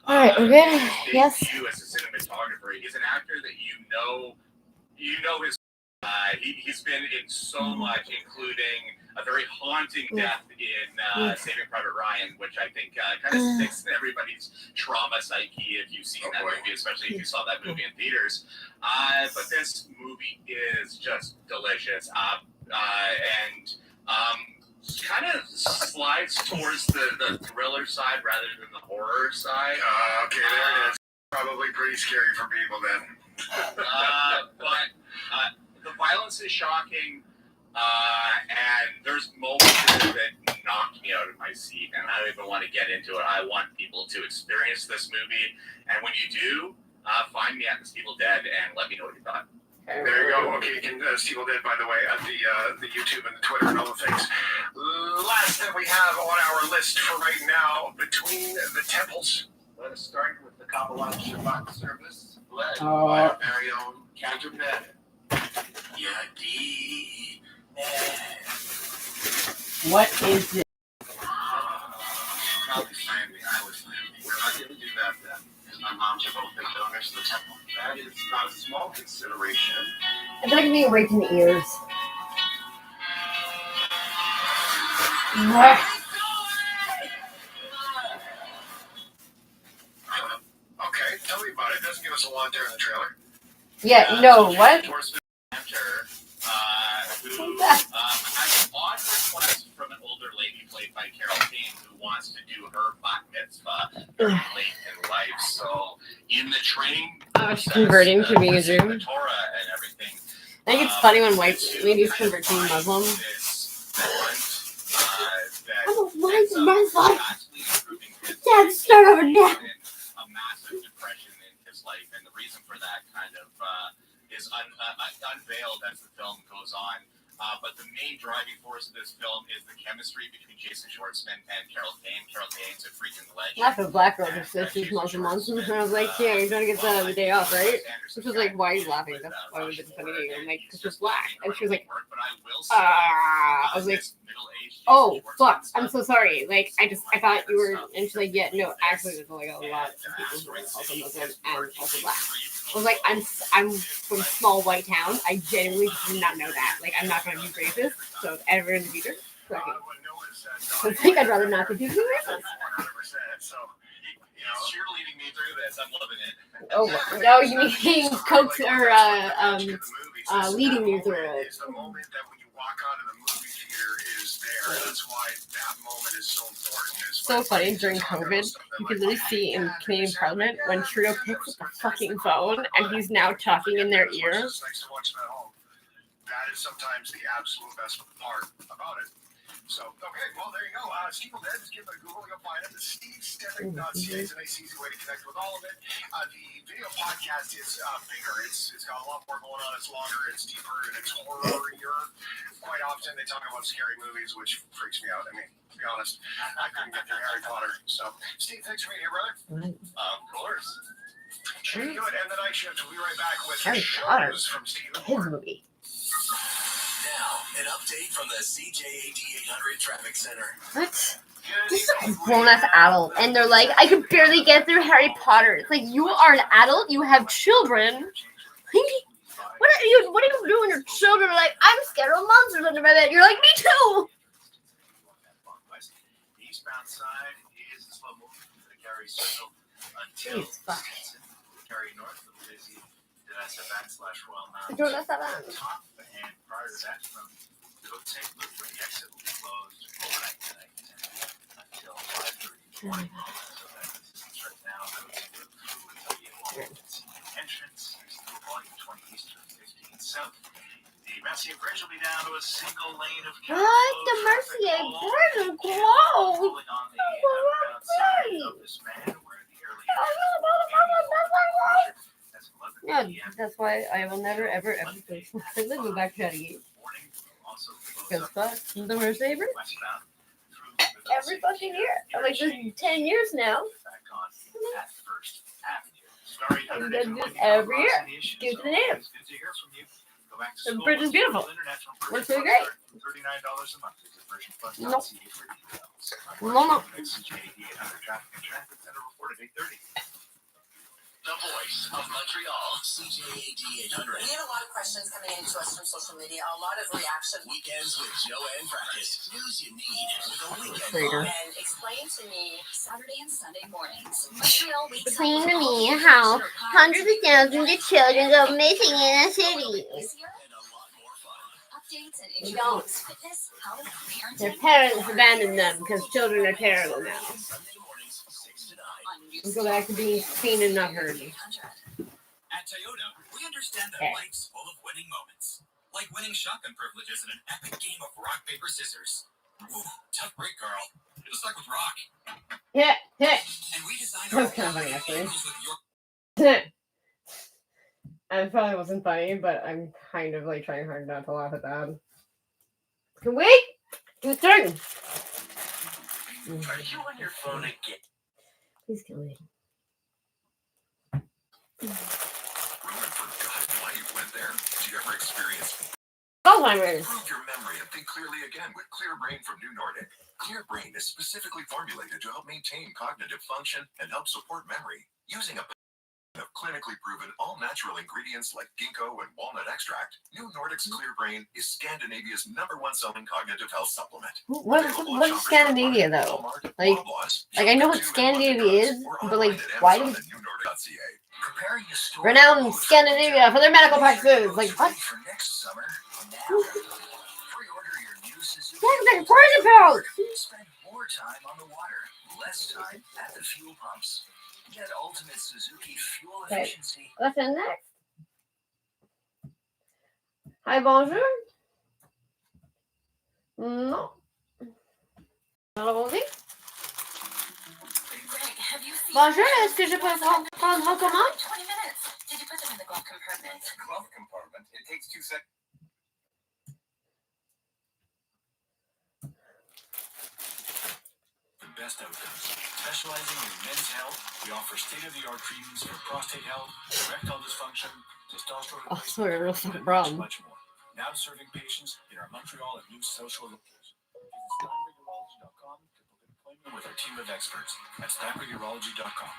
All right, we're good. Yes. You as a cinematographer, he's an actor that you know his. He's been in so much, including a very haunting death in Saving Private Ryan, which I think kind of sticks in everybody's trauma psyche if you've seen that movie, especially if you saw that movie in theaters. But this movie is just delicious, and kind of slides towards the thriller side rather than the horror side. Okay, there it is. Probably pretty scary for people then. But the violence is shocking, and there's moments that knocked me out of my seat, and I don't even want to get into it. I want people to experience this movie, and when you do, find me at the Steeple Dead and let me know what you thought. There you go. Okay, you can Steeple Dead, by the way, at the YouTube and the Twitter and all the things. Last that we have on our list for right now, Between the Temples. Let us start with the Kabbalah Shabbat service, led by our very own Cantor Bed. Yadi. What is it? Probably family. I was family. We're not going to do that then, because my mom's are both big donors to the temple. That is not a small consideration. It's like being raped in the ears. What? Okay, tell me about it. It doesn't give us a lot there in the trailer. Yeah, no, what? Who has an odd request from an older lady played by Carol Kane who wants to do her bat mitzvah very late in life. So in the training She's converting to being a Jew. the Torah and everything. I think it's funny when white ladies convert to Muslim. I'm a white Muslim. Dad, start over now. A massive depression in his life, and the reason for that kind of is unveiled as the film goes on. But the main driving force of this film is the chemistry between Jason Schwartzman and Carol Kane. Carol Kane's a freaking legend. Laugh at black girl just said she's Muslim. And I was like, yeah, you're gonna get that on the day off, right? Which was like, why are you laughing? That's why would have been funny to you. I'm like, because she's black. And she was like, I was like, oh, fuck. I'm so sorry. Like, I thought you were, and she's like, yeah, no, actually, there's like a lot of people who are also Muslim and also black. I was like, I'm from small white town. I genuinely did not know that. Like, I'm not going to be racist. So, if ever in the future, fuck it. I think I'd rather not be racist. Cheerleading me through this. I'm loving it. Oh, no, you mean coax or leading me through it. It's the moment that when you walk out of the movie theater is there. That's why that moment is so important. So funny, during COVID, you can really see in Canadian Parliament when Trudeau picks up the fucking phone and he's now talking in their ear. It's nice to watch that at home. That is sometimes the absolute best part about it. So, okay, well, there you go. Steeple Dead, just give it a Google. You'll find it. The SteveStemmick.ca is a nice, easy way to connect with all of it. The video podcast is bigger. It's got a lot more going on. It's longer. It's deeper. And it's horror-ier. Quite often, they talk about scary movies, which freaks me out. I mean, to be honest, I couldn't get through Harry Potter. So, Steve, thanks for being here, brother. Of course. Very good. And the night shift. We'll be right back with Harry Potter. from Steve. His movie. Now, an update from the CJ 8800 Traffic Center. What? This is a grown-ass adult, and they're like, I could barely get through Harry Potter. It's like, you are an adult, you have children. What are you doing? Your children are like, I'm scared of monsters under my bed. You're like, me too. Eastbound side is a slow movement to the Gary Circle until Gary north of Lizzie. Royal Mountain. Top, and prior to that, from Cote St. Luke, where the exit will be closed overnight tonight until 5:30. So that distance right now, Cote St. Luke through the entrance is through volume 20 east of 15 south. The Mercier Bridge will be down to a single lane of What? The Mercier Bridge is closed? pulling on the outbound side of this man, where the early Yeah, that's why I will never, ever, ever go back to Chattagate. Because fuck, the Mercier Bridge. Every fucking year. I'm like, this is 10 years now. I'm gonna do this every year. Give it to the natives. The bridge is beautiful. Works really great. $39 a month. No. No, no. CJ 8800 Traffic and Transit Center reported 8:30. voice of Montreal, CJAD 800. We had a lot of questions coming into us from social media, a lot of reaction. Weekends with Joanne Practice. News you need with a weekend Traitor. bomb. And explain to me Saturday and Sunday mornings. Montreal wakes Explain up to with me all how the culture, hundreds of thousands of children go missing in a this city. year, And a lot more fun. updates and They interviews, don't. fitness, health, Their parenting. parents abandoned them because children are terrible now. Sunday mornings, 6 to 9. On Let's go back to being seen and not heard. 800. At Toyota, we understand that Okay. life's full of winning moments. Like winning shotgun privileges in an epic game of rock, paper, scissors. Ooh, tough break, Carl. You're stuck with rock. Yeah, yeah. And we designed That our was kind of funny, actually. vehicles with your It probably wasn't funny, but I'm kind of like trying hard not to laugh at that. Can wait? Do it turn. Are you on your phone again? Please kill me. Ruin forgot why you went there? Did you ever experience Alzheimer's. improve your memory and think clearly again with Clear Brain from New Nordic? Clear Brain is specifically formulated to help maintain cognitive function and help support memory using a of clinically proven all-natural ingredients like ginkgo and walnut extract. New Nordic's Clear Brain is Scandinavia's #1 selling cognitive health supplement. What is Available at what's Shoppers Scandinavia Drug Mart, though? Walmart, Like- Loblaws, Like I know what Shop Two, and Scandinavia London is, Drugs, or but like online at why do Amazon and newnordic.ca. Preparing a store renowned Scandinavia for their medical practices? Like what? for next summer. Now, pre-order your new Suzuki. That's like poison pills. Spend more time on the water, less time at the fuel pumps. Get ultimate Suzuki fuel Okay. efficiency. What's in next? Hi, bonjour. Non. Allons-y. Greg, have you seen Bonjour, est-ce que je peux prendre vos commandes? 20 minutes. Did you put them in the glove compartment? Glove compartment. It takes 2 seconds. The best outcomes. Specializing in men's health, we offer state-of-the-art treatments for prostate health, erectile dysfunction, testosterone Oh, replacement, sorry, real and fucking much, problem. much more. Now serving patients in our Montreal and New South Shore location. Visit SteinbergUrology.com to book an appointment with our team of experts at SteinbergUrology.com.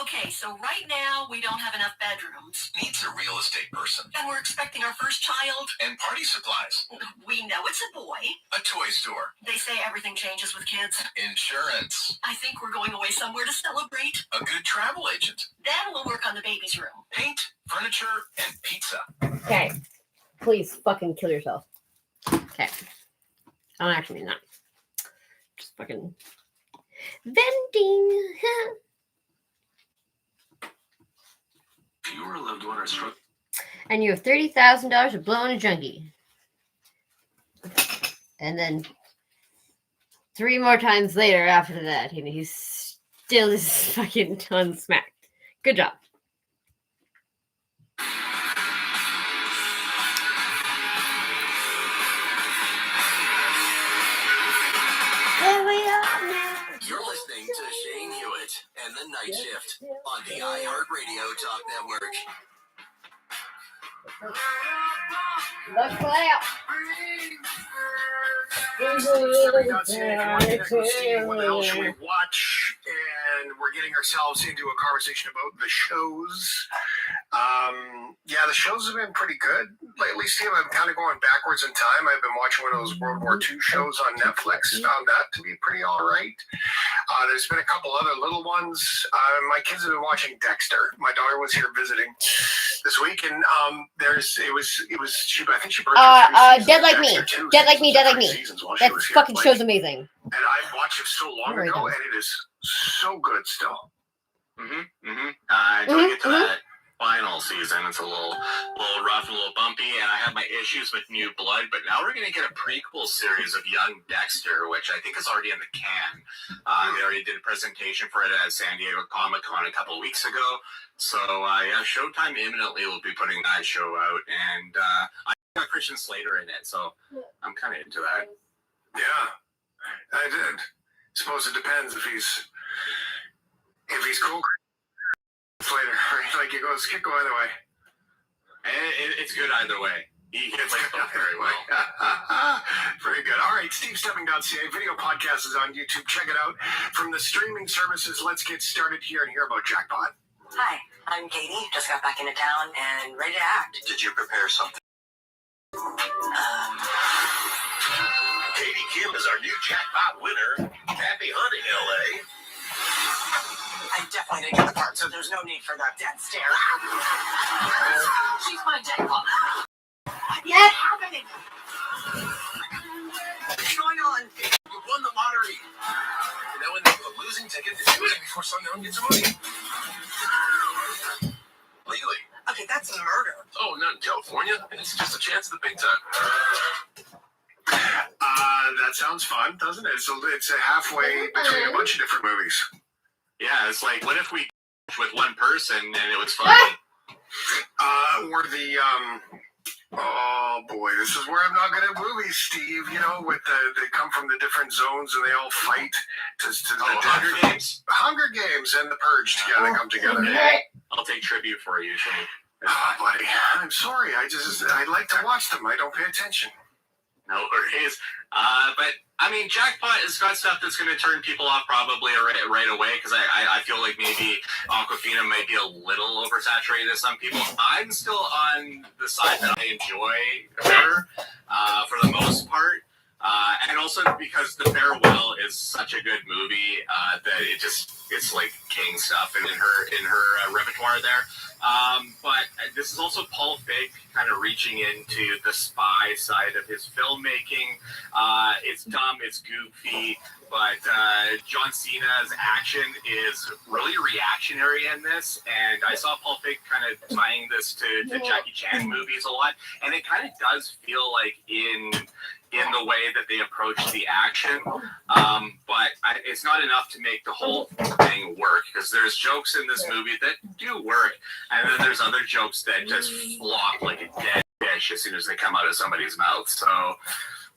Okay, so right now we don't have enough bedrooms. Needs a real estate person. And we're expecting our first child. And party supplies. We know it's a boy. A toy store. They say everything changes with kids. Insurance. I think we're going away somewhere to celebrate. A good travel agent. Then we'll work on the baby's room. Paint, furniture, and pizza. Okay. Please fucking kill yourself. Okay. I don't actually mean that. Just fucking venting. If you or a loved one are struggling And you have $30,000 to blow on a junkie. And then 3 more times later after that, and he's still is fucking unsmacked. Good job. Here we are now. You're listening to Shane Hewitt and the Night Shift on the iHeartRadio Talk Network. Let's play out. What else should we watch? And we're getting ourselves into a conversation about the shows. Yeah, the shows have been pretty good lately, Steve. I'm kind of going backwards in time. I've been watching one of those World War II shows on Netflix. Found that to be pretty all right. There's been a couple other little ones. My kids have been watching Dexter. My daughter was here visiting this week, and I think she birthed Dead Like Me. Dead Like Me, Dead Like Me. That fucking show's amazing. And I watched it so long Really ago, good. and it is so good still. Until I get to that final season, it's a little rough and a little bumpy, and I have my issues with New Blood, but now we're going to get a prequel series of Young Dexter, which I think is already in the can. They already did a presentation for it at San Diego Comic-Con a couple of weeks ago, so yeah, Showtime imminently will be putting that show out, and I got Christian Slater in it, so I'm kind of into that. Yeah, I did. Suppose it depends if he's cool. Later, right? Like it goes, could go either way. And it's good either way. He plays both very well. Very good. All right, SteveStepping.ca. Video podcast is on YouTube. Check it out. From the streaming services, let's get started here and hear about Jackpot. Hi, I'm Katie. Just got back into town and ready to act. Did you prepare something? Katie Kim is our new jackpot winner. Happy hunting, LA. I definitely didn't get the part, so there's no need for that dead stare. She's my jackpot. What's happening? What's going on? You won the lottery. You know when they put a losing ticket, it's losing before sundown gets money. Legally. Okay, that's murder. Oh, not in California. It's just a chance at the big time. That sounds fun, doesn't it? So it's a halfway between a bunch of different movies. Yeah, it's like, what if we with one person and it was fun? Or the oh boy, this is where I'm not good at movies, Steve. You know, with they come from the different zones and they all fight to Hunger Games? Hunger Games and The Purge together come together. I'll take tribute for you, Shane. Oh, buddy, I'm sorry. I like to watch them. I don't pay attention. No worries. But I mean, Jackpot has got stuff that's going to turn people off probably right away because I feel like maybe Awkwafina might be a little oversaturated to some people. I'm still on the side that I enjoy her for the most part. And also because The Farewell is such a good movie that it's like king stuff and in her repertoire there. But this is also Paul Feig kind of reaching into the spy side of his filmmaking. It's dumb, it's goofy, but John Cena's action is really reactionary in this. And I saw Paul Feig kind of tying this to Jackie Chan movies a lot, and it kind of does feel like in the way that they approach the action, but it's not enough to make the whole thing work because there's jokes in this movie that do work, and then there's other jokes that just flop like a dead fish as soon as they come out of somebody's mouth. So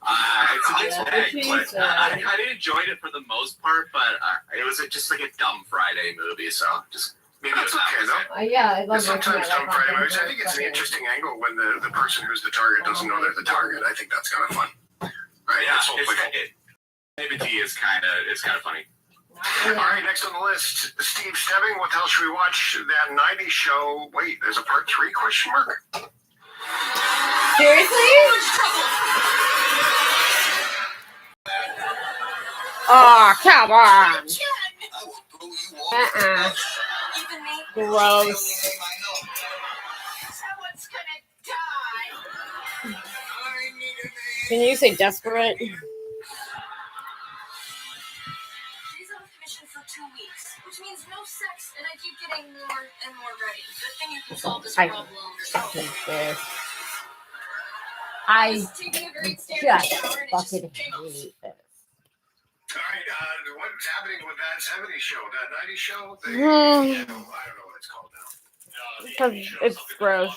it's a mixed bag, but I kind of enjoyed it for the most part, but it was just like a dumb Friday movie, so just maybe That's okay, though. Yeah, I love Sometimes Dumb Friday movies. I think it's an interesting angle when the person who's the target doesn't know they're the target. I think that's kind of fun. Right? Yeah, That's hopefully naivety is kind of funny. All right, next on the list, Steve Stebbing. What the hell should we watch? That 90s show. Wait, there's a part 3 question mark? Seriously? Oh, come on. Even me? Gross. Someone's gonna die. Can you say desperate? She's on commission for 2 weeks, which means no sex, and I keep getting more and more ready. Good thing you can solve this problem. I Just taking a great standard just shower and it fucking just jiggles. hate this. All right, what's happening with that 70s show? That 90s show? I don't know what it's called now. Because it's gross.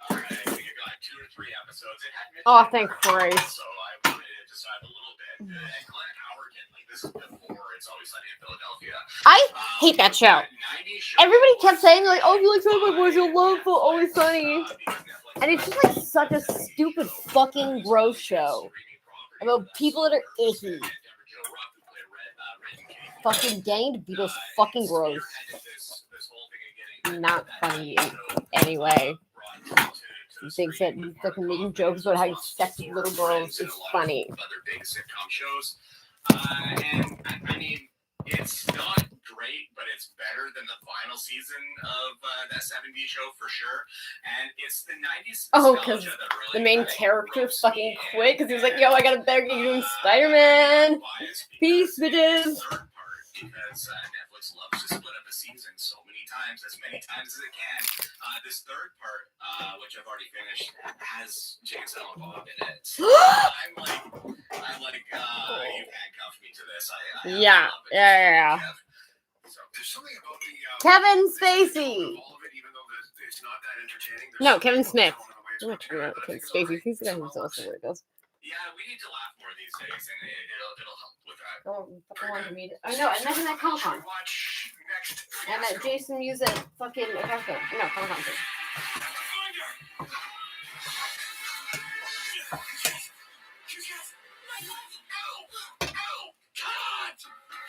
I think it got 2 or 3 episodes. It had Oh, thank Christ. So I wanted it to dive a little bit. And Glenn Howerton, like this is before It's Always Sunny in Philadelphia. I hate that show. Everybody kept saying, like, oh, if you like Sunny Boys, you'll love Always Sunny. And it's just like such a stupid fucking gross show about people that are icky. Fucking Gang Beatles fucking gross. Not funny in any way. He thinks that fucking making jokes about how you sex with little girls is funny. Other big sitcom shows. And I mean, it's not great, but it's better than the final season of that 70s show for sure. And it's the 90s. Oh, because the main character fucking quit because he was like, yo, I got a better gig doing Spider-Man. Peace, bitches. Because Netflix loves to split up a season so many times as as it can. This third part, which I've already finished, has Jake and Silent Bob in it. So I'm like, you handcuffed me to this. Yeah. So there's something about the Kevin Spacey. all of it, even though it's not that entertaining. No, Kevin Smith. Kevin Spacey. He's the guy who's also weird. Yeah, we need to laugh more these days, and it'll help with that. Oh, fucking want to read it. I know, I met him at Comic-Con. Watch next. I met Jason Mewes at fucking Comic-Con. No, Comic-Con.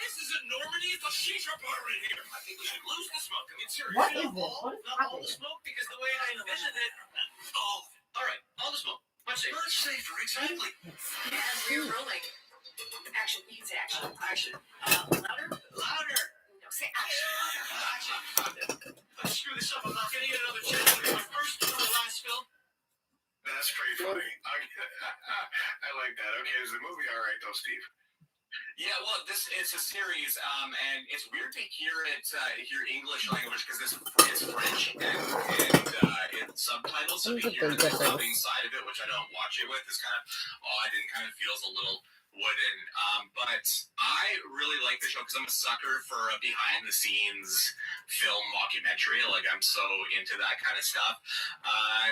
This isn't Normandy, it's a shisha bar in here. think we should lose the smoke. I mean, seriously. What is this? What is Not all happening? the smoke, because the way I envisioned it. Oh, all right, all the smoke. Much safer. Much safer, exactly. And we're rolling. Action needs action. Action. Louder? Louder. No, say action louder. Action. Let's screw this up. I'm not getting another chance. It'll be my first and my last film. That's pretty funny. I like that. Okay, is the movie all right though, Steve? Yeah, well, this is a series, and it's weird to hear it, hear English language because it's French and it's subtitles. So to hear the dubbing side of it, which I don't watch it with, is kind of odd and kind of feels a little wooden. But I really like the show because I'm a sucker for a behind-the-scenes film mockumentary. Like, I'm so into that kind of stuff.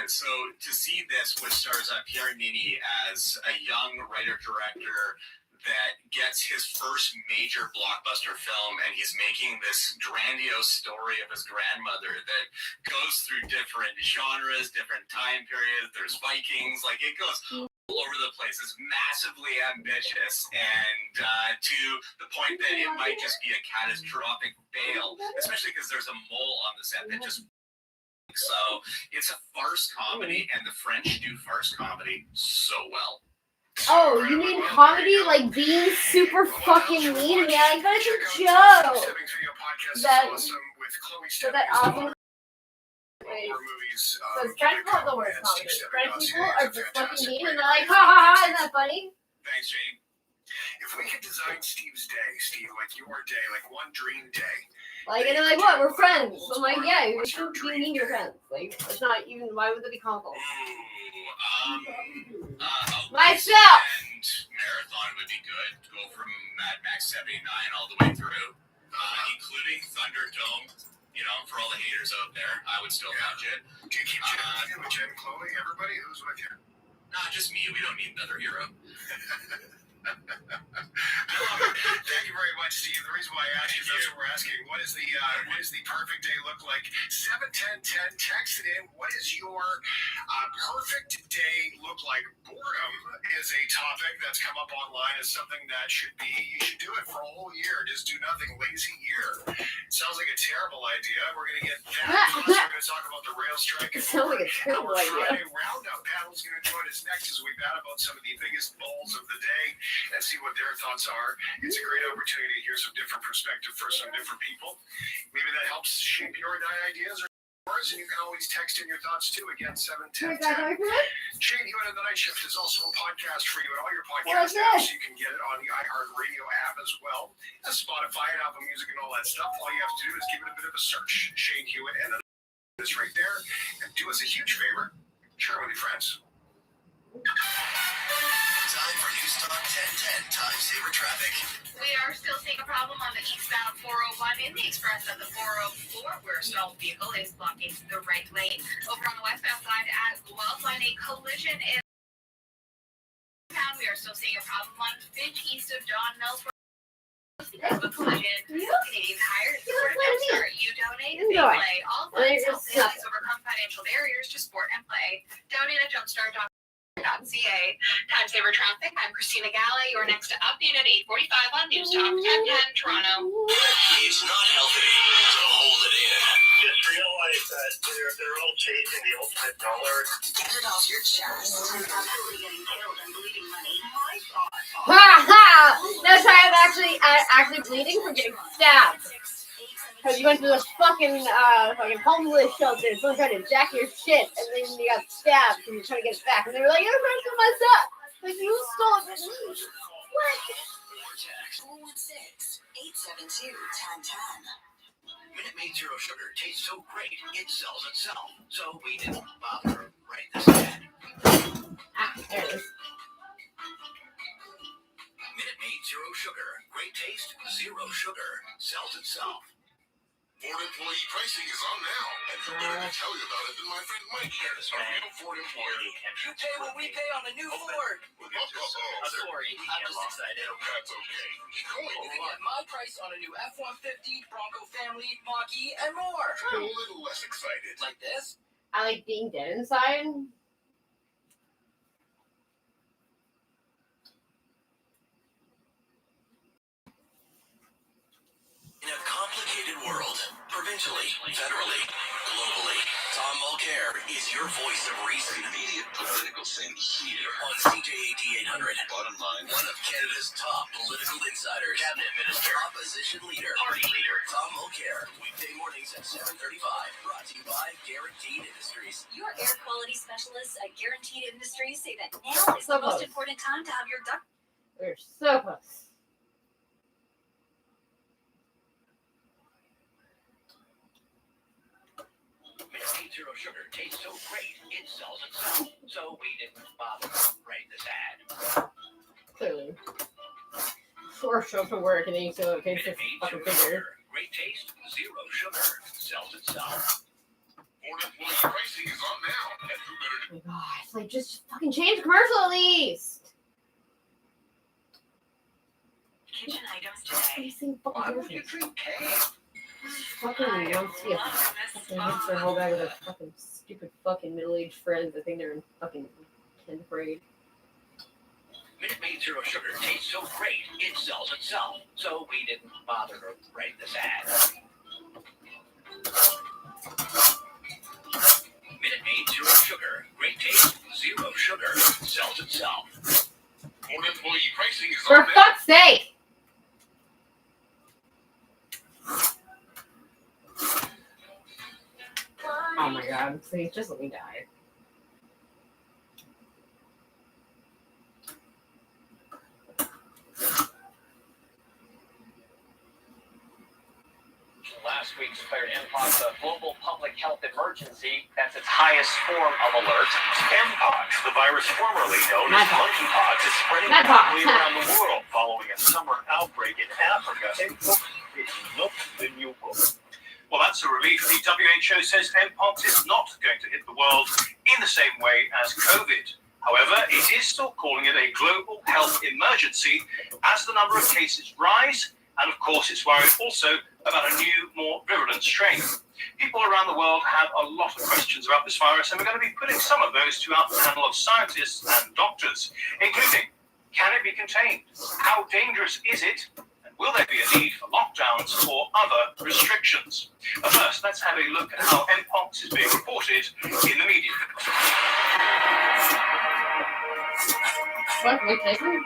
So to see this, which stars Pierre Nini as a young writer-director that gets his first major blockbuster film, and he's making this grandiose story of his grandmother that goes through different genres, different time periods. There's Vikings, like it goes all over the place. It's massively ambitious, and to the point that it might just be a catastrophic fail, especially because there's a mole on the set that just. So it's a farce comedy, and the French do farce comedy so well. Oh, you mean comedy, like being super fucking mean? Yeah, like that's a joke. That awesome. Wait. So French people are the worst comedy. French people are just fucking mean, and they're like, ha ha ha, isn't that funny? Thanks, Shane. If we could design Steve's day, Steve, like your day, like one dream day. Like, and they're like, what? We're friends. I'm like, yeah, you're so mean, you're friends. Like, it's not even. Why would that be comical? Myself. And marathon would be good. Go from Mad Max 79 all the way through, including Thunderdome. You know, for all the haters out there, I would still watch it. Do you keep Jen with Jen, Chloe, everybody? Who's with you? Not just me. We don't need another hero. Thank you very much, Steve. The reason why I asked you is that's what we're asking. What is the perfect day look like? 71010, text it in. What is your perfect day look like? Boredom is a topic that's come up online as something that you should do it for a whole year. Just do nothing, lazy year. It sounds like a terrible idea. We're going to get that. Plus, we're going to talk about the rail strike. It sounds like a terrible idea. Friday Roundup panel's going to join us next as we chat about some of the biggest balls of the day and see what their thoughts are. It's a great opportunity to hear some different perspective for some different people. Maybe that helps shape your ideas or yours, and you can always text in your thoughts too. Again, 71010. Shane Hewitt of The Night Shift is also a podcast for you at all your podcast apps. You can get it on the iHeartRadio app as well as Spotify and Apple Music and all that stuff. All you have to do is give it a bit of a search. Shane Hewitt and it's right there. And do us a huge favor. Share it with your friends. Time for News Talk 1010 Time Saver Traffic. We are still seeing a problem on the eastbound 401 in the express at the 404, where a stalled vehicle is blocking the right lane. Over on the westbound side as well, find a collision in town. We are still seeing a problem on Finch east of Don Mills. Because of a collision, Canadian Tire is the sort of dumpster you donate, they play. All funds help families overcome financial barriers to sport and play. Donate at jumpstart.ca. Time Saver Traffic. I'm Christina Gala. You're next to Update at 8:45 on News Talk 1010 Toronto. It's not healthy to hold it in. Just realize that they're all chasing the ultimate dollar. Get it off your chest. I'm absolutely getting killed and bleeding money. My thought. Ha ha! No, sorry, I'm actually bleeding from getting stabbed. Because you went to this fucking homeless shelter, someone tried to jack your shit, and then you got stabbed, and you're trying to get it back, and they were like, you're trying to steal my stuff! Like, you stole it from me! What? 416-872-1010. Minute Maid Zero Sugar tastes so great, it sells itself. So we didn't bother writing this ad. There it is. Minute Maid Zero Sugar. Great taste, zero sugar. Sells itself. Ford employee pricing is on now, and who better to tell you about it than my friend Mike here, a real Ford employee. You pay what we pay on the new Ford. I'm sorry, I'm just excited. That's okay. You can get my price on a new F-150, Bronco Family, Mach-E, and more. I'm a little less excited. Like this? I like being dead inside. In a complicated world, provincially, federally, globally. Tom Mulcair is your voice of reason. Immediate political scene here. On CJAD 800. Bottom line. One of Canada's top political insiders. Cabinet Minister. Opposition leader. Party leader. Tom Mulcair. Weekday mornings at 7:35. Brought to you by Guaranteed Industries. Your air quality specialists at Guaranteed Industries say that now is the most important time to have your duck. We're so close. Minute Zero Sugar tastes so great, it sells itself. So we didn't bother to write this ad. Clearly. Or show up to work and then you still okay, Minute it's Maid fucking Zero bigger. Sugar. Great taste, zero sugar. Sells itself. Ford employee pricing is on now. And who better Oh my god, it's like just fucking change the commercial at least. Kitchen items today. Fucking Why would commercial. you drink tea? Fucking wants to be a fucking hipster whole guy with a fucking stupid fucking middle-aged friends. I think they're in fucking 10th grade. Minute Maid Zero Sugar tastes so great, it sells itself. So we didn't bother to write this ad. Minute Maid Zero Sugar. Great taste, zero sugar. Sells itself. Ford employee pricing is For on now. fuck's sake! Oh my god, please just let me die. Last week declared Mpox a global public health emergency. That's its highest form of alert. Mpox, the virus formerly known as monkeypox, is spreading rapidly around the world following a summer outbreak in Africa. Mpox is not the new book. Well, that's a relief. The WHO says Mpox is not going to hit the world in the same way as COVID. However, it is still calling it a global health emergency as the number of cases rise. And of course, it's worried also about a new, more virulent strain. People around the world have a lot of questions about this virus, and we're going to be putting some of those to our panel of scientists and doctors, including, can it be contained? How dangerous is it? And will there be a need for lockdowns or other restrictions? But first, let's have a look at how Mpox is being reported in the media. What? Wait, Tyson?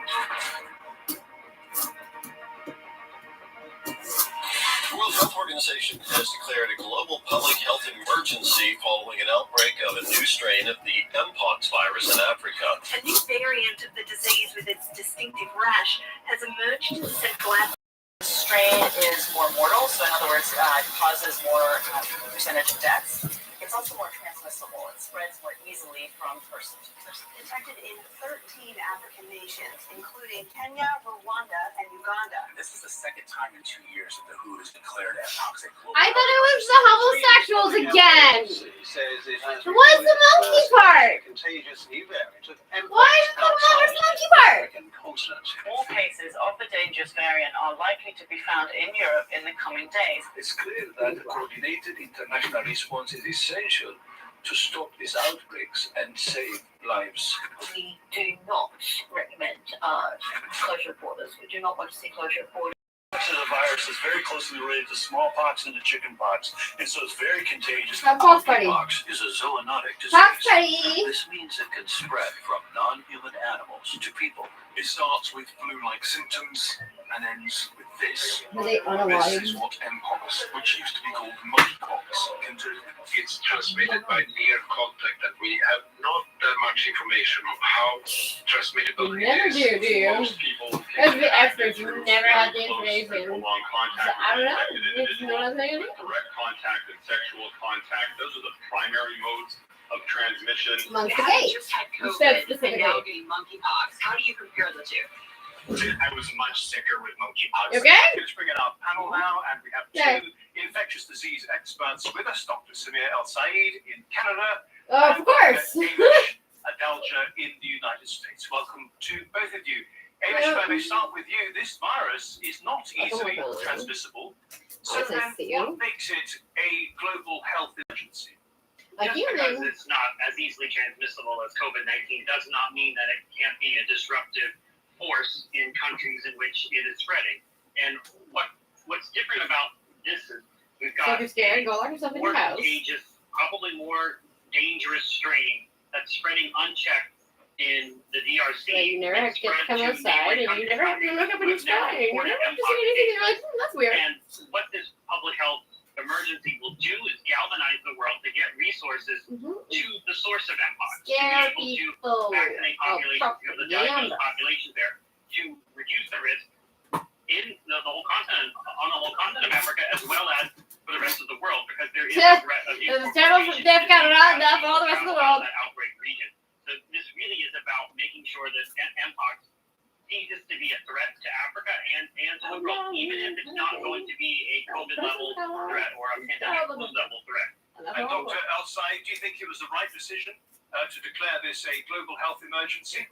The World Health Organization has declared a global public health emergency following an outbreak of a new strain of the Mpox virus in Africa. A new variant of the disease with its distinctive rash has emerged in Central Africa. Strain is more mortal, so in other words, it causes more percentage of deaths. It's also more transmissible. It spreads more easily from person to person. Detected in 13 African nations, including Kenya, Rwanda, and Uganda. This is the second time in 2 years that the WHO has declared Mpox a global. I thought it was the homosexuals again. He says it has What's the monkey part? contagious new variant of Mpox. Why is it talking about this monkey part? All cases of the dangerous variant are likely to be found in Europe in the coming days. It's clear that a coordinated international response is essential to stop these outbreaks and save lives. We do not recommend closure of borders. We do not want to see closure of borders. The virus is very closely related to smallpox and to chickenpox, and so it's very contagious. Box party. Monkeypox is a zoonotic disease. Box party. This means it can spread from non-human animals to people. It starts with flu-like symptoms and ends with this. Were they This unalive? is what Mpox, which used to be called monkeypox, can do. It's transmitted by near contact, and we have not that much information on how transmittable You never it is. do you? Most people As the experts, you never had the Close information. prolonged So, contact I don't know. with infected You know what I'm saying? individuals, direct contact and sexual contact. Those are the primary modes of transmission. Amongst the You haven't gays. just had You COVID said and specifically. now getting monkeypox. How do you compare the two? I was much sicker with monkeypox. Okay? Let's bring in our panel now, and we have Yeah. two infectious disease experts with us, Dr. Samir El-Said in Canada, Oh, of course. and Amish Adalja in the United States. Welcome to both of you. Amish, Hello. let me start with you. This virus is not easily transmissible. So That's then, nice to see you. what makes it a global health emergency? A Just because human. it's not as easily transmissible as COVID-19 does not mean that it can't be a disruptive force in countries in which it is spreading. And what's different about this We've So if got you're scared, go lock yourself in more your house. contagious, probably more dangerous strain that's spreading unchecked in the DRC. So you never have to It's come spread to outside, and you never have to look up and you're spying. You never have to see anything. You're like, that's weird. And what this public health emergency will do is galvanize the world to get resources to the source of Mpox. Scare to be able people. to vaccinate populations, the diagnosed populations there, to reduce the risk in the whole continent, on the whole continent of Africa, as well as for the rest of the world, because there is a threat of There's a terrible death count around enough for all the rest of the world. that outbreak region. So this really is about making sure that Mpox ceases to be a threat to Africa and to the world, even if it's not going to be a COVID level threat or a pandemic flu level threat. And Dr. El-Sayed, do you think it was the right decision to declare this a global health emergency?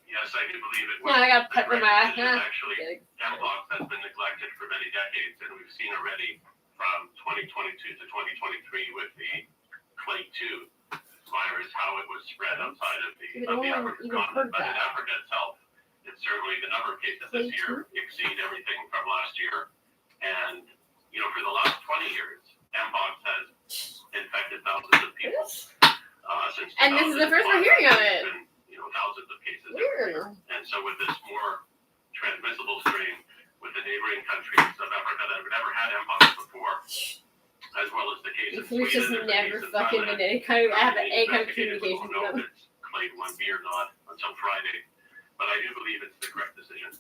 Yes, I do believe it No, I got pepper in my eye. Actually, Mpox has been neglected for many decades, and we've seen already from 2022 to 2023 with the clade 2 virus how it was spread outside of the African continent, but in Africa itself. It's certainly the number of cases this year exceed everything from last year. And, you know, for the last 20 years, Mpox has infected thousands of people. Since And this is the first we're hearing of it. Been, you know, thousands of cases. Weird. And so with this more transmissible strain with the neighboring countries of Africa that have never had Mpox before, as well as the cases We've just never fucking been any kind of any kind of communication with them. It's clade 1B or not until Friday. But I do believe it's the correct decision.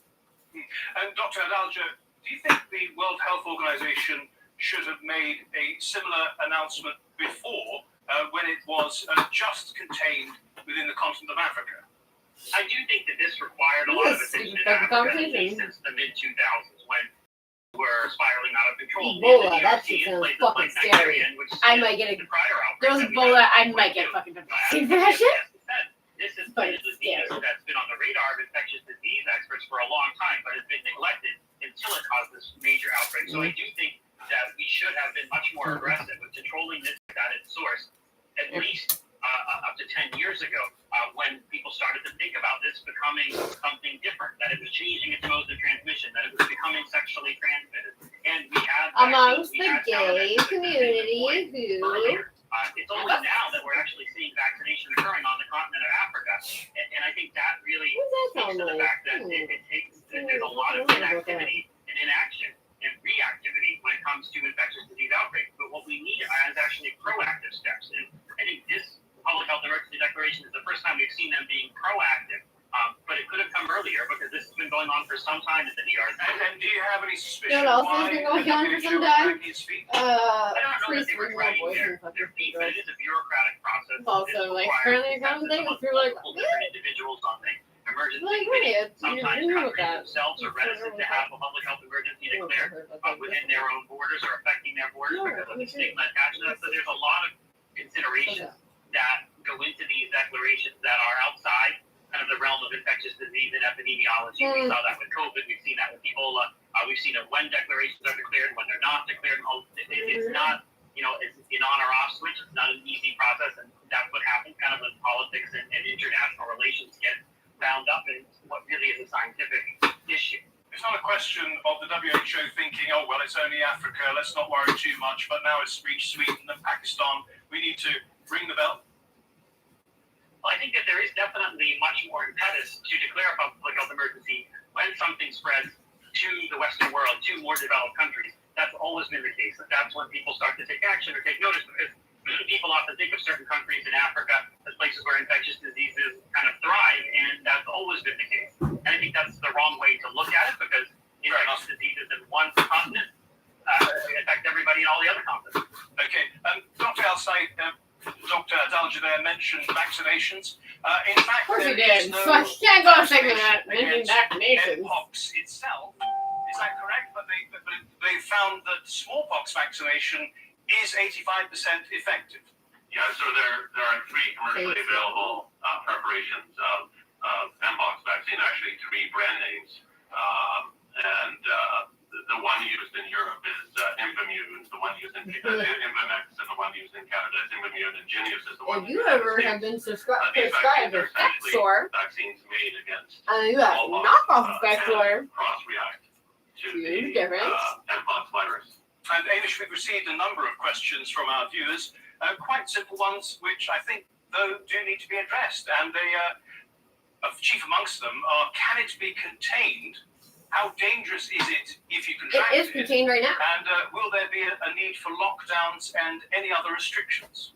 And Dr. Adalja, do you think the World Health Organization should have made a similar announcement before when it was just contained within the continent of Africa? I do think that this required a lot of attention in Africa, at least since the mid-2000s, when we're spiraling out of control. Ebola, that shit sounds fucking scary. I might get a... There's Ebola, I might get fucking vaccine for that shit. This has been a disease that's been on the radar of infectious disease experts for a long time, but has been neglected until it caused this major outbreak. So I do think that we should have been much more aggressive with controlling this at its source, at least up to 10 years ago, when people started to think about this becoming something different, that it was changing its modes of transmission, that it was becoming sexually transmitted. And we had amongst the gay community who... It's only now that we're actually seeing vaccination occurring on the continent of Africa, and I think that really speaks to the fact that there's a lot of inactivity and inaction and reactivity when it comes to infectious disease outbreaks. But what we need is actually proactive steps, and I think this public health emergency declaration is the first time we've seen them being proactive. But it could have come earlier because this has been going on for some time in the DRC. And do you have any suspicion why it's been going on for some time? I don't know that they were dragging their feet, but it is a bureaucratic process. It's also like currently accommodating with people like different individuals on the emergency. Like, really, Sometimes countries themselves are reticent to have a public health emergency declared within their own borders or affecting their borders because of the stigma attached to that. So there's a lot of considerations that go into these declarations that are outside kind of the realm of infectious disease and epidemiology. We saw that with COVID. We've seen that with Ebola. We've seen it when declarations are declared, when they're not declared. It's not, you know, it's an on or off switch. It's not an easy process, and that's what happens kind of when politics and international relations get bound up in what really is a scientific issue. It's not a question of the WHO thinking, oh, well, it's only Africa, let's not worry too much, but now it's reached Sweden and Pakistan. We need to ring the bell. Well, I think that there is definitely much more impetus to declare a public health emergency when something spreads to the Western world, to more developed countries. That's always been the case. That's when people start to take action or take notice, because people often think of certain countries in Africa as places where infectious diseases kind of thrive, and that's always been the case. And I think that's the wrong way to look at it, because infectious diseases in one continent affect everybody in all the other continents. Okay, Dr. El-Sayed, Dr. Adalja there mentioned vaccinations. In fact, of course he there is did. no So I can't go second that mentioning vaccinations. Mpox itself. Is that correct? But they found that smallpox vaccination is 85% effective. Yeah, so there are 3 commercially available preparations of Mpox vaccine, actually 3 brand names. And the one used in Europe is Imvamune, the one used in Imvanex, and the one used in Canada is Imvamune, and Jynneos is the one. If you ever have been prescribed a Vexor, vaccines made against and you have knockoff Vexor, cross-react to the different. Mpox virus. And Amish, we've received a number of questions from our viewers, quite simple ones, which I think, though, do need to be addressed. And chief amongst them are, can it be contained? How dangerous is it if you contract it? It is contained right now. And will there be a need for lockdowns and any other restrictions?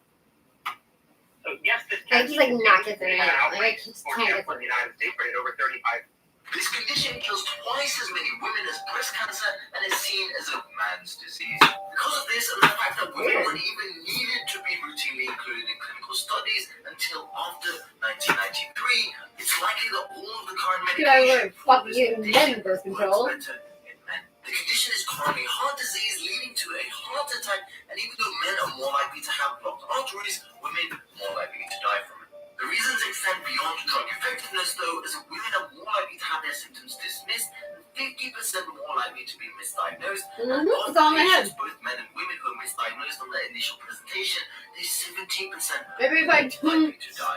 So yes, this I just like not get there now. Like I just for can't get example, in there. the United States rated over 35. This condition kills twice as many women as breast cancer and is seen as a man's disease. Because of this and the fact that women weren't even needed to be routinely included in clinical studies until after 1993, it's likely that all of the current Dude, I medication would fucking get men birth control. works better in men. The condition is coronary heart disease leading to a heart attack, and even though men are more likely to have blocked arteries, women are more likely to die from it. The reasons extend beyond drug effectiveness, though, as women are more likely to have their symptoms dismissed and 50% more likely to be misdiagnosed. And It's all in my head. both men and women who are misdiagnosed on their initial presentation, there's 17% Maybe if I likely to die.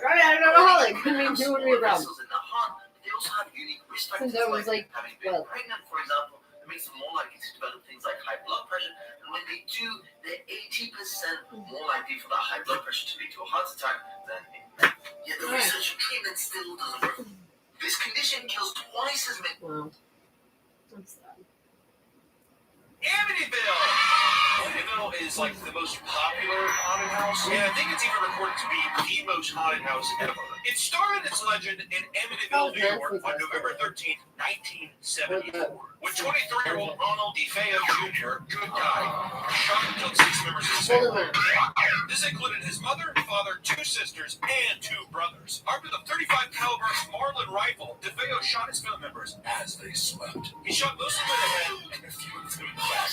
right? I'm an alcoholic. I mean, who would be a problem? Vessels in the heart, but they also have unique risk Since factors I was like, having been pregnant, for example. It makes them more likely to develop things like high blood pressure, and when they do, they're 80% more likely for that high blood pressure to lead to a heart attack than in men. Yet the research and treatment still doesn't work. This condition kills twice as many. Wow. That's sad. Amityville! Amityville is like the most popular haunted house, and I think it's even recorded to be the most haunted house ever. It started its legend in Amityville, New York on November 13th, 1974, when 23-year-old Ronald DeFeo Jr., good guy, shot and killed 6 members of his family. This included his mother, father, 2 sisters, and 2 brothers. Armed with a .35 caliber Marlin rifle, DeFeo shot his family members as they slept. He shot most of them in the head and a few of them in the back.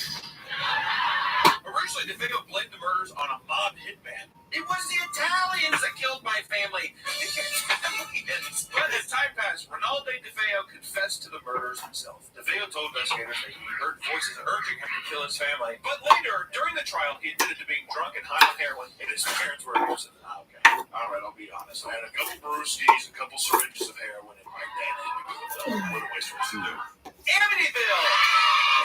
Originally, DeFeo blamed the murders on a mob hitman. It was the Italians that killed my family. But as time passed, Ronaldo DeFeo confessed to the murders himself. DeFeo told investigators that he heard voices urging him to kill his family. But later, during the trial, he admitted to being drunk and high on heroin, and his parents were abusive. Okay, all right, I'll be honest. I had a couple brewskis, a couple syringes of heroin, and my dad hit me with a belt. What am I supposed to do? Amityville!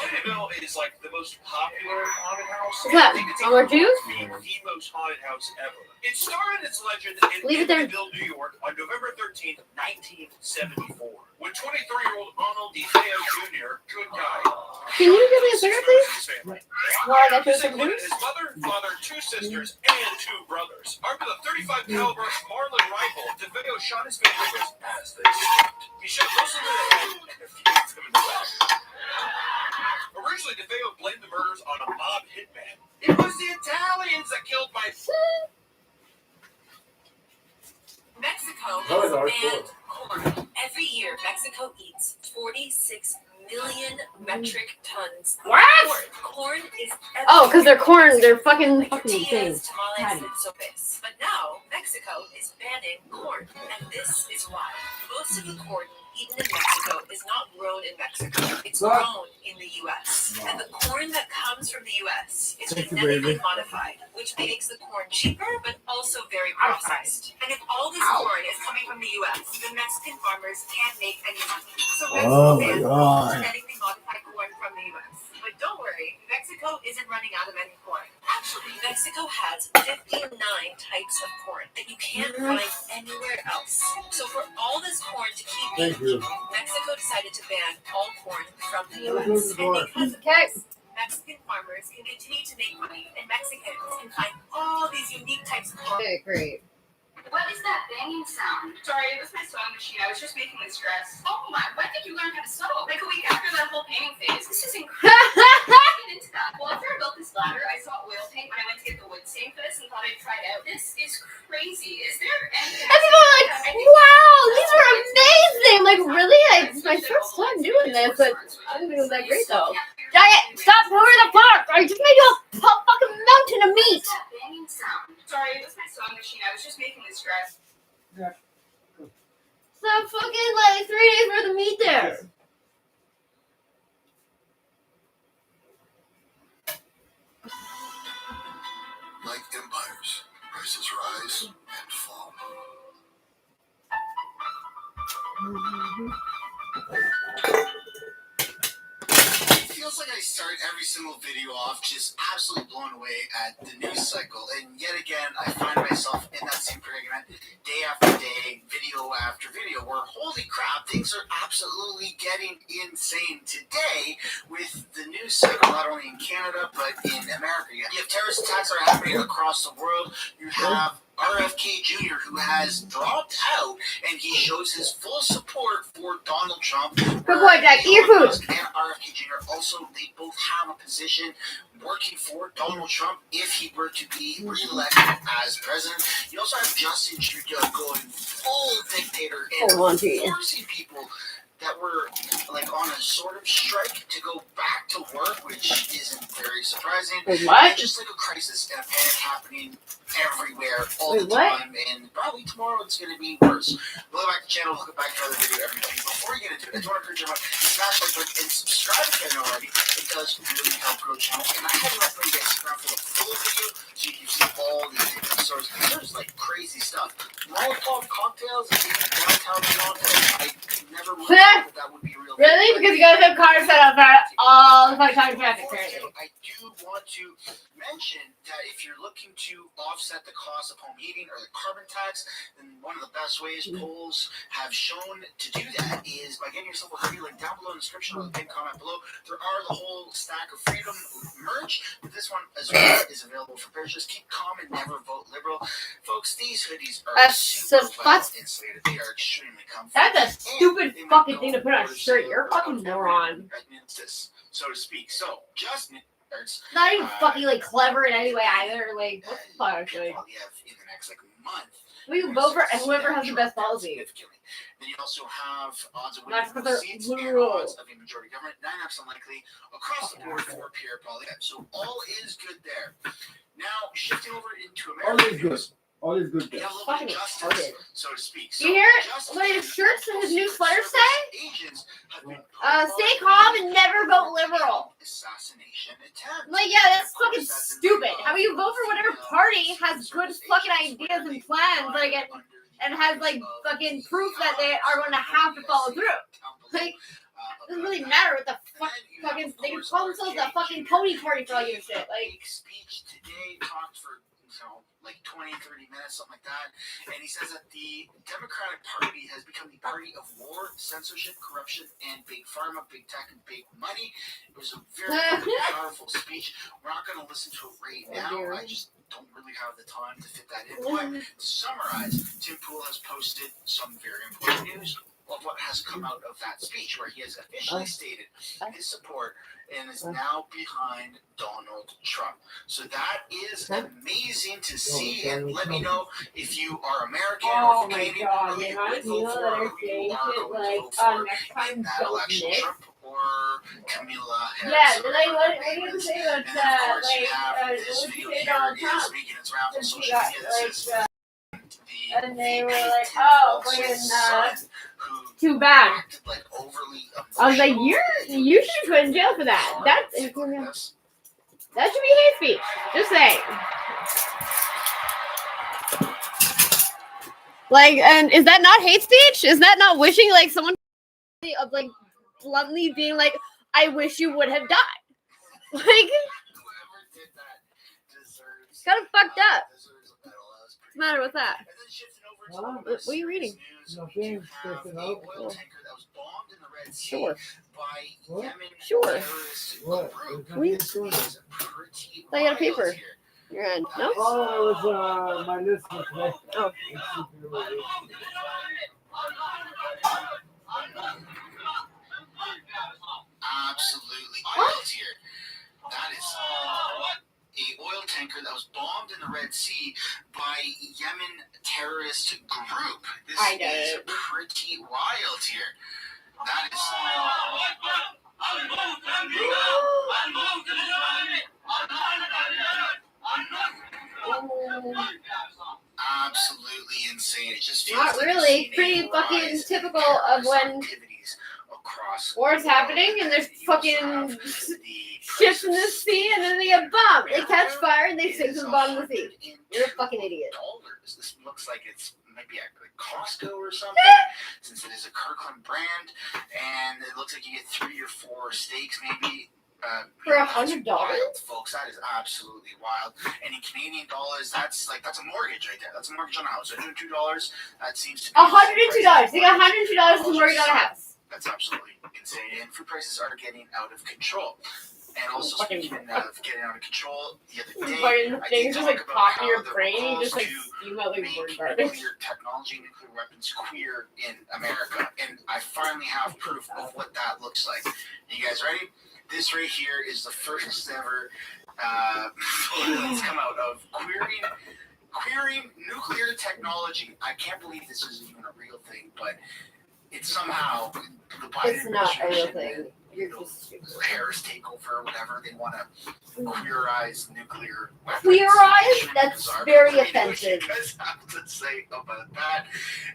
Amityville is like the most popular haunted house. What's that? I think it's More juice? the most haunted house ever. It started its legend in Leave it there. Amityville, New York on November 13th, 1974, when 23-year-old Ronald DeFeo Jr., good guy, Can you give me a cigarette, please? Well, I got this you included his mother, father, 2 sisters, and 2 brothers. Armed with a .35 caliber Marlin rifle, DeFeo shot his family members as they slept. He shot most of them in the head and a few of them in the back. Originally, DeFeo blamed the murders on a mob hitman. It was the Italians that killed my... Mexico has banned corn. Every year, Mexico eats 46 million metric tons of What? corn. Corn is Oh, because they're corn. They're fucking tortillas, things. tamales, and sopes. But now, Mexico is banning corn, and this is why. Most of the corn eaten in Mexico is not grown in Mexico. It's grown in the U.S. And the corn that comes from the U.S. is genetically modified, which makes the corn cheaper, but also very processed. And if all this corn is coming from the U.S., then Mexican farmers can't make any money. So Mexico bans all genetically modified corn from the U.S. But don't worry, Mexico isn't running out of any corn. Actually, Mexico has 59 types of corn that you can't find anywhere else. So for all this corn to keep eating, Mexico decided to ban all corn from the U.S. And because of this, Mexican farmers can continue to make money, and Mexicans can find all these unique types of corn. Okay, great. What is that banging sound? Sorry, it was my sewing machine. I was just making this dress. Oh my, when did you learn how to sew? Like a week after that whole painting phase. This is incredible. Get into that. Well, after I built this ladder, I saw oil paint when I went to get the wood stain for this and thought I'd try it out. This is crazy. Is there anything? And people are like, wow, these are amazing. Like, really? It's my first time doing this, but I didn't think it was that great, though. Giant, stop pouring the fuck! I just made you a fucking mountain of meat! That banging sound. Sorry, it was my sewing machine. I was just making this dress. So fucking, like, 3 days worth of meat there. Like empires, prices rise and fall. It feels like I start every single video off just absolutely blown away at the news cycle, and yet again I find myself in that same predicament day after day, video after video, where holy crap, things are absolutely getting insane today with the news cycle, not only in Canada but in America. You have terrorist attacks that are happening across the world. You have RFK Jr., who has dropped out, and he shows his full support for Donald Trump. Good boy, Jack. Eat your food. And RFK Jr. also, they both have a position working for Donald Trump if he were to be reelected as president. You also have Justin Trudeau going full dictator and forcing people that were like on a sort of strike to go back to work, which isn't very surprising. Wait, what? And just like a crisis and a panic happening everywhere all the time, and probably tomorrow it's going to be worse. Go back to the channel, look back at another video every day. Before we get into it, I just want to encourage everyone to smash like button and subscribe if you haven't already. It does really help grow the channel, and I highly recommend you guys stick around for the full video so you can see all the different stories. There's like crazy stuff. Molotov cocktails in downtown Toronto. I never would have thought that would be real. Really? Because you guys have cars set up for all the fucking traffic currently. I do want to mention that if you're looking to offset the cost of home heating or the carbon tax, then one of the best ways polls have shown to do that is by getting yourself a hoodie. Link down below in the description or the pinned comment below. There are the whole stack of freedom merch, but this one as well is available for purchase. Keep calm and never vote liberal. Folks, these hoodies are super well insulated. They are extremely comfortable. That's a stupid fucking thing to put on a shirt. You're a fucking moron. So to speak. So, just not even fucking like clever in any way either. Like, what the fuck? Like, probably have in the next like month. We vote for whoever has the best policy. Then you also have odds of That's winning because seats they're and rural. odds of a majority government. 9 unlikely across the board for Pierre Poilievre. So all is good there. Now shifting over into America. All is good. You have a little Fucking bit of justice, retarded. so to speak. You hear it? What his shirts and his new sweater say? Stay calm and never vote liberal. Assassination attempt. Like, yeah, that's fucking stupid. How do you vote for whatever party has good fucking ideas and plans, like, and has like fucking proof that they are going to have to follow through? Like, it doesn't really matter what the fucking they can call themselves the fucking pony party for all you shit. Like, speech today talked for like 20, 30 minutes, something like that. And he says that the Democratic Party has become the party of war, censorship, corruption, and big pharma, big tech, and big money. It was a very powerful speech. We're not going to listen to it right now. I just don't really have the time to fit that in. But to summarize, Tim Pool has posted some very important news of what has come out of that speech, where he has officially stated his support and is now behind Donald Trump. So that is amazing to see, and let me know if you are American or Canadian, who you would vote for, or who you are going to vote for in that election, Trump or Kamala Harris. yeah, like, what do you say about What do you say Donald Trump? Since he got, like, and they were like, oh, fucking, too bad. I was like, you should be put in jail for that. That should be hate speech. Just saying. Like, and is that not hate speech? Is that not wishing like someone of like bluntly being like, I wish you would have died? Like, it's kind of fucked up. What's the matter with that? What are you reading? Sure. Sure. What? I got a paper. Your end. No? Oh, it was my list for today. Oh. Absolutely. Oil here. That is a oil tanker that was bombed in the Red Sea by Yemen terrorist group. This is pretty wild here. That is. Absolutely insane. It just feels Not like really. Pretty fucking typical of when war's happening and there's fucking ships in the sea and then they get bombed. They catch fire and they sink to the bottom of the sea. You're a fucking idiot. This looks like it's maybe at Costco or something, since it is a Kirkland brand, and it looks like you get 3 or 4 steaks maybe. For $100? wild, folks. That is absolutely wild. And in Canadian dollars, that's a mortgage right there. That's a mortgage on a house. $102. That seems to be $102. You got $102 to mortgage on a house. That's absolutely insane. And food prices are getting out of control. And also speaking of getting out of control, the other day, I did just talk like about pop how in your the brain. You proposals just like to steam out like make word garbage. nuclear technology, nuclear weapons queer in America. And I finally have proof of what that looks like. Are you guys ready? This right here is the first ever photo that's come out of queering nuclear technology. I can't believe this isn't even a real thing, but it's somehow the Biden It's not a real administration, thing. You're just stupid. Harris takeover, whatever. They want to queerize nuclear weapons. Queerize? That's very offensive. You guys have to say about that.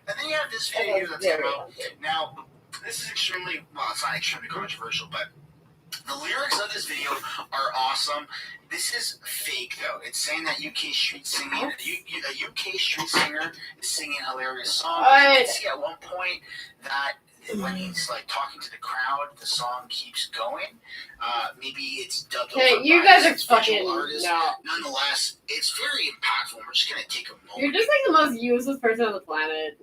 And then you have this video that's come out. Now, this is extremely, well, it's not extremely controversial, but the lyrics of this video are awesome. This is fake, though. It's saying that UK street singing, a UK street singer is singing a hilarious song. You can see at one point that when he's like talking to the crowd, the song keeps going. Maybe it's dubbed over Okay, you by guys this are fucking visual artist. no. Nonetheless, it's very impactful. We're just gonna take a moment. You're just like the most useless person on the planet.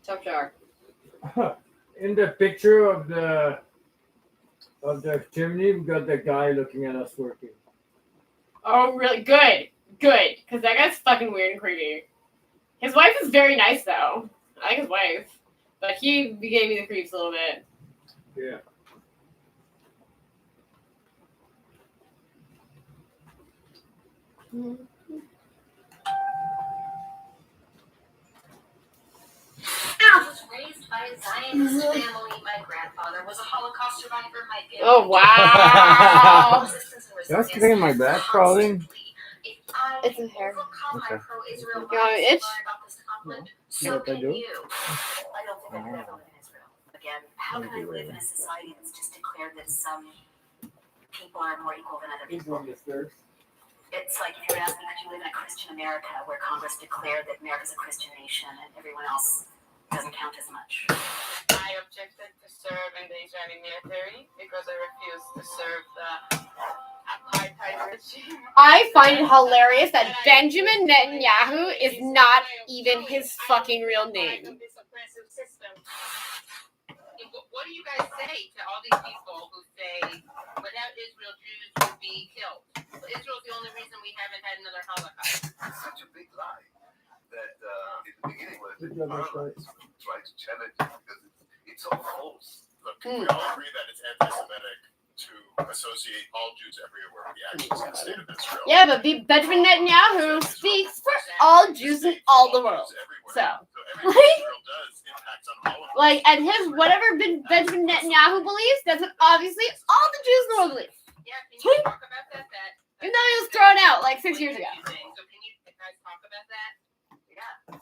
Top jar. In the picture of the chimney, we got the guy looking at us working. Oh, really? Good. Good. Because that guy's fucking weird and creepy. His wife is very nice, though. I like his wife. But he gave me the creeps a little bit. Yeah. I was raised by a Zionist family. My grandfather was a Holocaust survivor. My family. Oh, wow. That's getting my back crawling. It's in hair. Okay. Pro-Israel You want an itch? about this conflict. You So know what I can do? you. I don't think I could ever live in Israel. Again, how can I live in a society that's just declared that some people are more equal than other He's people? on this first. It's like if you were asking, could you live in a Christian America where Congress declared that America's a Christian nation and everyone else doesn't count as much? I objected to serve in the Israeli military because I refused to serve the apartheid regime. I find it hilarious that Benjamin Netanyahu is not even his fucking real name. This oppressive system. What do you guys say to all these people who say, without Israel, Jews would be killed? Well, Israel's the only reason we haven't had another Holocaust. It's such a big lie that in the beginning was paralyzed to try to challenge it because it's so false. Look, we all agree that it's anti-Semitic to associate all Jews everywhere with the actions of the state of Israel. Yeah, but Benjamin Netanyahu speaks for all Jews in all the world. So, like, and his whatever Benjamin Netanyahu believes, that's what obviously all the Jews in the world believe. Yeah, can you talk about that? Even though he was thrown out like 6 years ago. So can you guys talk about that? Yeah.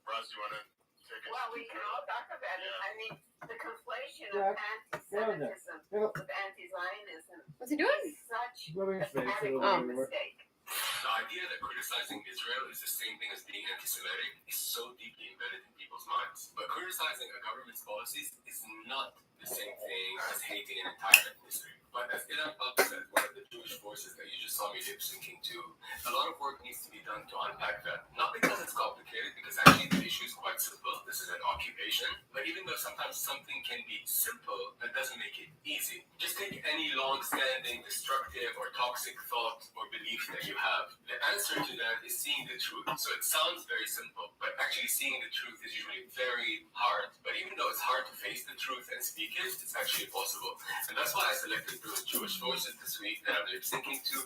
Roz, you want to take it? Well, we can all talk about it. I mean, the conflation Yeah. of anti-Semitism Yeah. with anti-Zionism What's he doing? is such Rubbing a his face a dramatic little bit. mistake. The idea that criticizing Israel is the same thing as being anti-Semitic is so deeply embedded in people's minds. But criticizing a government's policies is not the same thing as hating an entire ethnicity. But as Ilan Pappé said, one of the Jewish voices that you just saw me lip syncing to, a lot of work needs to be done to unpack that. Not because it's complicated, because actually the issue is quite simple. This is an occupation. But even though sometimes something can be simple, that doesn't make it easy. Just take any long-standing, destructive, or toxic thought or belief that you have. The answer to that is seeing the truth. So it sounds very simple, but actually seeing the truth is usually very hard. But even though it's hard to face the truth and speak it, it's actually possible. And that's why I selected those Jewish voices this week that I'm lip syncing to.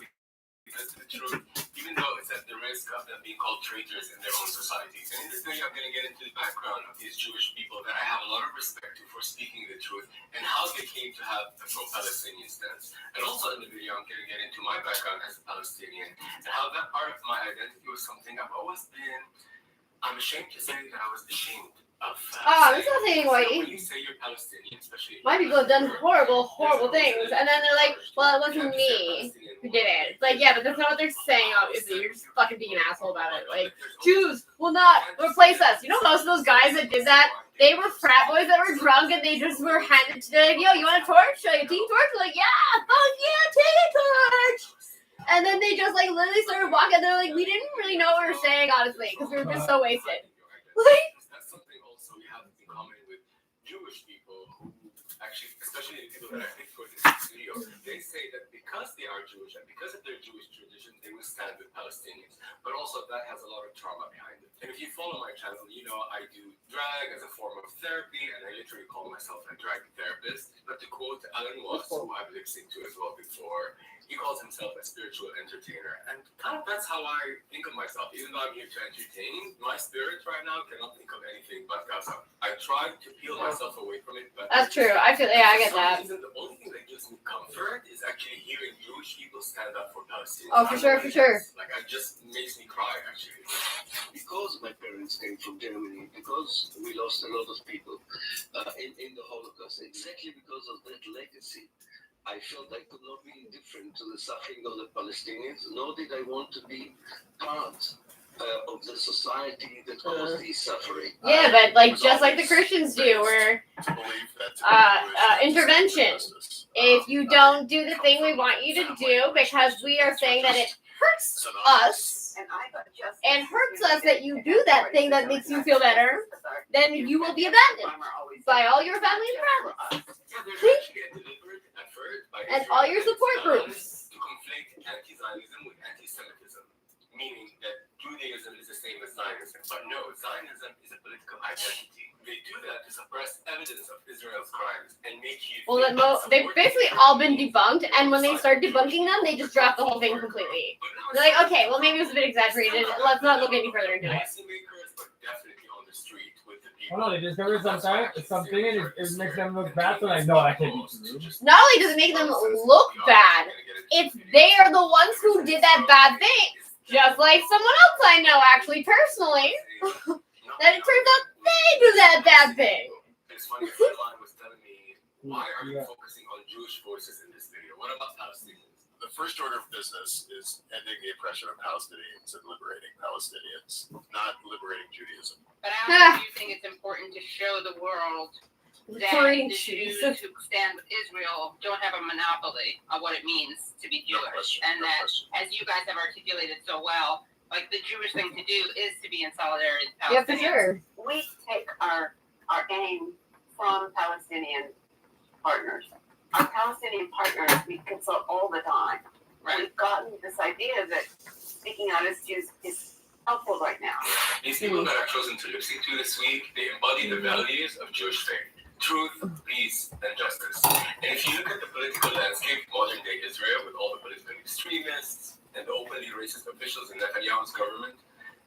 because the truth, even though it's at the risk of them being called traitors in their own societies. And in this video, I'm going to get into the background of these Jewish people that I have a lot of respect to for speaking the truth and how they came to have a pro-Palestinian stance. And also in the video, I'm going to get into my background as a Palestinian and how that part of my identity was something I've always been. I'm ashamed to say that I was ashamed of. It's not saying white. When you say you're Palestinian, especially. My people have done horrible things, and then they're like, "Well, it wasn't me who did it." It's like, yeah, but that's not what they're saying. Obviously, you're just fucking being an asshole about it. Like, Jews will not replace us. You know, most of those guys that did that, they were frat boys that were drunk, and they just were handed to like, "Yo, you want a torch? Like a team torch?" They're like, "Yeah, fuck yeah, take a torch." And then they just like literally started walking. They're like, "We didn't really know what we were saying, honestly, because we were just so wasted." Like. That's something also we have in common with Jewish people who actually, especially the people that I picked for this video, they say that because they are Jewish and because of their Jewish tradition, they will stand with Palestinians. But also that has a lot of trauma behind it. And if you follow my channel, you know I do drag as a form of therapy, and I literally call myself a drag therapist. But to quote Alan Watts, who I've lip synced to as well before, he calls himself a spiritual entertainer. And kind of that's how I think of myself. Even though I'm here to entertain, my spirit right now cannot think of anything but Gaza. I try to peel myself away from it, but That's true. I feel, yeah, I get that. the only thing that gives me comfort is actually hearing Jewish people stand up for Palestinians. Oh, for sure, for sure. Like, it just makes me cry, actually. Because my parents came from Germany, because we lost a lot of people in the Holocaust, exactly because of that legacy, I felt I could not be indifferent to the suffering of the Palestinians, nor did I want to be part of the society that caused the suffering. Yeah, but like just like the Christians do, where intervention. If you don't do the thing we want you to do because we are saying that it hurts us and hurts us that you do that thing that makes you feel better, then you will be abandoned by all your family and friends. And all your support groups. To conflate anti-Zionism with anti-Semitism, meaning that Judaism is the same as Zionism. But no, Zionism is a political identity. They do that to suppress evidence of Israel's crimes and make you. Well, they've basically all been debunked, and when they start debunking them, they just drop the whole thing completely. They're like, okay, well, maybe it was a bit exaggerated. Let's not look any further into it. Oh no, they discover something and it makes them look bad, so like, no, that can't be true. Not only does it make them look bad, it's they are the ones who did that bad thing. Just like someone else I know, actually, personally, that it turns out they do that bad thing. It's funny, a friend of mine was telling me, why are you focusing on Jewish voices in this video? What about Palestinians? The first order of business is ending the oppression of Palestinians and liberating Palestinians, not liberating Judaism. But I also do think it's important to show the world that the Jews who stand with Israel don't have a monopoly of what it means to be Jewish. And that, as you guys have articulated so well, like the Jewish thing to do is to be in solidarity with Palestinians. Yeah, for sure. We take our aim from Palestinian partners. Our Palestinian partners we consult all the time. Right. We've gotten this idea that speaking out as Jews is helpful right now. These people that I've chosen to lip sync to this week, they embody the values of Jewish faith. Truth, peace, and justice. And if you look at the political landscape of modern-day Israel with all the political extremists and the openly racist officials in Netanyahu's government,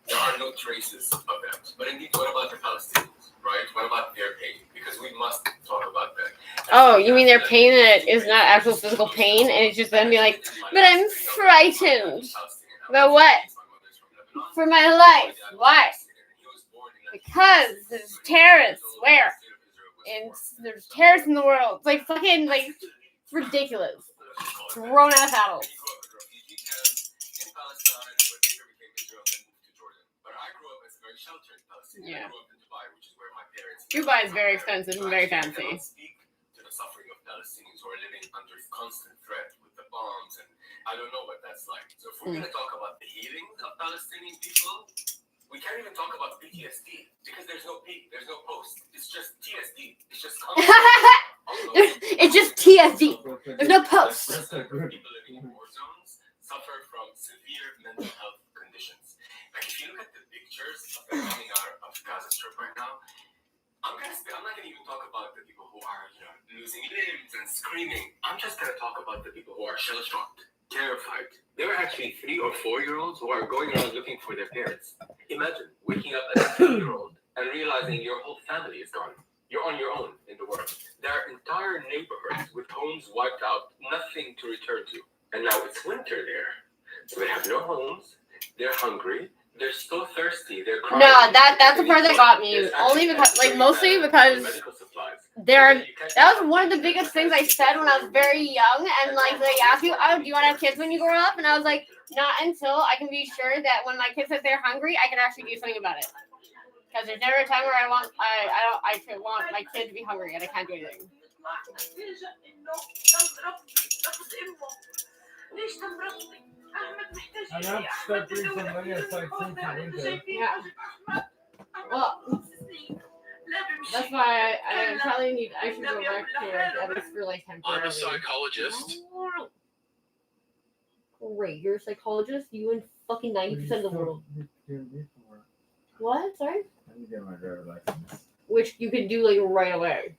there are no traces of them. But indeed, what about the Palestinians, right? What about their pain? Because we must talk about that. Oh, you mean their pain that is not actual physical pain, and it's just them being like, but I'm frightened. About what? For my life. Why? Because there's terrorists. Where? And there's terrorists in the world. It's like fucking, like, it's ridiculous. Thrown out of battle. Yeah. Dubai is very expensive and very fancy. To the suffering of Palestinians who are living under constant threat with the bombs, and I don't know what that's like. So if we're going to talk about the healing of Palestinian people, we can't even talk about PTSD because there's no P, there's no post. It's just TSD. It's just it's just TSD. There's no post. People living in war zones suffer from severe mental health conditions. Like if you look at the pictures of the coming out of Gaza Strip right now, I'm not gonna even talk about the people who are, losing limbs and screaming. I'm just gonna talk about the people who are shell-shocked. terrified. There are actually 3 or 4-year-olds who are going around looking for their parents. Imagine waking up as a 2-year-old and realizing your whole family is gone. You're on your own in the world. There are entire neighborhoods with homes wiped out, nothing to return to. And now it's winter there. So they have no homes, they're hungry, they're so thirsty, they're crying. No, that's the part that got me. Only because, like, mostly because that was one of the biggest things I said when I was very young. And, like, they asked you, oh, do you want to have kids when you grow up? And I was like, not until I can be sure that when my kids says they're hungry, I can actually do something about it. Because there's never a time where I want my kid to be hungry and I can't do anything. I have to start doing some money aside soon for winter. Yeah. Well, that's why I probably need. I should go back to it at least for like temporarily. I'm a psychologist. Great, you're a psychologist. You and fucking 90% of the world. What? Sorry. I need to get my driver's license. Which you can do like right away.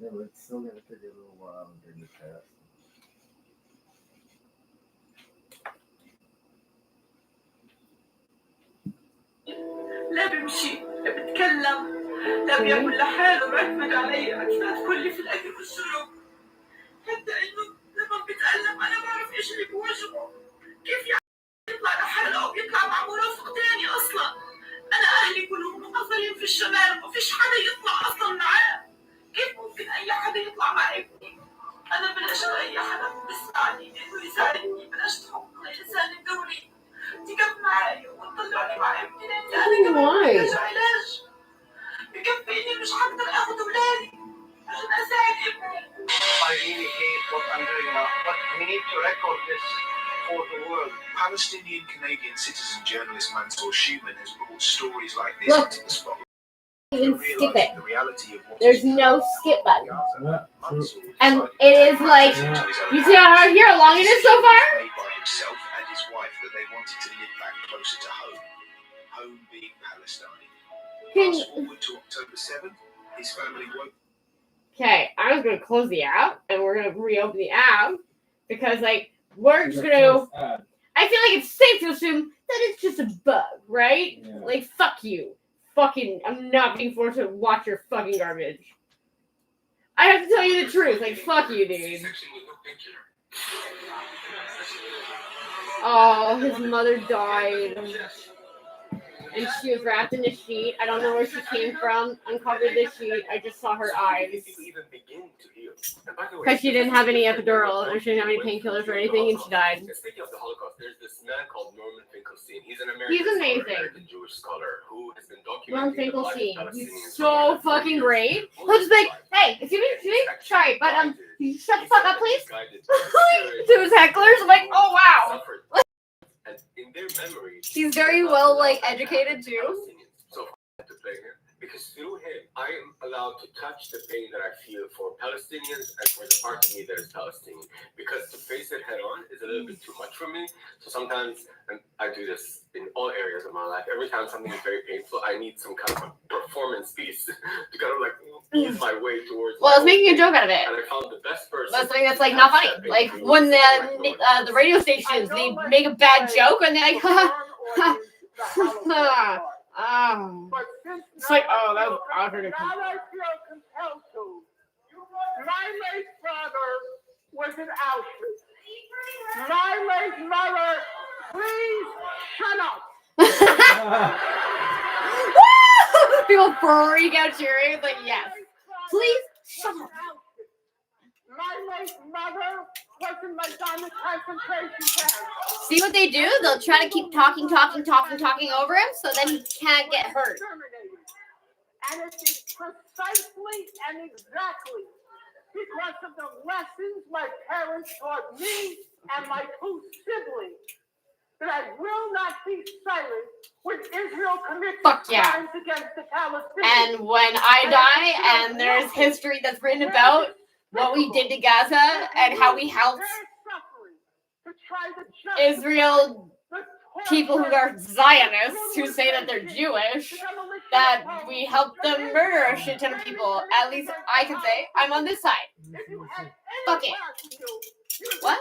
Yeah, but it's still gonna take a little while to get past. لا بمشي لا بتكلم لا بياكل لحاله معتمد علي اعتماد كلي في الاكل والشرب حتى انه لما بيتألم انا بعرف ايش اللي بوجهه كيف يعني يطلع لحاله او يطلع مع مرافق تاني اصلا انا اهلي كلهم مقصرين في الشمال وما فيش حدا يطلع اصلا معاه كيف ممكن اي حدا يطلع مع ابني انا بلاش اي حدا بيساعدني انه يساعدني بلاش تحط الانسان الدولي تقف معي وتطلعني مع ابني لاني انا كمان بحتاج علاج بكفيني مش هقدر اخذ اولادي عشان اساعد ابني. I really hate what I'm doing now, but we need to record this for the world. Palestinian Canadian citizen journalist Mansour Schumann has brought stories like this Look. into the spotlight. Even skip it. The reality of what There's no skip button. And it is like, you see how long it is so far? Made by himself and his wife that they wanted to live back closer to home. Home being Palestine. Fast forward to October 7th, his family woke. Okay, I was going to close the app, and we're going to reopen the app, because, like, we're just going to... I feel like it's safe to assume that it's just a bug, right? Yeah. Like, fuck you. Fucking, I'm not being forced to watch your fucking garbage. I have to tell you the truth. Like, fuck you, dude. Oh, his mother died. And she was wrapped in a sheet. I don't know where she came from. Uncovered the sheet. I just saw her eyes. Because she didn't have any epidural, or she didn't have any painkillers or anything, and she died. Speaking of the Holocaust, there's this man called Norman Finkelstein. He's an American Jewish scholar who has been documenting Norman Finkelstein. He's so fucking great. He'll just be like, hey, excuse me, sorry, but you shut the fuck up, please. To his hecklers, I'm like, oh wow. And in their memory, he's very well like educated too. So to play him, because through him, I am allowed to touch the pain that I feel for Palestinians and for the part of me that is Palestinian. Because to face it head on is a little bit too much for me. So sometimes, and I do this in all areas of my life, every time something is very painful, I need some kind of a performance piece to kind of like ease my way towards. Well, I was making a joke out of it. And I found the best person. That's something that's like not funny. Like when the radio stations, they make a bad joke and they're like, it's like, oh, that was awkward. Now I feel compelled to. My late father was in Auschwitz. My late mother, please shut up. People freak out cheering. It's like, yes. Please shut up. My late mother was in Madonna concentration camp. See what they do? They'll try to keep talking over him so then he can't get hurt. And it is precisely and exactly because of the lessons my parents taught me and my two siblings that I will not be silent when Israel commits crimes against the Palestinians. And when I die and there's history that's written about what we did to Gaza and how we helped Israel, people who are Zionists who say that they're Jewish, that we helped them murder a shit ton of people. At least I can say I'm on this side. Fuck it. What?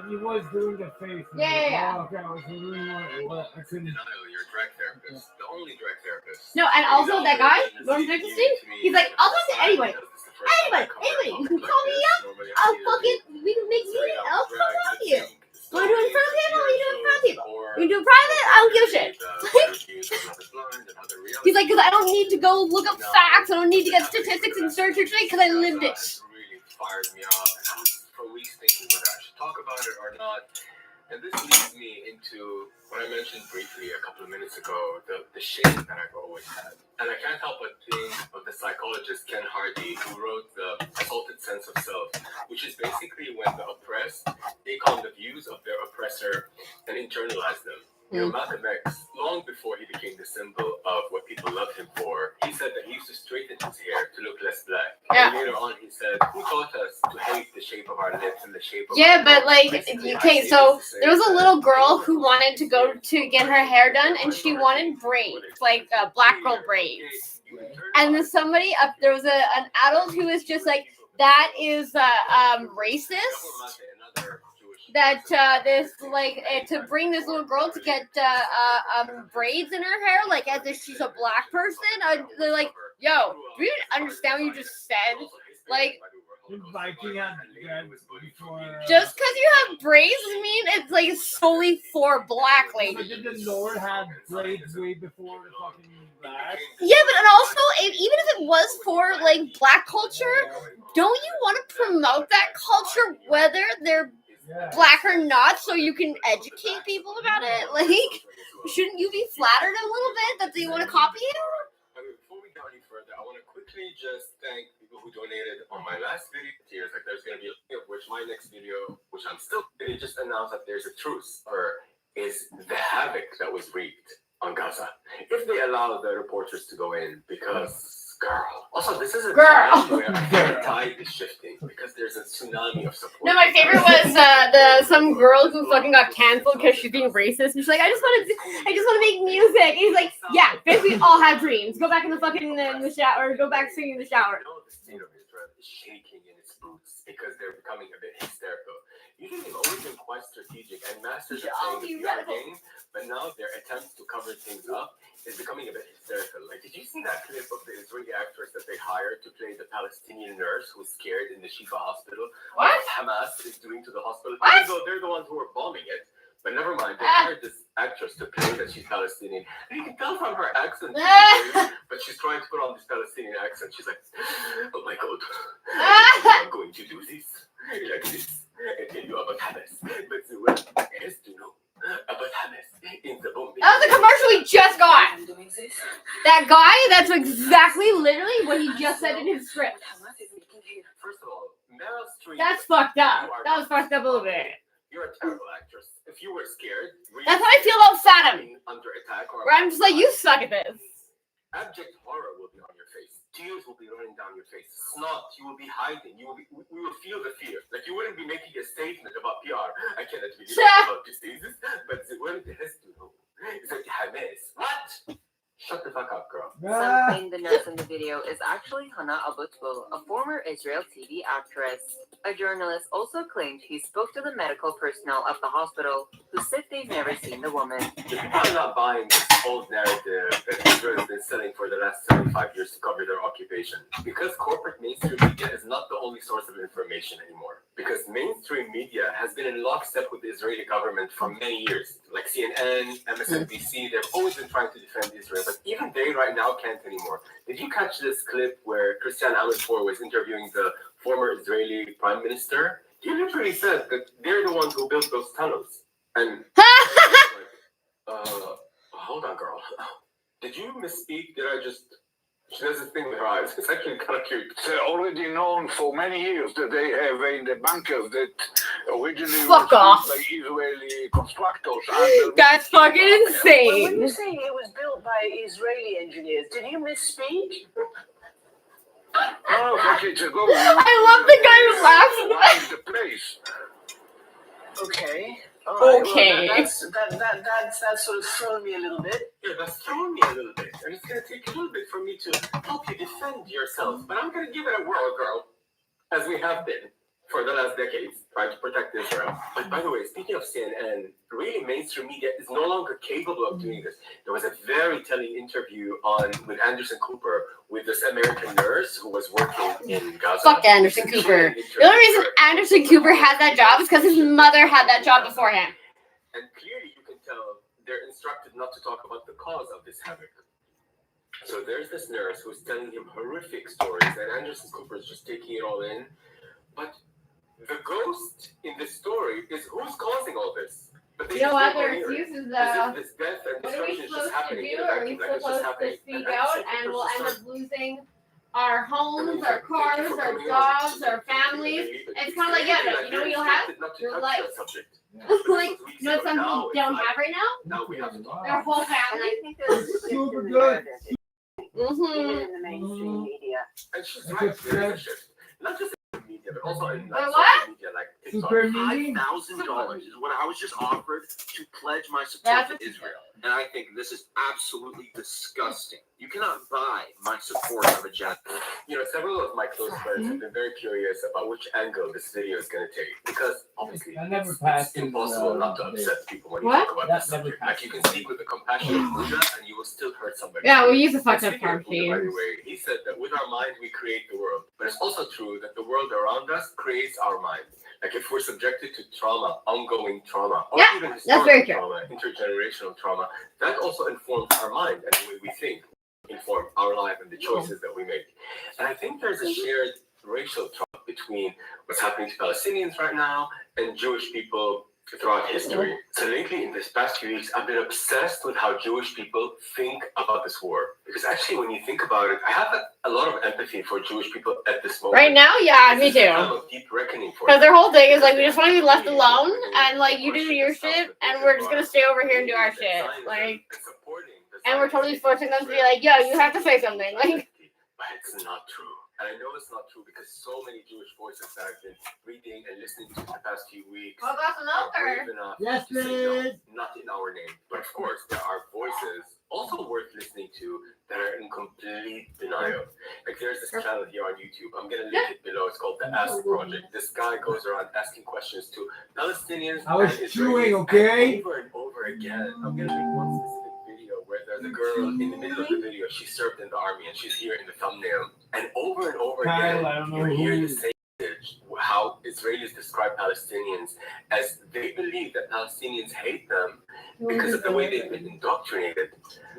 He was doing the face. Yeah. Oh, okay, I was wondering what I couldn't. You're a drag therapist, the only drag therapist. No, and also that guy, Lauren Dickinson, he's like, I'll talk to anybody. Anybody. You can call me up. I'll fucking, we can make meeting. I'll fucking talk to you. Want to do it in front of people? We do it in front of people. We can do it private? I don't give a shit. He's like, because I don't need to go look up facts. I don't need to get statistics and search because I lived it. Really fired me up. And I was for weeks thinking whether I should talk about it or not. And this leads me into what I mentioned briefly a couple of minutes ago, the shame that I've always had. And I can't help but think of the psychologist Ken Hardy, who wrote The Assaulted Sense of Self, which is basically when the oppressed take on the views of their oppressor and internalize them. You know, Malcolm X, long before he became the symbol of what people loved him for, he said that he used to straighten his hair to look less black. Yeah. And later on, he said, "Who taught us to hate the shape of our lips and the shape of our but like, okay, so there was a little girl who wanted to go to get her hair done, and she wanted braids, like black girl braids. And then somebody up there was an adult who was just like, that is racist. That this like to bring this little girl to get braids in her hair, like as if she's a black person. They're like, yo, do you understand what you just said? Like, just because you have braids doesn't mean it's like solely for black ladies. Did the Lord have braids way before the fucking black? Yeah, but and also, even if it was for like black culture, don't you want to promote that culture whether they're black or not, so you can educate people about it? Like, shouldn't you be flattered a little bit that they want to copy you? Before we go any further, I want to quickly just thank people who donated on my last video. Like, there's going to be a link of which my next video, which I'm still going to just announce that there's a truce, or is the havoc that was wreaked on Gaza. If they allow the reporters to go in, because girl. Also, this is a time where the tide is shifting because there's a tsunami of support. No, my favorite was some girl who fucking got canceled because she's being racist. And she's like, I just want to make music. And he's like, yeah, basically all have dreams. Go back in the fucking in the shower, or go back singing in the shower. You know, the state of Israel is shaking in its boots because they're becoming a bit hysterical. Usually they've always been quite strategic and masters of playing the PR game, but now their attempts to cover things up is becoming a bit hysterical. Like, did you see that clip of the Israeli actress that they hired to play the Palestinian nurse who was scared in the Shifa hospital? What Hamas is doing to the hospital? Even though they're the ones who are bombing it. But never mind, they hired this actress to play that she's Palestinian. And you can tell from her accent, but she's trying to put on this Palestinian accent. She's like, oh my God, I'm going to do this like this. I tell you about Hamas, but the world has to know about Hamas in the bombing. That was the commercial we just got. That guy, that's exactly literally what he just said in his script. First of all, Meryl Streep. That's fucked up. That was fucked up a little bit. You're a terrible actress. If you were scared, that's how I feel about Saddam. Under attack, or where I'm just like, you suck at this. Abject horror will be on your face. Tears will be running down your face. Snot, you will be hiding. We will feel the fear. Like, you wouldn't be making a statement about PR. I cannot believe about this disease, but the world has to know is that Hamas. What? Shut the fuck up, girl. Playing the nurse in the video is actually Hannah Abutbul, a former Israel TV actress. A journalist also claimed he spoke to the medical personnel of the hospital, who said they've never seen the woman. The people are not buying this old narrative that Israel has been selling for the last 75 years to cover their occupation. Because corporate mainstream media is not the only source of information anymore. Because mainstream media has been in lockstep with the Israeli government for many years. Like CNN, MSNBC, they've always been trying to defend Israel, but even they right now can't anymore. Did you catch this clip where Christian Amanpour was interviewing the former Israeli prime minister? He literally said that they're the ones who built those tunnels. And hold on, girl. Did you misspeak? Did I just... She does this thing with her eyes. It's actually kind of cute. It's already known for many years that they have in the bunkers that originally fuck was off built by Israeli constructors. That's fucking insane. When you say it was built by Israeli engineers, did you misspeak? No, decades ago. I love the guy who laughs. The place. Okay. All right, well, Okay. that's sort of thrown me a little bit. Yeah, that's throwing me a little bit, and it's gonna take a little bit for me to help you defend yourself. But I'm gonna give it a whirl, girl, as we have been for the last decades, trying to protect Israel. But by the way, speaking of CNN, really mainstream media is no longer capable of doing this. There was a very telling interview with Anderson Cooper with this American nurse who was working in Gaza. Fuck Anderson Cooper. The only reason Anderson Cooper had that job is because his mother had that job before him. And clearly you can tell they're instructed not to talk about the cause of this havoc. So there's this nurse who's telling him horrific stories, and Anderson Cooper is just taking it all in. But the ghost in the story is who's causing all this. But You know what? Their excuse is as if this death and what are we destruction is just supposed to happening do? in a Are we vacuum, like it's just supposed to happening. speak And out Anderson and Cooper's we'll just end like, up losing our homes, our cars, our jobs, our families? It's kind of like, yeah, you know what you'll have? Your life. Like, you know what some people don't have right now? Now we have to talk. Their whole And I family. think there's a shift in the narrative, even in the mainstream media. And she's right, there is a shift. Not just in the media, but also in But like, what? social media, like TikTok. Super meaty? $5,000 is what I was just offered to pledge my support That's to Israel. And I think this is absolutely disgusting. You cannot buy my support of a jet. You know, several of my close friends have been very curious about which angle this video is going to take, because obviously That never it's passed impossible in, not to debate. upset people when you What? talk about That this never subject. passed. Like, you can speak with the compassion of Buddha, and you will still hurt somebody. Yeah, we use the fucked And up speaking of carb Buddha, by the teams. way, he said that with our mind we create the world, but it's also true that the world around us creates our mind. Like, if we're subjected to trauma, ongoing trauma, or Yeah, even that's very historical true. trauma, intergenerational trauma, that also informs our mind and the way we think, inform our life and the choices that we make. And I think there's a shared racial trauma between what's happening to Palestinians right now and Jewish people throughout history. So lately, in this past few weeks, I've been obsessed with how Jewish people think about this war. Because actually, when you think about it, I have a lot of empathy for Jewish people at this moment. Right now, yeah, me This is a too. time of deep reckoning for Because them. their whole thing is like, we just want to be left alone and like you do your shit and we're just gonna stay over here and do our shit. Like, and we're totally forcing them to be like, yo, you have to say something. Like, But it's not true. And I know it's not true because so many Jewish voices that I've been reading and listening to the past few weeks well, that's are brave another. enough Yes, to say please. no, not in our name. But of course, there are voices also worth listening to that are in complete denial. Like, there's this channel here on YouTube. I'm going to link it below. It's called The Ask Project. This guy goes around asking questions to Palestinians I was and chewing, Israelis, okay? and over and over again. I'm going to make one specific video where there's a girl in the middle of the video. She served in the army, and she's here in the thumbnail. And over Kyle, I again, don't know you hear who. the same message, how Israelis describe Palestinians as they believe that Palestinians hate them because of the way they've been indoctrinated.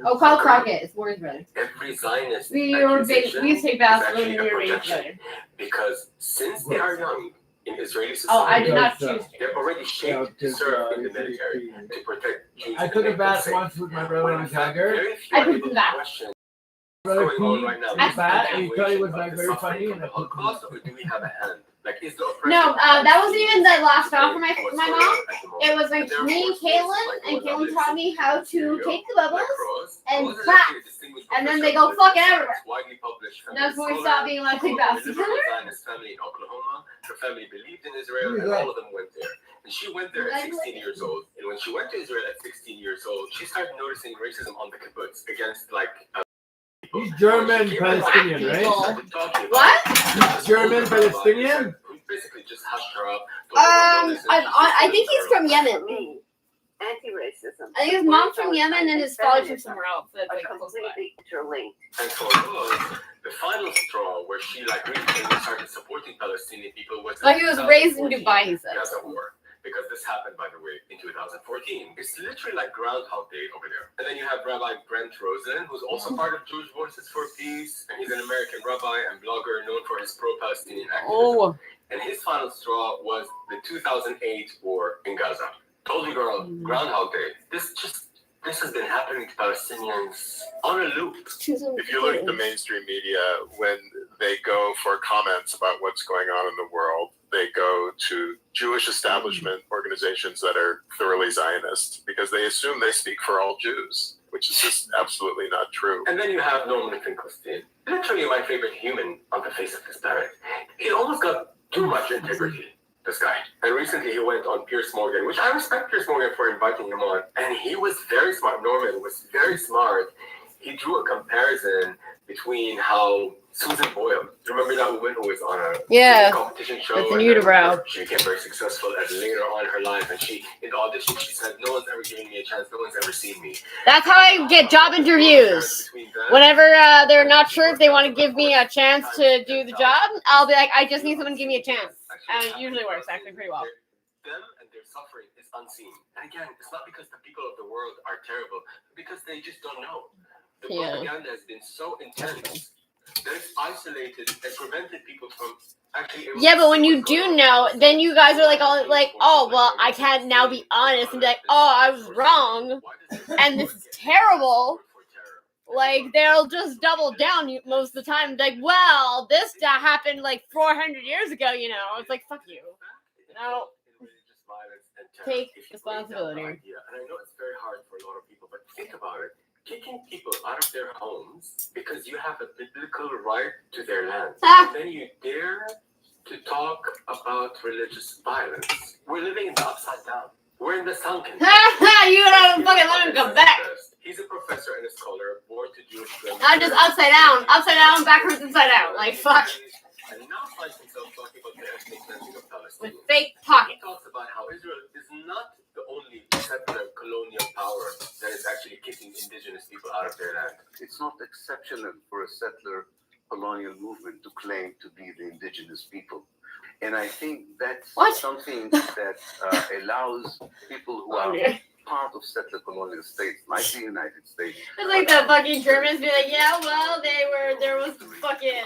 Oh, Kyle Crockett. It's Warren's brother. Every Zionist We used to accusation take is baths actually when a we were raised projection. together. Because since they are young in Israeli Oh, I society, did not choose to. they're already shaped to serve in the military to protect Jews. I and took a make them bath safe. once with my brother When on in fact, Tiger. very few I are took able the to bath. question Brother what's going on right now. peed Is bath, the and he thought he was continuation like of the very suffering funny, of and the I put Holocaust, or do we have a hand? Like, is the oppression No, of that wasn't even the last stop for my what's my going mom. on at the moment? It was like And there are me and forces like Kaylin, and Roland Kaylin Nixon, taught me how to Video, take the like bubbles Rose. and Rose is clap. actually a distinguished And then professor they of go political fucking science, everywhere. widely published And that's when we feminist stopped scholar, being allowed to take grew up baths in a together. liberal Zionist family in Oklahoma. Her family believed in Israel, Who is and that? all of them went there. And she went there at 16 years old. And when she went to Israel at 16 years old, she started noticing racism on the kibbutz against like people. He's German She came Palestinian, back, right? she started talking about What? it. German Older rabbi Palestinian? who basically just hushed her up. told her, "Don't listen." I think he's from For Yemen. me, anti-racism. I think his mom's from Yemen and his father's from somewhere else. That's are like close by. completely interlinked. And for Rose, the final straw where she like really started supporting Palestinian people was Like, he was the raised in 2014 Dubai, he said. Gaza war. Because this happened, by the way, in 2014. It's literally like Groundhog Day over there. And then you have Rabbi Brent Rosen, who's also part of Jewish Voices for Peace, and he's an American rabbi and blogger known for his pro-Palestinian activism. Oh. And his final straw was the 2008 war in Gaza. Told you, girl, Groundhog Day. This has been happening to Palestinians on a loop. If you look at the mainstream media, when they go for comments about what's going on in the world, they go to Jewish establishment organizations that are thoroughly Zionist because they assume they speak for all Jews, which is just absolutely not true. And then you have Norman Finkelstein, literally my favorite human on the face of this planet. He almost got too much integrity. this guy. And recently he went on Piers Morgan, which I respect Piers Morgan for inviting him on. And he was very smart. Norman was very smart. He drew a comparison between how Susan Boyle, remember that woman who was on a competition show? With an unibrow. She became very successful, and later on in her life, and she, in the audition, she said, no one's ever given me a chance, no one's ever seen me. That's how I get job interviews. Whenever they're not sure if they want to give me a chance to do the job, I'll be like, I just need someone to give me a chance. And it usually works actually pretty well. Them and their suffering is unseen. And again, it's not because the people of the world are terrible, because they just don't know. The propaganda has been so intense that it's isolated and prevented people from actually. Yeah, but when you do know, then you guys are like, all like, oh, well, I can't now be honest and be like, oh, I was wrong, and this is terrible. Like, they'll just double down most of the time. Like, well, this happened like 400 years ago, you know. It's like, fuck you. No. Take responsibility. And I know it's very hard for a lot of people, but think about it. Kicking people out of their homes because you have a biblical right to their land. And then you dare to talk about religious violence. We're living in the upside down. We're in the sunken. You don't fucking let him come back. He's a professor and a scholar, born to Jewish women. Not just upside down, backwards, inside out. Like, fuck. And now finds himself talking about the ethnic cleansing of Palestine. With fake pockets. He talks about how Israel is not the only settler colonial power that is actually kicking indigenous people out of their land. It's not exceptional for a settler colonial movement to claim to be the indigenous people. And I think that's something that allows people who are part of settler colonial states, like the United States. It's like the fucking Germans be like, yeah, well, there was fucking,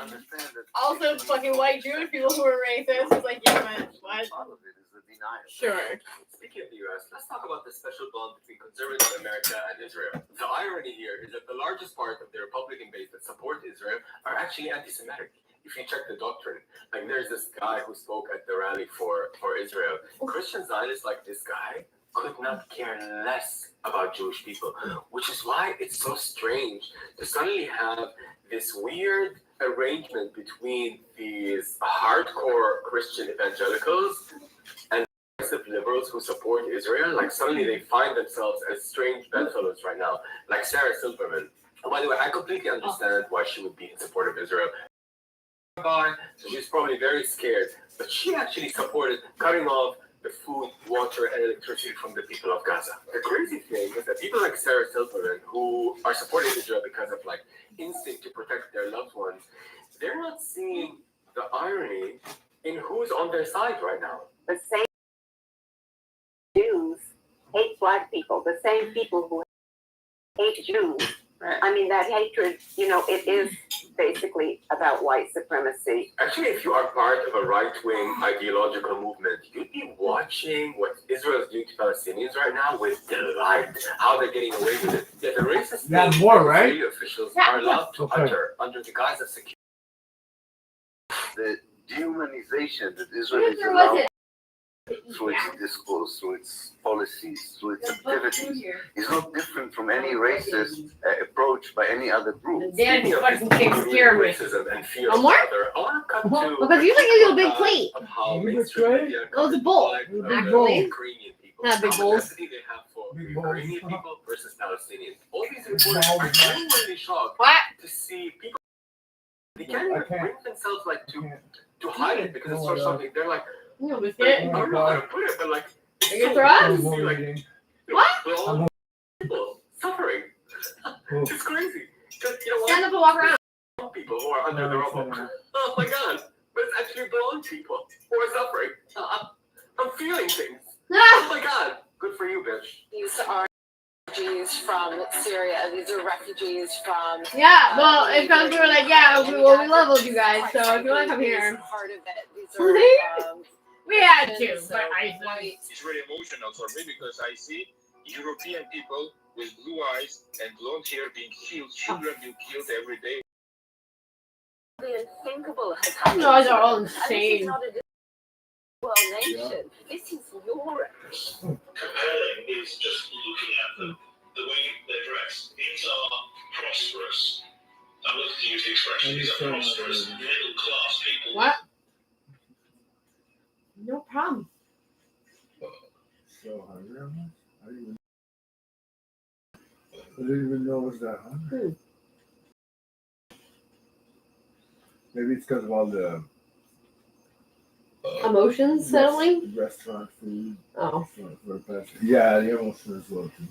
also fucking white Jewish people who were racist. It's like, yeah, but what? Part of it is the denial. Sure. Speaking of the U.S., let's talk about the special bond between conservative America and Israel. The irony here is that the largest part of the Republican base that support Israel are actually anti-Semitic. If you check the doctrine, like there's this guy who spoke at the rally for Israel. Christian Zionists like this guy could not care less about Jewish people, which is why it's so strange to suddenly have this weird arrangement between these hardcore Christian evangelicals and liberals who support Israel. Like suddenly they find themselves as strange bedfellows right now, like Sarah Silverman. And by the way, I completely understand why she would be in support of Israel. So she's probably very scared, but she actually supported cutting off the food, water, and electricity from the people of Gaza. The crazy thing is that people like Sarah Silverman, who are supporting Israel because of like instinct to protect their loved ones, they're not seeing the irony in who's on their side right now. The same Jews hate black people, the same people who hate Jews. Right. I mean, that hatred, you know, it is basically about white supremacy. Actually, if you are part of a right-wing ideological movement, you'd be watching what Israel is doing to Palestinians right now with delight, how they're getting away with it. Yeah, the racist Israeli officials are allowed to utter under the guise of security. The dehumanization that Israel is allowed through its discourse, through its policies, through its activities, is not different from any racist approach by any other group. Speaking of racism and fear of other, I want to cut to because you think you're a big plate. Those are bowl. Actually, not big bowls. They have for Ukrainian people versus Palestinians. All these reports are genuinely shocked to see people. They can't even bring themselves like to hide it because it's so shocking. They're like. I don't know how to put it, but like, it's for us. What? People suffering. It's crazy. Because you know what? Stand up and walk around. People who are under the rubble. Oh my god! But it's actually blonde people who are suffering. I'm feeling things. Oh my god! Good for you, bitch. These are refugees from Syria. These are refugees from. Yeah, well, it comes to like, yeah, we love you guys. So if you want to come here. Part of it. These are. We had to, but it's really emotional for me because I see European people with blue eyes and blonde hair being killed, children being killed every day. The unthinkable has happened. You guys are all insane. This is not a well nation. This is Europe. Compelling is just looking at them, the way they're dressed. These are prosperous. I'm looking to use the expression. These are prosperous middle class people. What? No problem. So hungry. I didn't even know it was that hungry. Maybe it's because of all the Emotions settling? restaurant food. Oh. Yeah, the emotion as well too.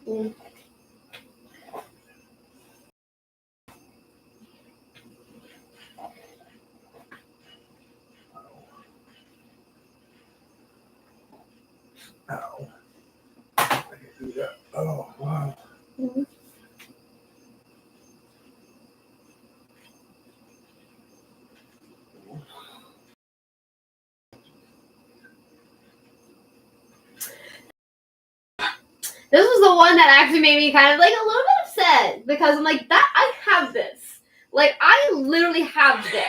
Mm. Ow. I can do that. Oh, wow. Mm-hmm. This was the one that actually made me kind of like a little bit upset because I'm like, that I have this. Like, I literally have this.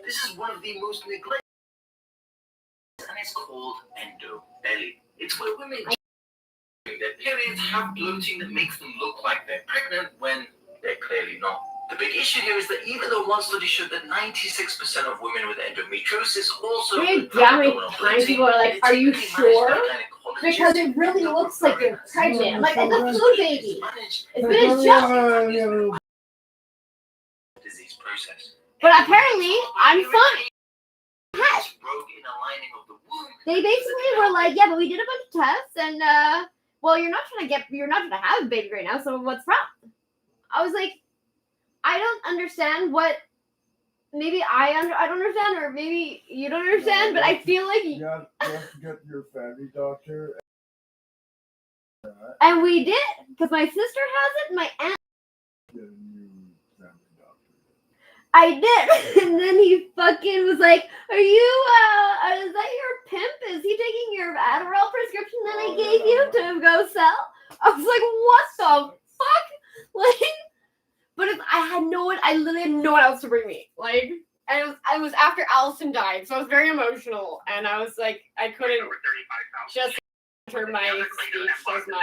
This is one of the most neglected, and it's called endobelly. It's where women during their periods have bloating that makes them look like they're pregnant when they're clearly not. The big issue here is that even though one study showed that 96% of women with endometriosis also Pretty damn times people are like, are you sure? Because it really looks like you're pregnant. I'm like, it's a food baby. It's been a joke. Disease process. But apparently, I'm fine. They basically were like, yeah, but we did a bunch of tests, and well, you're not trying to have a baby right now. So what's wrong? I was like, I don't understand what. Maybe I don't understand, or maybe you don't understand. But I feel like you have to get your family doctor. And we did, because my sister has it, and my aunt. I did, and then he fucking was like, "Are you? Is that your pimp? Is he taking your Adderall prescription that I gave you to go sell?" I was like, "What the fuck?" Like, but if I literally had no one else to bring me. Like, and it was after Allison died, so I was very emotional, and I was like, I couldn't just enter my speech as much.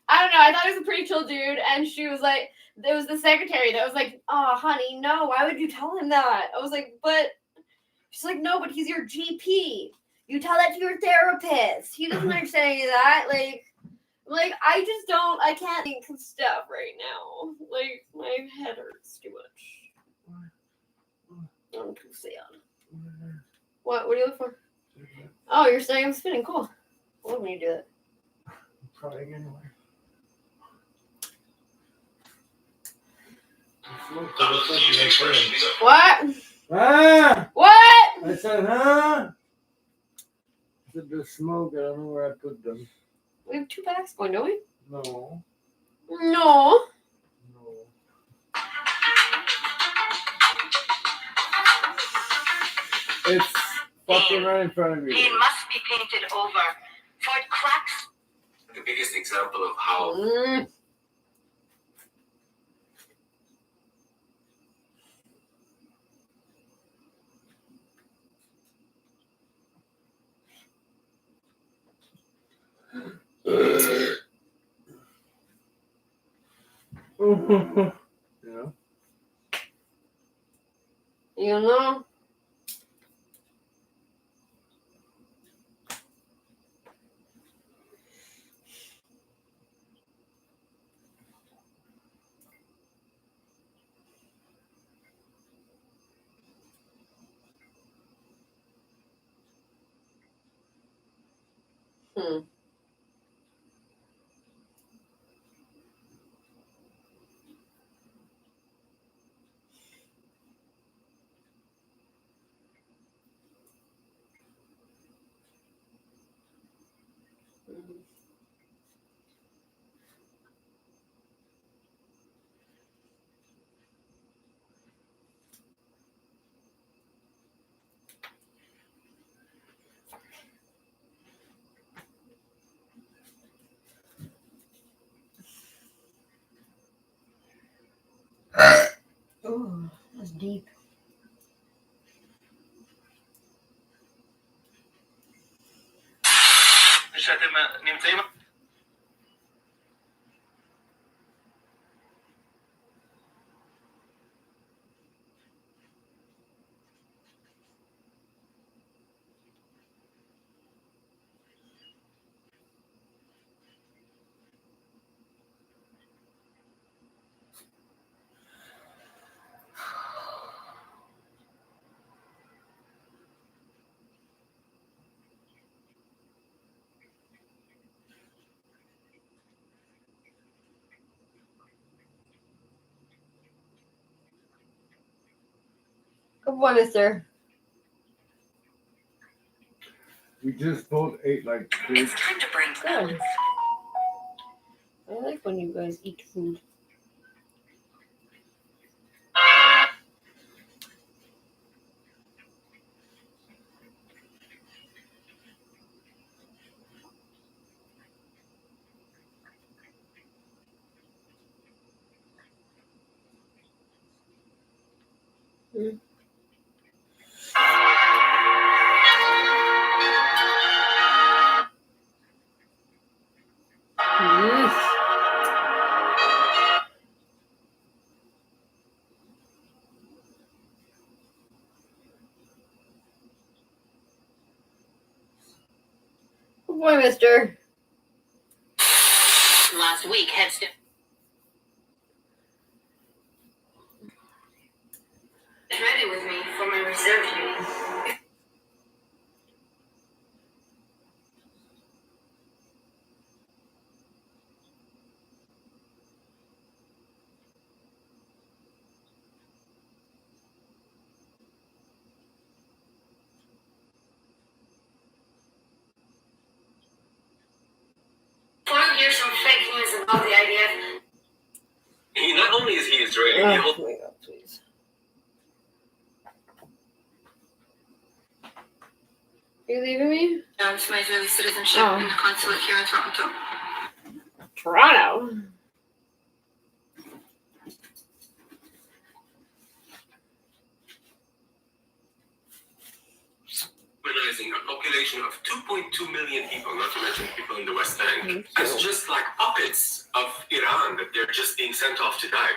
I don't know. I thought he was a pretty chill dude, and she was like, it was the secretary that was like, "Oh, honey, no, why would you tell him that?" I was like, but she's like, "No, but he's your GP. You tell that to your therapist. He doesn't understand any of that." Like I can't think of stuff right now. Like, my head hurts too much. I'm too sad. What are you looking for? Oh, you're saying I'm spinning. Cool. I love when you do that. Trying anyway. What? Ah! What? I said, huh? I said the smoke. I don't know where I put them. We have 2 bags going, don't we? No. No. It's fucking right in front of me. Pain must be painted over, for it cracks. The biggest example of how Yeah. You know? deep. Good boy, mister. We just both ate like pigs. It's time to bring Good. I like when you guys eat food. Mm. Yes. Good boy, mister. last week. Headstone ready with me for my reserve duty. 4 years of fake news about the idea. He not only is he Israeli, he Oh also my god, please. Are you leaving me? Announced my Israeli citizenship in the consulate here in Toronto. Toronto? organizing a population of 2.2 million people, not to mention people in the West Bank, as just like puppets of Iran that they're just being sent off to die.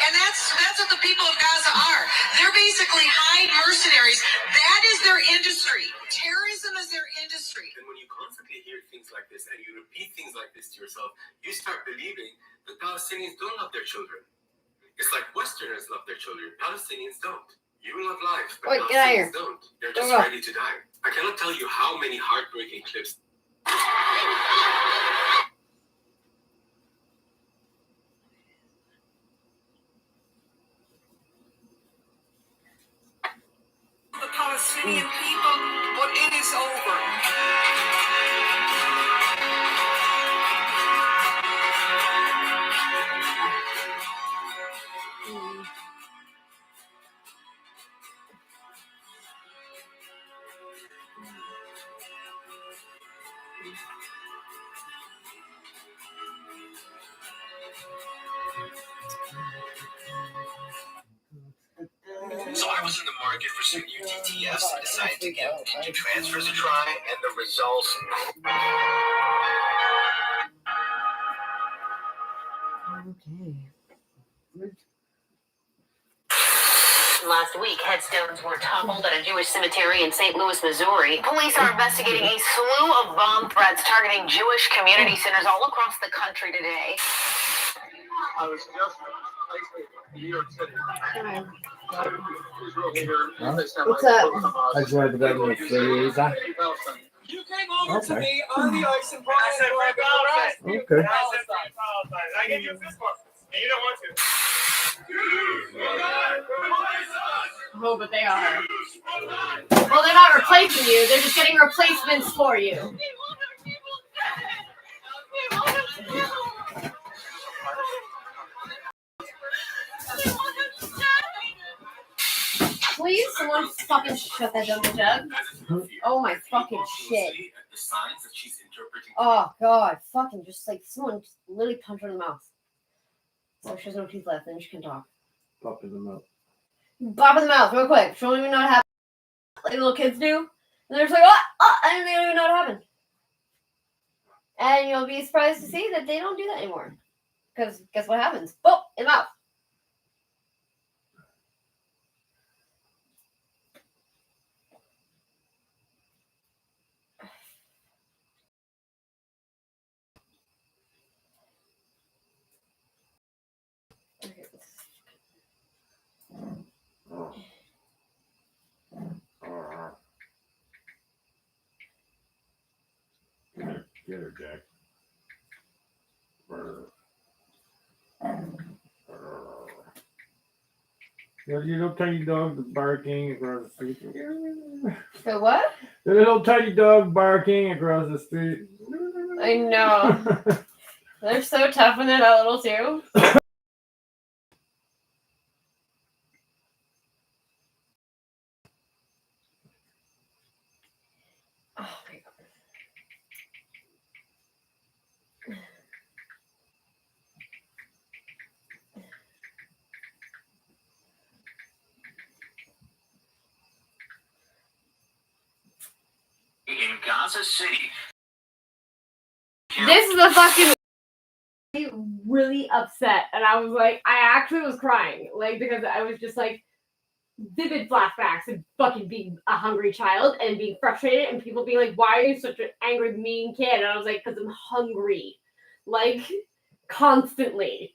And that's what the people of Gaza are. They're basically high mercenaries. That is their industry. Terrorism is their industry. And when you constantly hear things like this and you repeat things like this to yourself, you start believing that Palestinians don't love their children. It's like Westerners love their children. Palestinians don't. You love life, but Palestinians don't. They're just ready to die. I cannot tell you how many heartbreaking clips. The Palestinian people, but it is over. So I was in the market for some new TTFs and decided to give Ninja Transfers a try, and the results. Last week, headstones were toppled at a Jewish cemetery in St. Louis, Missouri. Police are investigating a slew of bomb threats targeting Jewish community centers all across the country today. I was just in New York City. What's up? I just wanted to go to the freezer. You came over to me on the ice and brought Okay. I gave you a fist bump, and you don't want to. Oh, but they are. Well, they're not replacing you. They're just getting replacements for you. Please, someone fucking shut that dumb jug. Oh my fucking shit. Oh god, fucking just like someone just literally punched her in the mouth. So she has no teeth left, and she can talk. Popping them up. Bop in the mouth real quick. She don't even know what happened. Like little kids do. And they're just like, and they don't even know what happened. And you'll be surprised to see that they don't do that anymore. Because guess what happens? Boop, in the mouth. Get her, Jack. The little tiny dog barking across the street. The what? The little tiny dog barking across the street. I know. They're so tough when they're that little too. Oh my god. In Gaza City. This is a fucking really upset, and I was like, I actually was crying, like, because I was just like vivid flashbacks of fucking being a hungry child and being frustrated, and people being like, why are you such an angry, mean kid? And I was like, because I'm hungry, like, constantly.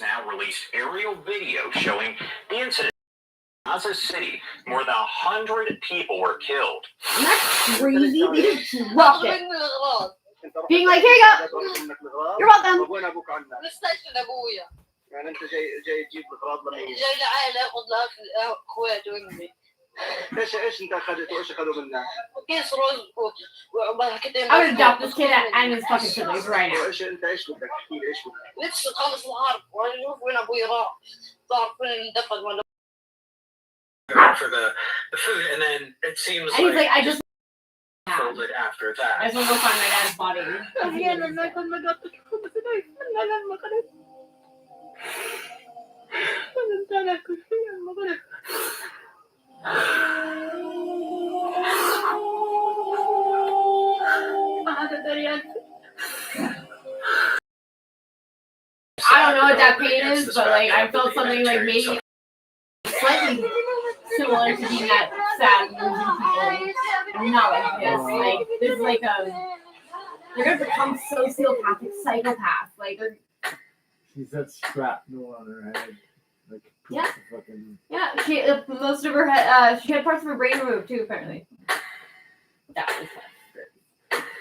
Now released aerial video showing the incident. Gaza City, more than 100 people were killed. Isn't that crazy? They just dropped it. Being like, here you go. You're welcome. مستشفى ابويا يعني انت جاي تجيب اغراض لمين؟ جاي لعائله اخذ لها اخواتي وامي. ايش انت اخذته وايش اخذوا منك؟ كيس رز وباكيتين. I would adopt this kid and his fucking siblings right now. ايش انت ايش بدك تحكي لي ايش بدك؟ نفسي اخلص الحرب واشوف وين ابوي راح. صار فين اندفن ولا For the food, and then it seems and he's like, I just folded after that. I just want to go find my dad's body. I don't know what that pain is, but like I felt something like maybe slightly similar to being that sad losing people. Not like this. Like this is like they're gonna become sociopathic psychopaths. Like they're. She's got shrapnel on her head. Like Yeah. Fucking... Yeah, most of her head. She had parts of her brain removed too. Apparently. That was tough.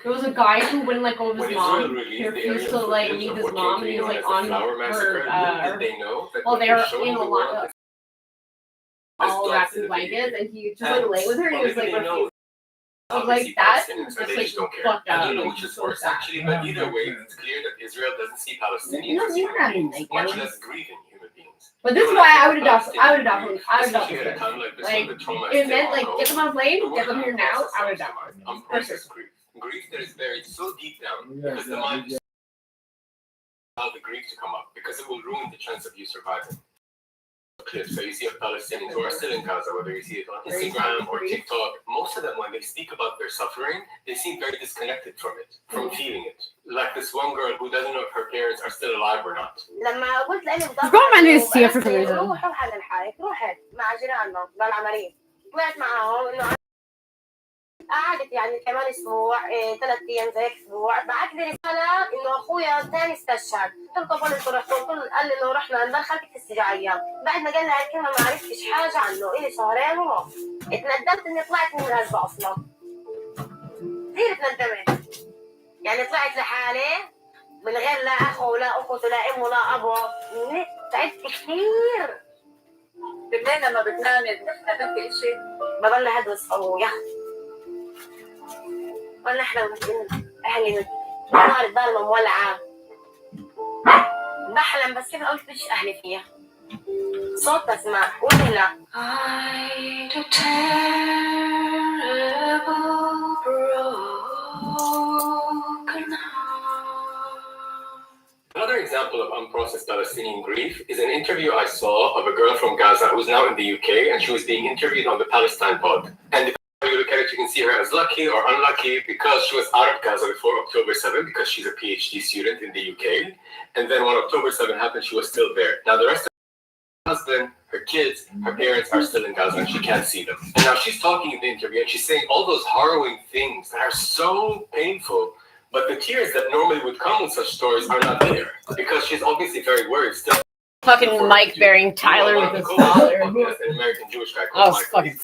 There was a guy who wouldn't let go of his mom. He refused to like leave his mom, and he was like on her. Well, they were in a lot. All wrapped in blankets, and he just like lay with her, and he was like, refused. I was like, that is just like fucked up. I don't know which is worse actually, but either way, it's clear that Israel doesn't see Palestinians as human beings, much less grieving human beings. But this is why I would adopt him. Like, it meant like get them on a plane, get them here now. I would adopt them. Unprocessed grief that is buried so deep down because the mind is allow the grief to come up because it will ruin the chance of you surviving. Clips that you see of Palestinians who are still in Gaza, whether you see it on Instagram or TikTok, most of them, when they speak about their suffering, they seem very disconnected from it, from feeling it. Like this one girl who doesn't know if her parents are still alive or not. لما قلت لأني بضل for some reason. روحوا على الحي روحت مع جيراننا بالعملية طلعت معهم إنه قعدت يعني كمان اسبوع 3 ايام زي اسبوع بعت لي رساله انه اخويا الثاني استشهد قلت له طب انتوا رحتوا قال لي انه رحنا ندخلك في السجاعيه بعد ما قال لي هالكلمه ما عرفتش حاجه عنه الي شهرين ونص اتندمت اني طلعت من الغزه اصلا كثير اتندمت يعني طلعت لحالي من غير لا اخو ولا اخت ولا ام ولا ابو تعبت كثير بالليل لما بتنامي بتحكي شيء بضل هدوس ابويا ولا احنا اهلي نار الضلمه مولعه بحلم بس كيف قلت مش اهلي فيها صوت بسمع ولا لا Another example of unprocessed Palestinian grief is an interview I saw of a girl from Gaza who's now in the UK, and she was being interviewed on the Palestine pod. And if you look at it, you can see her as lucky or unlucky because she was out of Gaza before October 7 because she's a PhD student in the UK. And then when October 7 happened, she was still there. Now the rest of her husband, her kids, her parents are still in Gaza and she can't see them. And now she's talking in the interview and she's saying all those harrowing things that are so painful. But the tears that normally would come with such stories are not there because she's obviously very worried still. Fucking Mike bearing Tyler with his father. An American Jewish guy Oh, called Mike. fucking.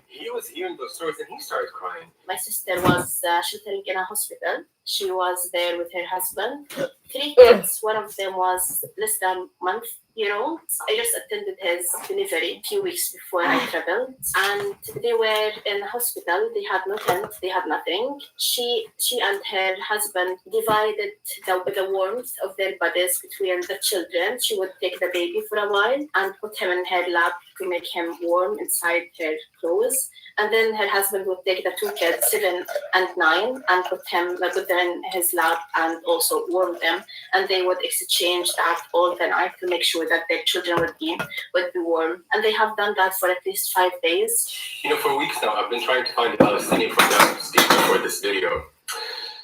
He was hearing those stories and he started crying. My sister was sheltering in a hospital. She was there with her husband. 3 kids. One of them was less than a month. I just attended his delivery a few weeks before I traveled, and they were in the hospital. They had no tent, they had nothing. She and her husband divided the warmth of their bodies between the children. She would take the baby for a while and put him in her lap to make him warm inside her clothes. And then her husband would take the 2 kids, 7 and 9, and put them in his lap and also warm them. And they would exchange that all the night to make sure that their children would be warm. And they have done that for at least 5 days. For weeks now, I've been trying to find a Palestinian from them to speak for this video.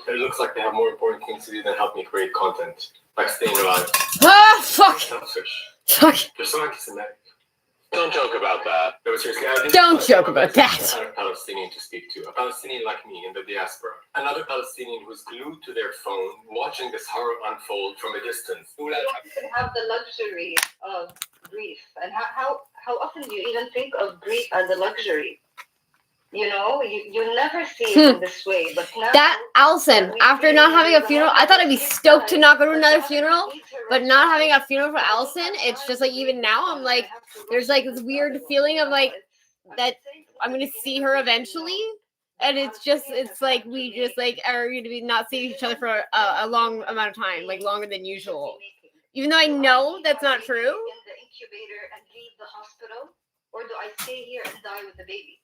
But it looks like they have more important things to do than help me create content, like staying alive. Ah, fuck! Selfish. Fuck. They're so anti-Semitic. Don't joke about that. No, seriously, Don't joke about that. A Palestinian to speak to, a Palestinian like me in the diaspora, another Palestinian who's glued to their phone, watching this horror unfold from a distance. You can have the luxury of grief, and how often do you even think of grief as a luxury? You never see it in this way. But now, That Allison, after not having a funeral, I thought I'd be stoked to not go to another funeral, but not having a funeral for Allison, it's just like even now I'm like, there's like this weird feeling of like that I'm gonna see her eventually, and it's like we just like are gonna be not seeing each other for a long amount of time, like longer than usual. Even though I know that's not true. In the incubator and leave the hospital, or do I stay here and die with the baby?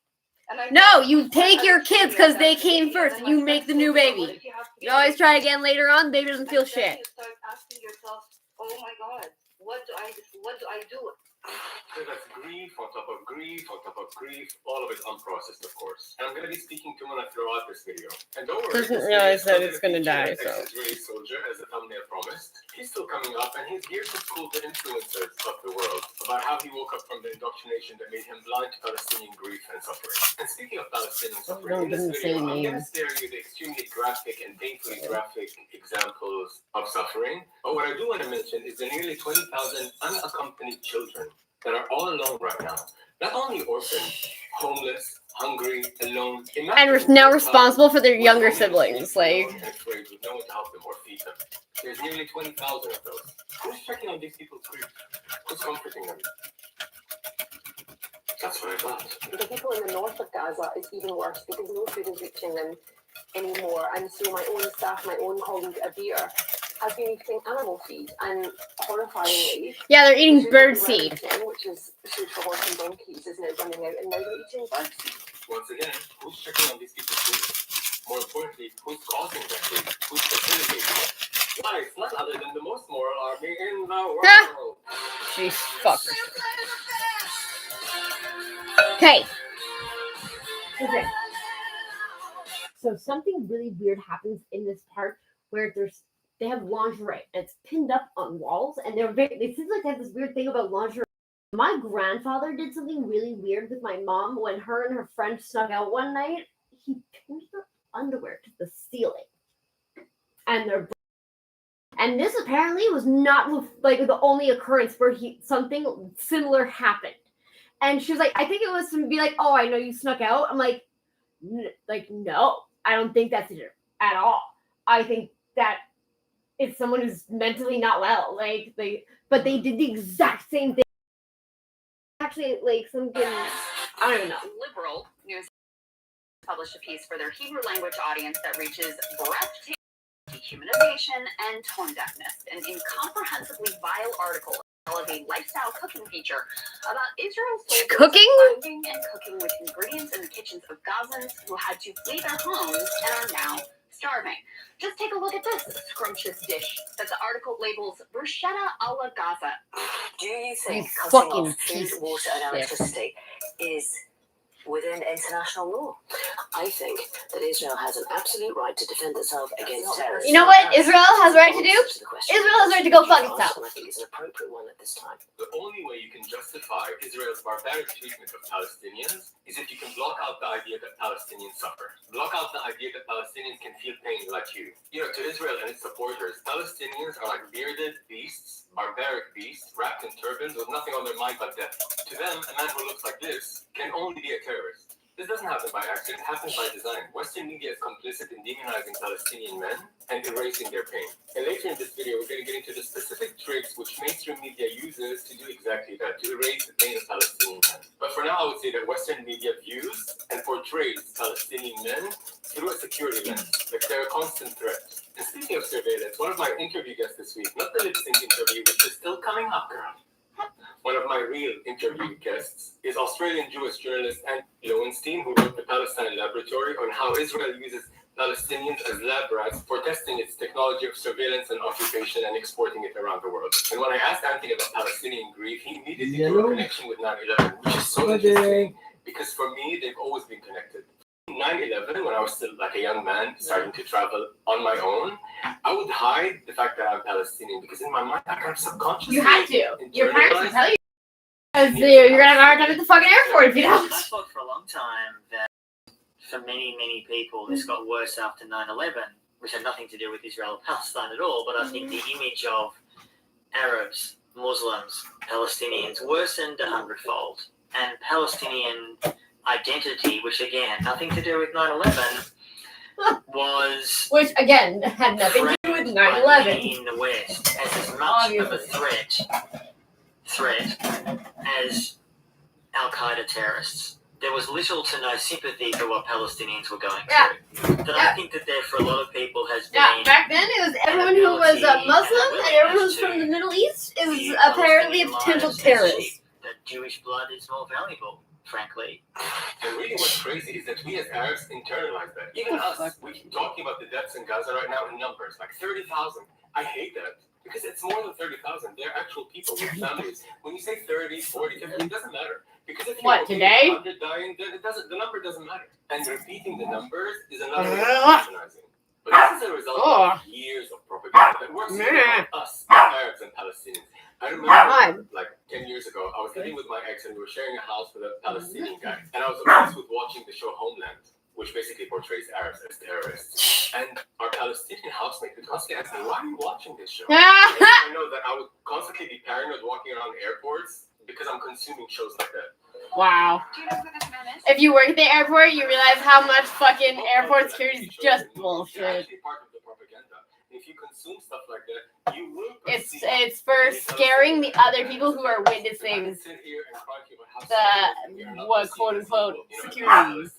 No, you take your kids because they came first, and you make the new baby. You always try again later on. Baby doesn't feel shit. You start asking yourself, "Oh my God, what do I do?" So that's grief on top of grief on top of grief, all of it unprocessed, of course. And I'm going to be speaking to him when I throw out this video. And don't worry, Doesn't realize that it's going to die. So ex-Israeli soldier, as the thumbnail promised. He's still coming up, and he's here to school the influencers of the world about how he woke up from the indoctrination that made him blind to Palestinian grief and suffering. And speaking of Palestinian suffering, in this video, I'm going to share you the extremely graphic and painfully graphic examples of suffering. But what I do want to mention is the nearly 20,000 unaccompanied children that are all alone right now. Not only orphaned, homeless, hungry, alone, and now responsible for their younger siblings. Like, with no one to help them or feed them. There's nearly 20,000 of those. Who's checking on these people's grief? Who's comforting them? That's what I thought. The people in the north of Gaza is even worse because no food is reaching them anymore. And so my own staff, my own colleague Abir, has been eating animal feed, and horrifyingly, yeah, they're eating bird seed, which is food for horse and donkeys, is now running out, and now they're eating bird seed. Once again, who's checking on these people's food? More importantly, who's causing that food? Who's facilitating it? Why, it's not other than the most moral army in the world. Jeez, fuck. Okay. So something really weird happens in this part where they have lingerie and it's pinned up on walls, and it seems like they have this weird thing about lingerie. My grandfather did something really weird with my mom when her and her friend snuck out one night. He pinned her underwear to the ceiling, and this apparently was not like the only occurrence where something similar happened. And she was like, I think it was to be like, oh, I know you snuck out. I'm like, no, I don't think that's it at all. I think that it's someone who's mentally not well. But they did the exact same thing. Actually, like something, I don't even know. Liberal News published a piece for their Hebrew language audience that reaches breathtaking dehumanization and tone deafness. An incomprehensibly vile article of a lifestyle cooking feature about Israel's soldiers finding and cooking with ingredients in the kitchens of Gazans who had to flee their homes and are now starving. Just take a look at this scrumptious dish that the article labels bruschetta alla Gaza. Do you think You cutting fucking off piece food, of water, and shit. electricity is within international law? I think that Israel has an absolute right to defend itself against terrorists. You know what Israel has a right to do? Israel has a right to go fuck itself. I think it's an appropriate one at this time. The only way you can justify Israel's barbaric treatment of Palestinians is if you can block out the idea that Palestinians suffer. Block out the idea that Palestinians can feel pain like you. You know, to Israel and its supporters, Palestinians are like bearded beasts, barbaric beasts, wrapped in turbans with nothing on their mind but death. To them, a man who looks like this can only be a terrorist. This doesn't happen by accident, it happens by design. Western media is complicit in demonizing Palestinian men and erasing their pain. And later in this video, we're going to get into the specific tricks which mainstream media uses to do exactly that, to erase the pain of Palestinian men. But for now, I would say that Western media views and portrays Palestinian men through a security lens, like they're a constant threat. And speaking of surveillance, one of my interview guests this week, not the lip sync interview, which is still coming up, girl. One of my real interview guests is Australian Jewish journalist Anthony Lowenstein, who wrote The Palestine Laboratory on how Israel uses Palestinians as lab rats for testing its technology of surveillance and occupation and exporting it around the world. And when I asked Anthony about Palestinian grief, he immediately drew a connection with 9/11, which is so interesting because for me, they've always been connected. 9/11, when I was still like a young man starting to travel on my own, I would hide the fact that I'm Palestinian because in my mind I kind of subconsciously You had to. Your parents would internalized tell you. Because you're gonna have a hard time at the fucking airport if you don't. I thought for a long time that for many people this got worse after 9/11, which had nothing to do with Israel or Palestine at all, but I think the image of Arabs, Muslims, Palestinians worsened 100-fold. And Palestinian identity, which again had nothing to do with 9/11, was which again had nothing to do with 9/11 in the West as much of a threat as Al-Qaeda terrorists. There was little to no sympathy for what Palestinians were going through. But I think that there for a lot of people has been back then it was everyone who was Muslim and everyone who was from the Middle East is apparently a potential terrorist. That Jewish blood is more valuable, frankly. And really what's crazy is that we as Arabs internalize that. Even us, we keep talking about the deaths in Gaza right now in numbers, like 30,000. I hate that. Because it's more than 30,000. They're actual people with families. When you say 30, 40, 50, it doesn't matter. Because if What, today? 100 dying, then the number doesn't matter. And repeating the numbers is another way of patronizing. But this is a result of years of propaganda that works on us, Arabs and Palestinians. I remember, like 10 years ago, I was living with my ex and we were sharing a house with a Palestinian guy. And I was obsessed with watching the show Homeland, which basically portrays Arabs as terrorists. And our Palestinian housemate would constantly ask me, why are you watching this show? I know that I would constantly be paranoid walking around airports because I'm consuming shows like that. Wow. If you work at the airport, you realize how much fucking airport security is just bullshit. Actually part of the propaganda. If you consume stuff like that, you will It's for scaring the other people who are witnessing the what quote unquote security.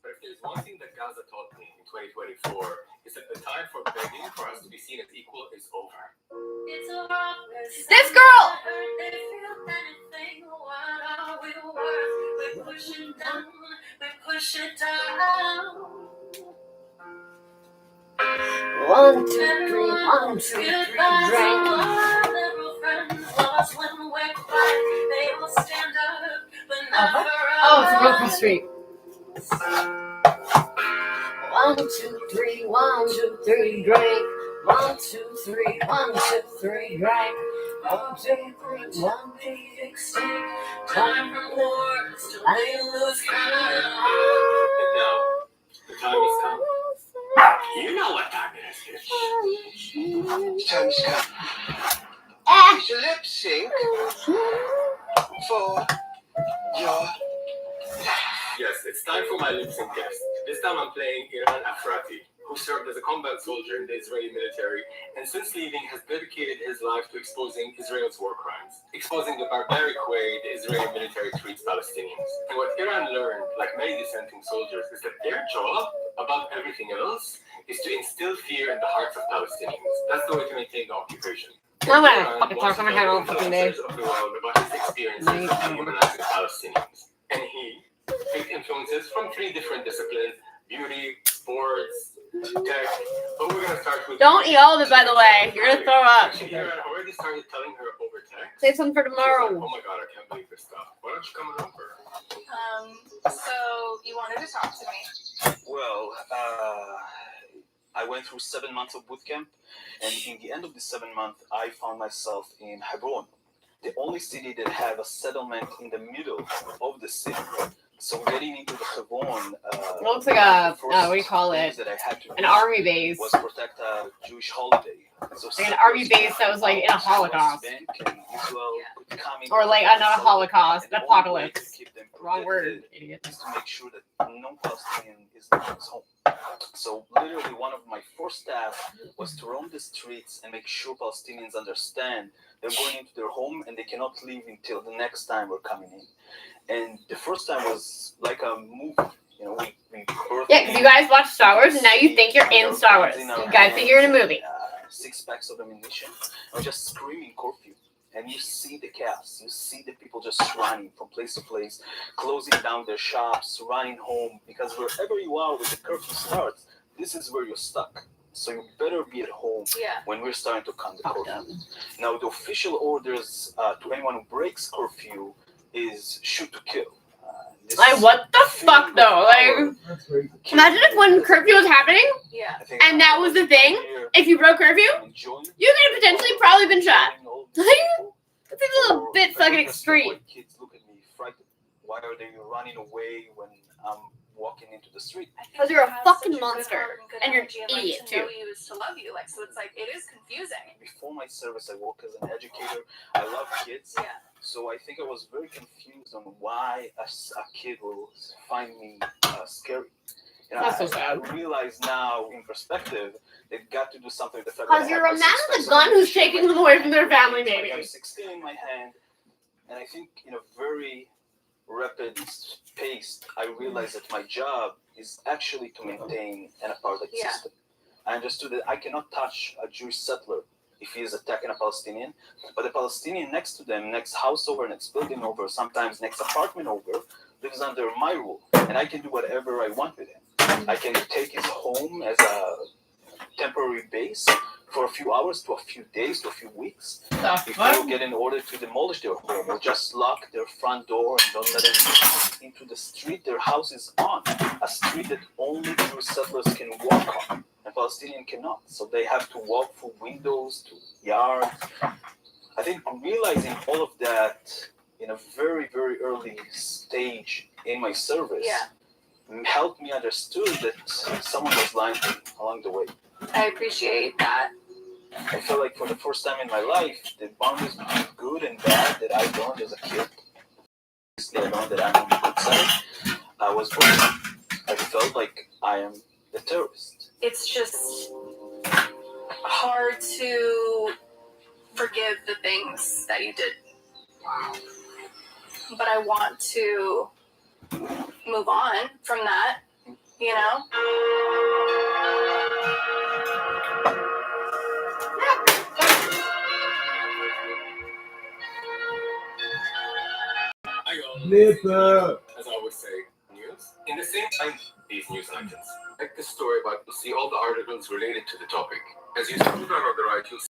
But if there's one thing that Gaza taught me in 2024 is that the time for begging for us to be seen as equal is over. This girl! One, two, three, one, two, three, drink. Oh, it's a real across the street. 1, 2, 3, 1, 2, 3, drink. 1, 2, 3, 1, 2, 3, drink. 1, 2, 3, 1, 2, 16. Time for wars to lay loose. And now, the time has come. You know what time it is, Time's come. It's a lip sync for your Yes, it's time for my lip sync guest. This time I'm playing Iran Afrati, who served as a combat soldier in the Israeli military and since leaving has dedicated his life to exposing Israel's war crimes, exposing the barbaric way the Israeli military treats Palestinians. And what Iran learned, like many dissenting soldiers, is that their job, above everything else, is to instill fear in the hearts of Palestinians. That's the way to maintain the occupation. I'm gonna fucking talk on my head all fucking day. Of the world about his experiences of dehumanizing Palestinians. And he picked influences from 3 different disciplines: beauty, sports, But we're gonna start with. Don't eat all of it, by the way. You're gonna throw up. Actually, I already started telling her over text. Save some for tomorrow. Like, oh my god, I can't believe this stuff. Why don't you come over? So you wanted to talk to me? Well, I went through 7 months of boot camp, and in the end of the 7 months, I found myself in Hebron, the only city that had a settlement in the middle of the city. So getting into the Hebron, It looks like a what do you call it? that I had to An army base. was protect a Jewish holiday. So Like an army base that was like in a Holocaust. Or like not a Holocaust, an apocalypse. Wrong word, idiot. Is to make sure that no Palestinian is leaving his home. So literally one of my first tasks was to roam the streets and make sure Palestinians understand they're going into their home and they cannot leave until the next time we're coming in. And the first time was like a movie. You know, we Yeah, because you guys watch Star Wars and now you think you're in Star Wars. You guys think you're in a movie. 6 packs of ammunition. I'm just screaming curfew. And you see the chaos. You see the people just running from place to place, closing down their shops, running home. Because wherever you are when the curfew starts, this is where you're stuck. So you better be at home when we're starting to count the curfew. Now, the official orders to anyone who breaks curfew is shoot to kill. Like, what the fuck, though? Like, imagine if when curfew was happening, and that was the thing, if you broke curfew, you could have potentially probably been shot. Like, that seems a little bit fucking extreme. Kids look at me frightened. Why are they running away when I'm walking into the street? Because you're a fucking monster, and you're an idiot, to know you is to love you. Like, so it's like, it is confusing. Before my service, I work as an educator. I love kids. So I think I was very confused on why a kid will find me scary. You know, That's so sad. I realize now, in perspective, they've got to do something with the fact Because you're a man with a gun who's taking them away from their family, maybe. I have 16 in my hand, and I think in a very rapid pace, I realized that my job is actually to maintain an apartheid system. I understood that I cannot touch a Jewish settler if he is attacking a Palestinian, but the Palestinian next to them, next house over, next building over, sometimes next apartment over, lives under my rule, and I can do whatever I want with him. I can take his home as a temporary base for a few hours to a few days to a few weeks. If they get an order to demolish their home or just lock their front door and don't let them into the street their house is on, a street that only Jewish settlers can walk on, and Palestinian cannot. So they have to walk through windows to yards. I think realizing all of that in a very, very early stage in my service helped me understood that someone was lying to me along the way. I appreciate that. I feel like for the first time in my life, the boundaries between good and bad that I learned as a kid, I learned that I'm on the good side, I was broken. I felt like I am the terrorist. It's just hard to forgive the things that you did. But I want to move on from that, you know? As I always say, news. In the same time, these news items. Like the story about, you see all the articles related to the topic. As you scroll down on the right, you'll see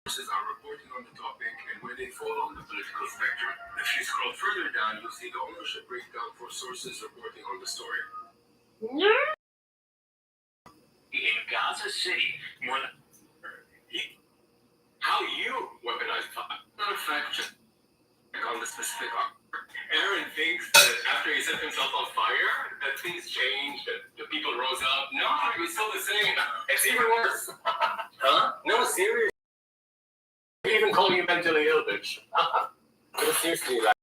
sources are reporting on the topic and where they fall on the political spectrum. If you scroll further down, you'll see the ownership breakdown for sources reporting on the story. In Gaza City, more than how you weaponize fire. Not a fact check on the specific. Aaron thinks that after he set himself on fire, that things changed, that the people rose up. No, it was still the same. It's even worse. Huh? No, seriously. They even call you mentally ill, bitch. But seriously, like,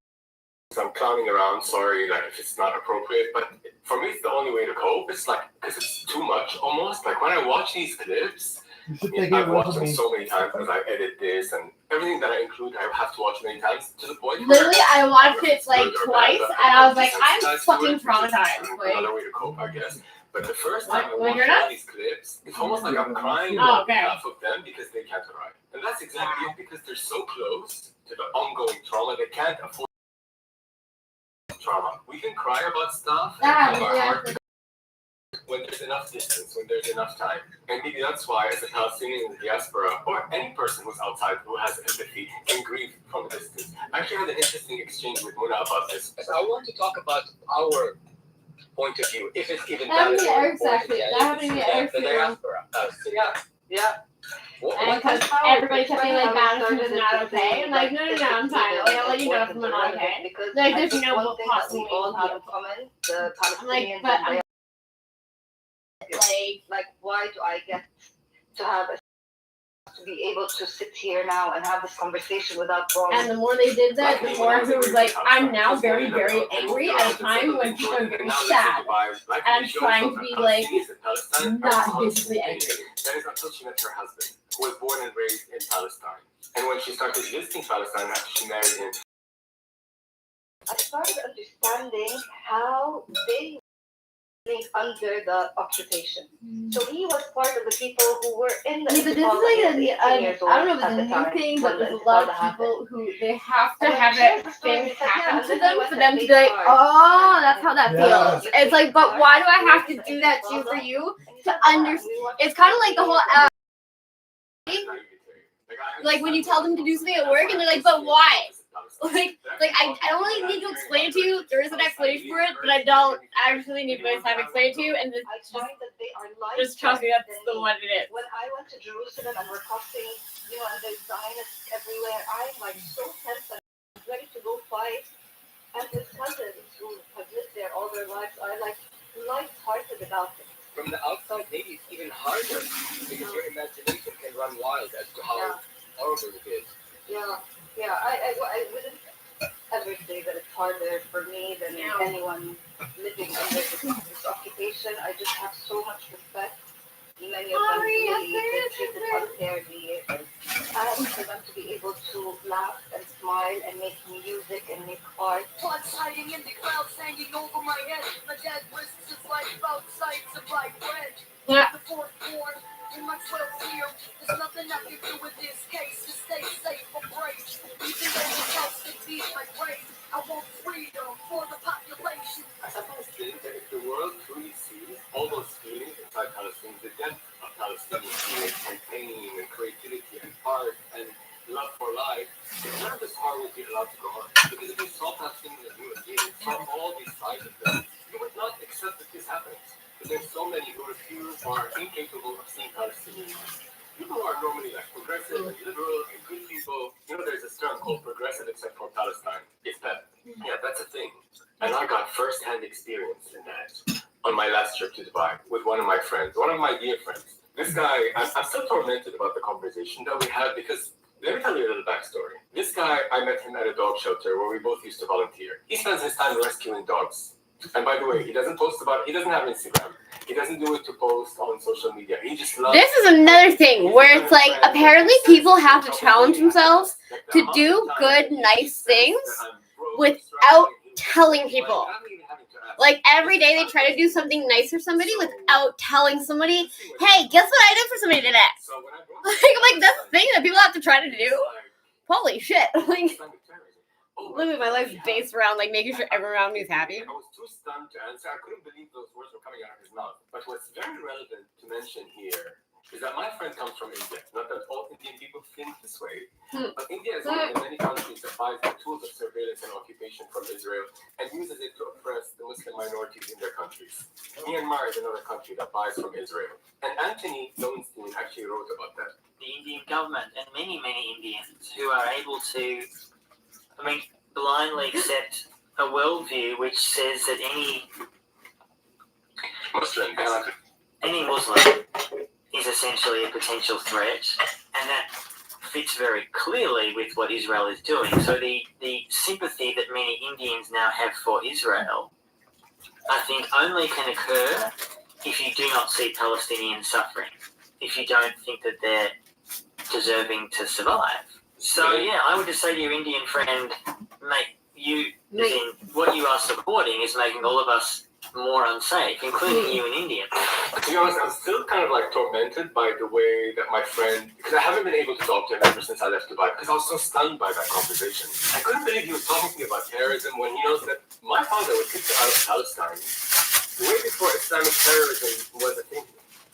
I'm clowning around, sorry, like, if it's not appropriate, but for me, it's the only way to cope. It's like, because it's too much, almost. Like, when I watch these clips, I've watched them so many times because I edit this and everything that I include, I have to watch many times to the point. Literally, I watched it like twice, and I was like, I'm fucking traumatized. Another way to cope, I guess. But the first time I watched all these clips, it's almost like I'm crying on behalf of them because they can't cry. And that's exactly it, because they're so close to the ongoing trauma, they can't afford trauma. We can cry about stuff, and our heart when there's enough distance, when there's enough time. And maybe that's why, as a Palestinian in the diaspora, or any person who's outside who has empathy can grieve from a distance. I actually had an interesting exchange with Muna about this. So I want to talk about our point of view, if it's even That happened valid to or Eric's important. actually. Yeah, That happened to Eric's the diaspora. Yeah. And because everybody kept being like, Madison is not okay. I'm like, no, I'm fine. Like, I'll let you know if I'm not okay. Like, there's no possible way all have to in common. The I'm like, Palestinians but and I'm like, why do I get to have to be able to sit here now and have this conversation without drawing? And the more they did that, the more he was like, I'm now very, very angry at a time when people are very sad. And I'm trying to be like, not visibly angry. That is until she met her husband, who was born and raised in Palestine. And when she started visiting Palestine after she married him, I started understanding how they were under the occupation. So he was part of the people who were in the Yeah, but this is like I don't know if it's a new thing, but there's a lot of people who they have to have that thing happen to them for them to be like, oh, that's how that feels. It's like, but why do I have to do that to you for you to understand? It's kind of like the whole like when you tell them to do something at work and they're like, but why? Like I don't really need to explain it to you. There is an explanation for it, but I don't actually need to waste time explaining it to you. And just trust me, that's the one it is. When I went to Jerusalem and we're crossing, and there's Zionists everywhere, I'm like so tense and ready to go fight. And his cousins who have lived there all their lives are like light-hearted about it. from the outside, maybe it's even harder because your imagination can run wild as to how horrible it is. I wouldn't ever say that it's harder for me than anyone living under this occupation. I just have so much respect. Many of them really been treated unfairly. And for them to be able to laugh and smile and make music and make art. Thoughts hiding in the clouds hanging over my head. My dad risks his life outside to buy bread. The fourth born in my 12th year. There's nothing I can do with this case to stay safe or brave. Even though the house could be my grave, I want freedom for the population. I sometimes think that if the world truly sees all those feelings inside Palestinians, the depth of Palestinian feelings and pain and creativity and art and love for life, none of this horror would be allowed to go on. Because if you saw Palestinians as human beings, saw all these sides of them, you would not accept that this happens. But there's so many who refuse or are incapable of seeing Palestinians. People who are normally like progressive and liberal and good people, there's this term called progressive except for Palestine. It's bad. Yeah, that's a thing. And I got first-hand experience in that on my last trip to Dubai with one of my friends, one of my dear friends. This guy, I'm still tormented about the conversation that we had because, let me tell you a little backstory. This guy, I met him at a dog shelter where we both used to volunteer. He spends his time rescuing dogs. And by the way, he doesn't have Instagram. He doesn't do it to post on social media. He just loves. This is another thing where it's like apparently people have to challenge themselves to do good, nice things without telling people. Like every day they try to do something nice for somebody without telling somebody, hey, guess what I did for somebody today? Like that's the thing that people have to try to do. Holy shit. Literally, my life's based around like making sure everyone around me is happy. I was too stunned to answer. I couldn't believe those words were coming out of his mouth. But what's very relevant to mention here is that my friend comes from India. Not that all Indian people think this way, but India is one of the many countries that buys the tools of surveillance and occupation from Israel and uses it to oppress the Muslim minorities in their countries. Myanmar is another country that buys from Israel. And Anthony Lowenstein actually wrote about that. The Indian government and many, many Indians who are able to blindly accept a worldview which says that any Muslim is essentially a potential threat, and that fits very clearly with what Israel is doing. So the sympathy that many Indians now have for Israel, I think only can occur if you do not see Palestinians suffering, if you don't think that they're deserving to survive. So yeah, I would just say to your Indian friend, what you are supporting is making all of us more unsafe, including you in India. To be honest, I'm still kind of like tormented by the way that my friend, because I haven't been able to talk to him ever since I left Dubai, because I was so stunned by that conversation. I couldn't believe he was talking to me about terrorism when he knows that my father was kicked out of Palestine way before Islamic terrorism was a thing.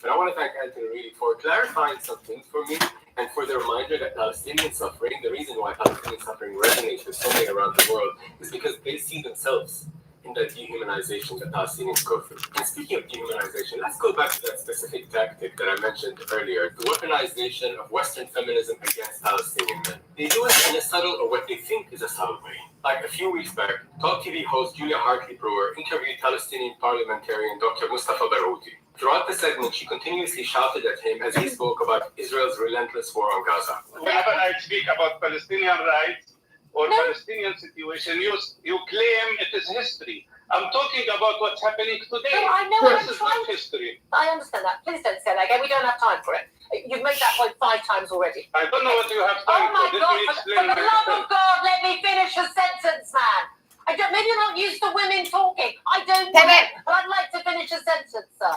But I want to thank Anthony really for clarifying something for me and for the reminder that Palestinian suffering, the reason why Palestinian suffering resonates with so many around the world is because they see themselves in the dehumanization that Palestinians go through. And speaking of dehumanization, let's go back to that specific tactic that I mentioned earlier, the weaponization of Western feminism against Palestinian men. They do it in a subtle, or what they think is a subtle way. Like a few weeks back, Talk TV host Julia Hartley-Brewer interviewed Palestinian parliamentarian Dr. Mustafa Barghouti. Throughout the segment, she continuously shouted at him as he spoke about Israel's relentless war on Gaza. Whenever I speak about Palestinian rights or Palestinian situation, you claim it is history. I'm talking about what's happening today. No, I know. This is not history. I understand that. Please don't say that again. We don't have time for it. You've made that point 5 times already. I don't know what you have time Oh my for. God! Let me For explain the love myself. of God, let me finish a sentence, man. Maybe you're not used to women talking. I don't know. But I'd like to finish a sentence, sir.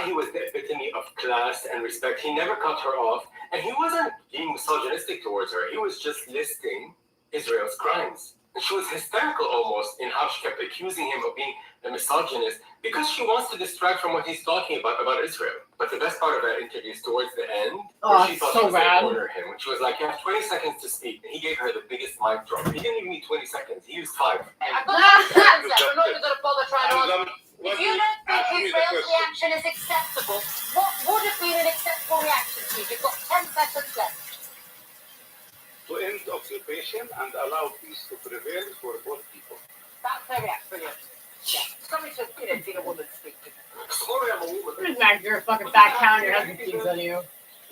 He was the epitome of class and respect. He never cut her off, and he wasn't being misogynistic towards her. He was just listing Israel's crimes. And she was hysterical almost in how she kept accusing him of being a misogynist because she wants to distract from what he's talking about Israel. But the best part of that interview is towards the end, where she thought she was going to order him. When she was like, you have 20 seconds to speak. And he gave her the biggest mic drop. He didn't even need 20 seconds. He used 5. I've got to answer. We're not even going to bother trying to answer. If you don't think Israel's reaction is acceptable, what would have been an acceptable reaction to you? You've got 10 seconds left. To end occupation and allow peace to prevail for both people. That's very brilliant. Yeah. Sorry to, be a woman speaking. Sorry, I'm a woman. Just back, you're a fucking fat cow and your husband cheats on you.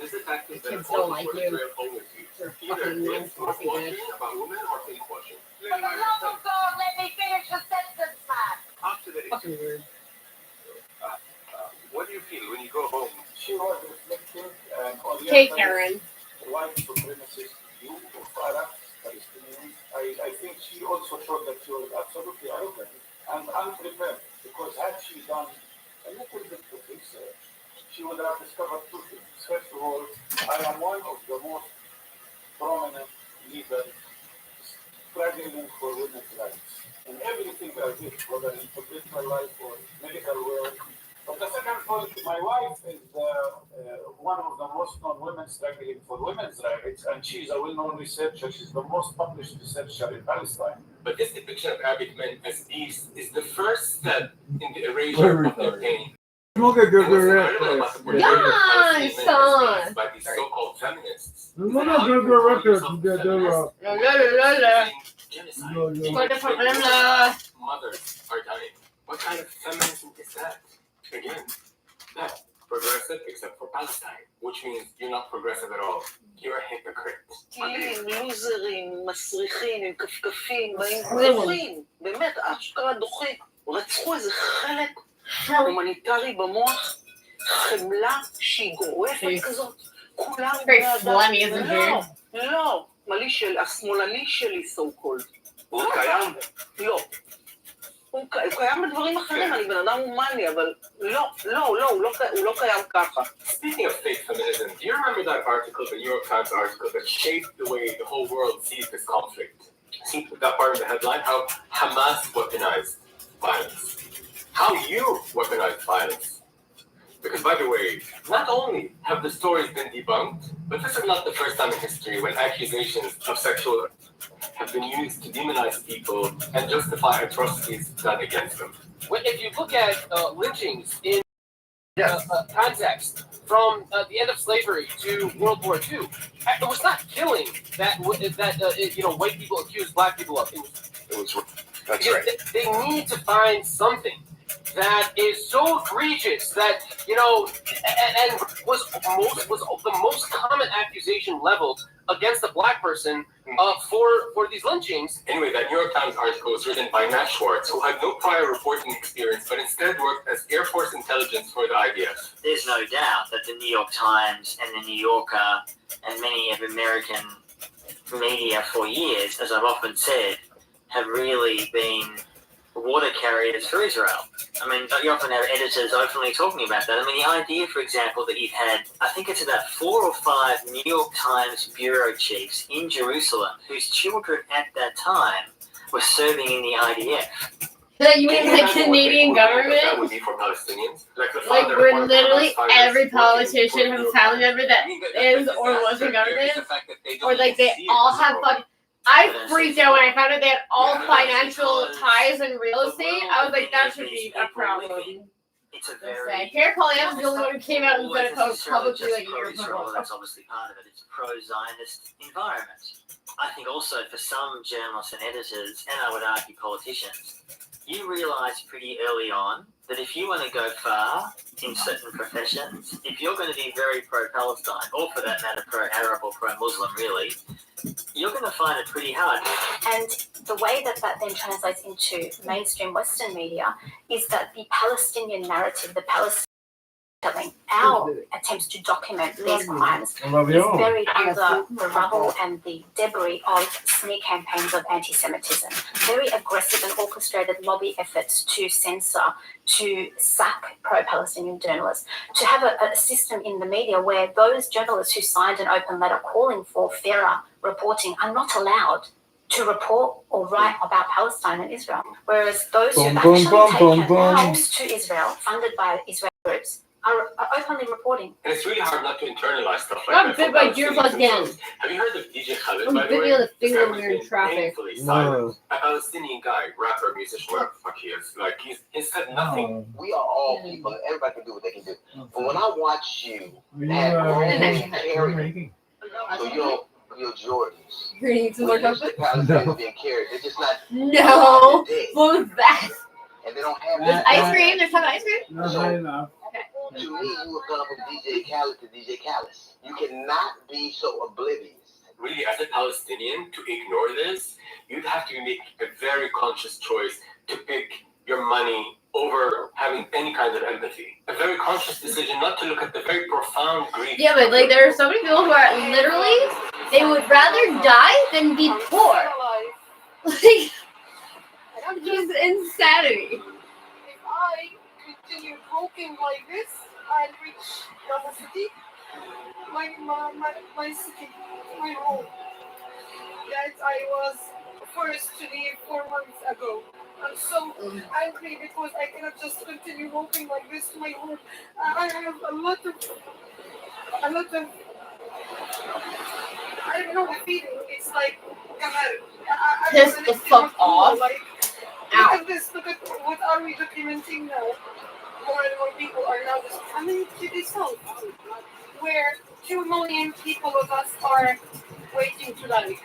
This is tactic that Kids don't like you. Israel always use. You're a Either fucking it's nasty bitch. about women or pinkwashing. For the love of God, let me finish a sentence, man. After the Fucking weird. what do you feel when you go home? She was reflecting on the Okay, Karen. white supremacist view of Arab Palestinians. I think she also showed that she was absolutely arrogant and unprepared, because had she done a little bit of research, she would have discovered 2 things. First of all, I am one of the most prominent leaders struggling for women's rights in everything I did, whether in professional life or medical work. But the second point, my wife is one of the most known women struggling for women's rights, and she's a well-known researcher. She's the most published researcher in Palestine. But this depiction of Arabic men as beasts is the first step in the erasure of their pain. Smoke a good record. Yeah, son. By these so-called feminists. Smoke a good record. Mothers are dying. What kind of feminism is that? Again, that's progressive except for Palestine, which means you're not progressive at all. You're a hypocrite. לוזרים, מסריחים, עם כפכפים, באים דוחים, באמת, אשכרה דוחים. רצחו איזה חלק הומניטרי במוח, חמלה שהיא גורפת כזאת. כולם בני אדם. לא, השמאלני שלי so called. הוא קיים? לא. הוא קיים בדברים אחרים, אני בן אדם הומני, אבל לא, הוא לא קיים ככה. Speaking of fake feminism, do you remember that article, the New York Times article, that shaped the way the whole world sees this conflict? See that part of the headline? How Hamas weaponized violence. How you weaponized violence. Because, by the way, not only have the stories been debunked, but this is not the first time in history when accusations of sexual have been used to demonize people and justify atrocities done against them. If you look at lynchings in context from the end of slavery to World War II, it was not killing that white people accused black people of. That's right. They need to find something that is so egregious that and was the most common accusation leveled against a black person for these lynchings. Anyway, that New York Times article was written by Matt Schwartz, who had no prior reporting experience, but instead worked as Air Force intelligence for the IDF. There's no doubt that the New York Times and the New Yorker and many of American media for years, as I've often said, have really been water carriers for Israel. I mean, you often have editors openly talking about that. I mean, the idea, for example, that you've had, I think it's about 4 or 5 New York Times bureau chiefs in Jerusalem whose children at that time were serving in the IDF. You mean the Canadian government? That would be for Palestinians. Like where literally every politician has a family member that is or was in government, or like they all have fucking. I freaked out when I found out they had all financial ties in real estate. I was like, that should be a problem. It's a very. Pierre Poilievre was the only one who came out and said it publicly like a year Israel, ago. that's obviously part of it. It's a pro-Zionist environment. I think also for some journalists and editors, and I would argue politicians, you realise pretty early on that if you want to go far in certain professions, if you're going to be very pro-Palestine, or for that matter pro-Arab or pro-Muslim really, you're going to find it pretty hard. And the way that that then translates into mainstream Western media is that the Palestinian narrative, the Palestinian telling, our attempts to document these crimes is buried under the rubble and the debris of smear campaigns of anti-Semitism. Very aggressive and orchestrated lobby efforts to censor, to sack pro-Palestinian journalists, to have a system in the media where those journalists who signed an open letter calling for fairer reporting are not allowed to report or write about Palestine and Israel. Whereas those who have actually taken trips to Israel, funded by Israeli groups, are openly reporting. And it's really hard not to internalize stuff like I'm that. bit by deer plus again. Have you heard of DJ Khaled, I'm by the way? bit on the This finger guy when was you're in being traffic. painfully silent. A Palestinian guy, rapper, musician, whatever the fuck he is. Like, he said nothing. We are all people, and everybody can do what they can do. But when I watch you have grown carry, so you're Jordans. You're gonna eat some more When chocolate? the Palestinians being carried, they're just not. No! What was that? And they don't have There's ice cream? There's some ice cream? To me, you have gone from DJ Khaled to DJ Callis. You cannot be so oblivious. Really, as a Palestinian, to ignore this, you'd have to make a very conscious choice to pick your money over having any kind of empathy. A very conscious decision not to look at the very profound grief. Yeah, but like there are so many people who are literally, they would rather die than be poor. Like, just insanity. If I continue talking like this and reach Gaza City, my city, my home, that I was forced to leave 4 months ago. I'm so angry because I cannot just continue walking like this to my home. I have a lot of, I don't know the feeling. It's like, Piss the fuck off. Like, look at this, look at what are we documenting now? More and more people are now just coming to this house where 2 million people of us are waiting to die.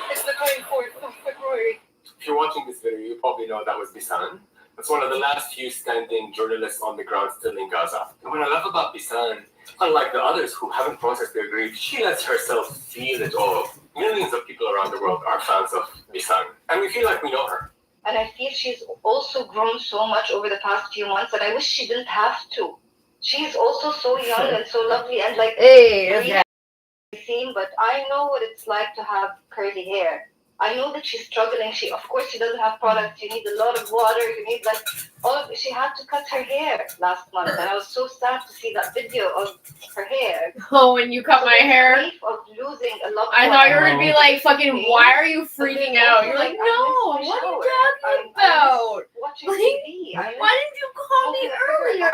It's the 24th of February. If you're watching this video, you probably know that was Bisan. That's one of the last few standing journalists on the ground still in Gaza. And what I love about Bisan, unlike the others who haven't processed their grief, she lets herself feel it all. Millions of people around the world are fans of Bisan, and we feel like we know her. And I feel she's also grown so much over the past few months, and I wish she didn't have to. She's also so young and so lovely and like really seen, but I know what it's like to have curly hair. I know that she's struggling. Of course, she doesn't have products. You need a lot of water. You need she had to cut her hair last month, and I was so sad to see that video of her hair. Oh, when you cut my hair, of losing a loved I one. thought you were gonna be like, fucking, why are you freaking out? You're like, no, what are you talking about? Watching TV. Why didn't you call me earlier?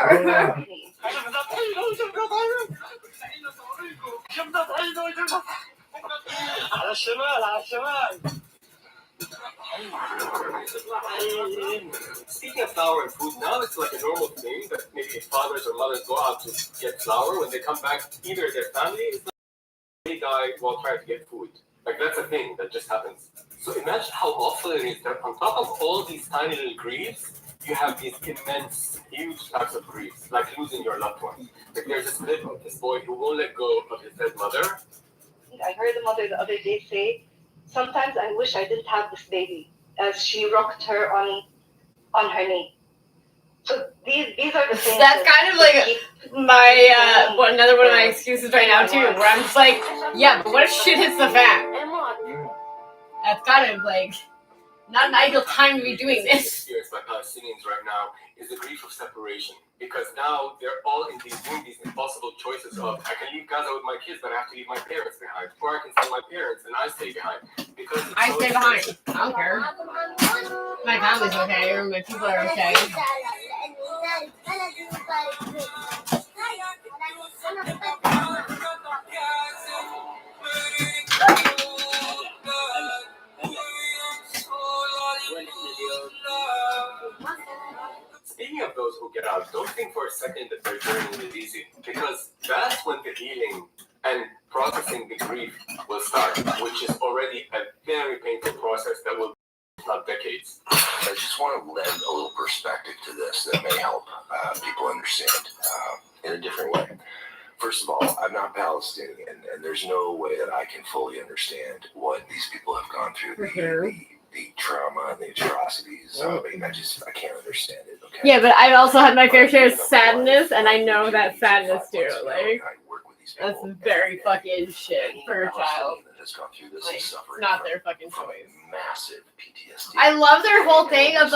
على الشمال على الشمال. Speaking of flour and food, now it's like a normal thing that maybe fathers or mothers go out to get flour. When they come back, either their family is like, they die while trying to get food. Like, that's a thing that just happens. So imagine how awful it is that on top of all these tiny little griefs, you have these immense, huge types of griefs, like losing your loved one. Like, there's this clip of this boy who won't let go of his dead mother. I heard the mother the other day say, sometimes I wish I didn't have this baby, as she rocked her on her knee. So these are the things. That's kind of like my another one of my excuses right now too, where I'm just like, yeah, but what if shit hits the fan? That's kind of like not an ideal time to be doing this. Experienced by Palestinians right now is the grief of separation, because now they're all doing these impossible choices of, I can leave Gaza with my kids, but I have to leave my parents behind, or I can send my parents and I stay behind because I stay behind. I don't care. My family's okay, or my people are okay. Speaking of those who get out, don't think for a second that their journey is easy, because that's when the healing and processing the grief will start, which is already a very painful process that will take decades. I just want to lend a little perspective to this that may help people understand in a different way. First of all, I'm not Palestinian, and there's no way that I can fully understand what these people have gone through, the trauma and the atrocities. I mean, I can't understand it. Okay. Yeah, but I've also had my fair share of sadness, and I know that sadness too. Like, that's very fucking shit for a child. Like, not their fucking choice. Massive PTSD. I love their whole thing of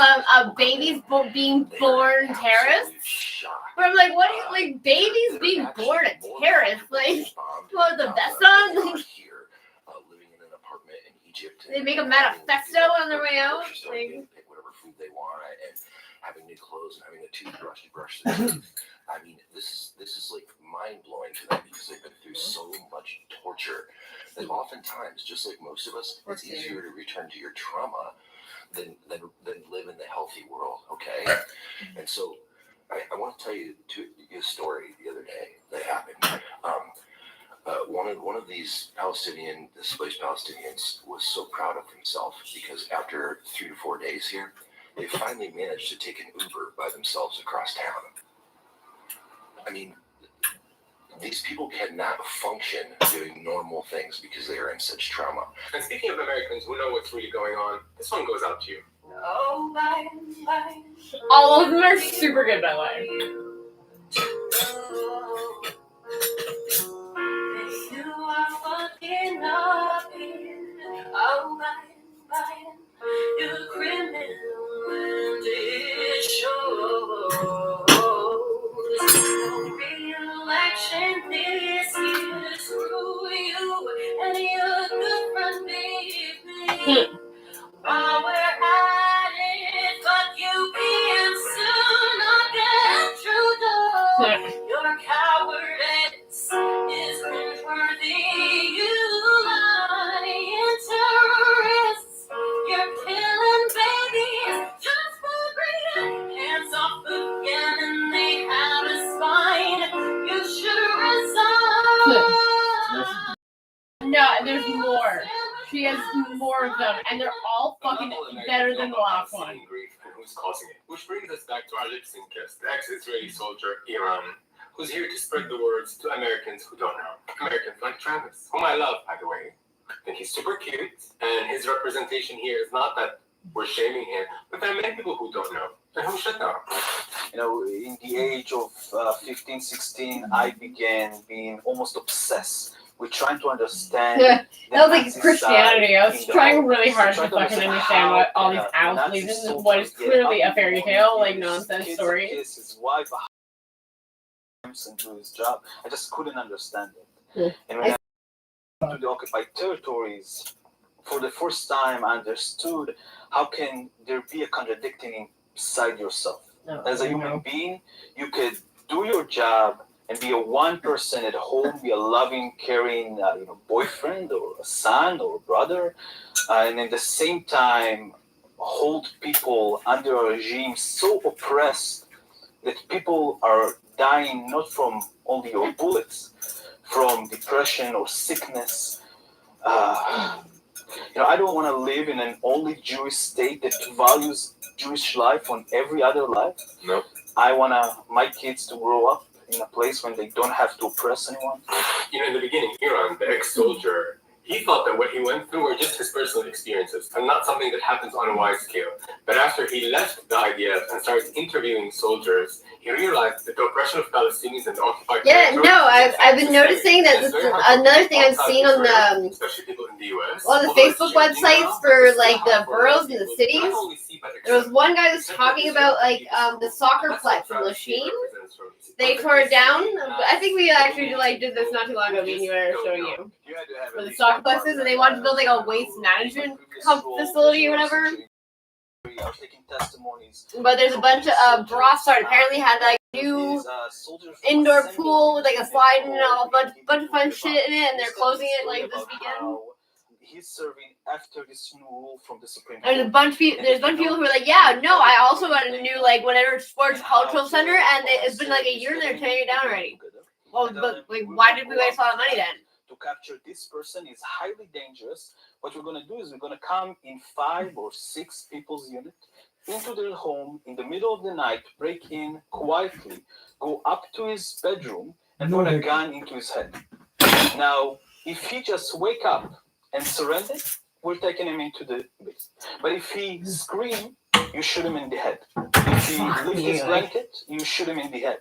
babies being born terrorists. Where I'm like, what? Like babies being born a terrorist? Like, what the best on? They make a manifesto on their way out. Like, pick whatever food they want and having new clothes and having a toothbrush to brush their teeth. I mean, this is like mind blowing to them because they've been through so much torture that oftentimes, just like most of us, it's easier to return to your trauma than live in the healthy world. Okay, and so I want to tell you a story the other day that happened. One of these displaced Palestinians was so proud of himself because after 3 to 4 days here, they finally managed to take an Uber by themselves across town. I mean, these people cannot function doing normal things because they are in such trauma. And speaking of Americans who know what's really going on, this one goes out to you. all of them are super good, by the way. You're criminal and it shows. Re-election this year, screw you and your good friend baby. While we're at it, fuck you being soon again, Trudeau. Your cowardice is cringeworthy. You lying terrorists. You're killing babies just for greed. Hands off again and they have a spine. You should resign. No, there's more. She has more of them, and they're all fucking better than the last one. Who's causing it? Which brings us back to our lip sync guest, the ex-Israeli soldier Iran, who's here to spread the words to Americans who don't know. Americans like Travis, whom I love, by the way. I think he's super cute, and his representation here is not that we're shaming him, but there are many people who don't know, and who should know. You know, in the age of 15, 16, I began being almost obsessed with trying to understand. That was like Christianity. I was trying really hard to fucking understand what all these owls believe in, what is clearly a fairy tale, like nonsense story. His wife into his job. I just couldn't understand it. And when I went to the occupied territories, for the first time I understood how can there be a contradicting inside yourself. As a human being, you could do your job and be a one person at home, be a loving, caring, boyfriend or a son or a brother, and at the same time hold people under a regime so oppressed that people are dying not from only your bullets, from depression or sickness. I don't want to live in an only Jewish state that values Jewish life on every other life. No. I want my kids to grow up in a place when they don't have to oppress anyone. In the beginning, Iran, the ex-soldier, he thought that what he went through were just his personal experiences and not something that happens on a wide scale. But after he left the IDF and started interviewing soldiers, he realized that the oppression of Palestinians in the occupied territories. I've been noticing that this is another thing I've seen on the especially people in the US, on the Facebook websites for like the boroughs and the cities. There was one guy who was talking about like the soccer plex in Lachine. They tore it down. I think we actually did this not too long ago. Me and you were showing you for the soccer plexes, and they wanted to build like a waste management facility or whatever. are taking testimonies. But there's a bunch of Brossard apparently had like new indoor pool with like a slide and a bunch of fun shit in it, and they're closing it like this weekend. He's serving after this new rule from the Supreme Court. There's a bunch of people who are like, yeah, no, I also got a new like whatever sports cultural center, and it's been like a year and they're tearing it down already. Well, but like, why did we waste all that money then? To capture this person is highly dangerous. What we're going to do is we're going to come in 5 or 6 people's unit into their home in the middle of the night, break in quietly, go up to his bedroom, and put a gun into his head. Now, if he just wake up and surrender, we're taking him into the base. But if he scream, you shoot him in the head. If he lift his blanket, you shoot him in the head.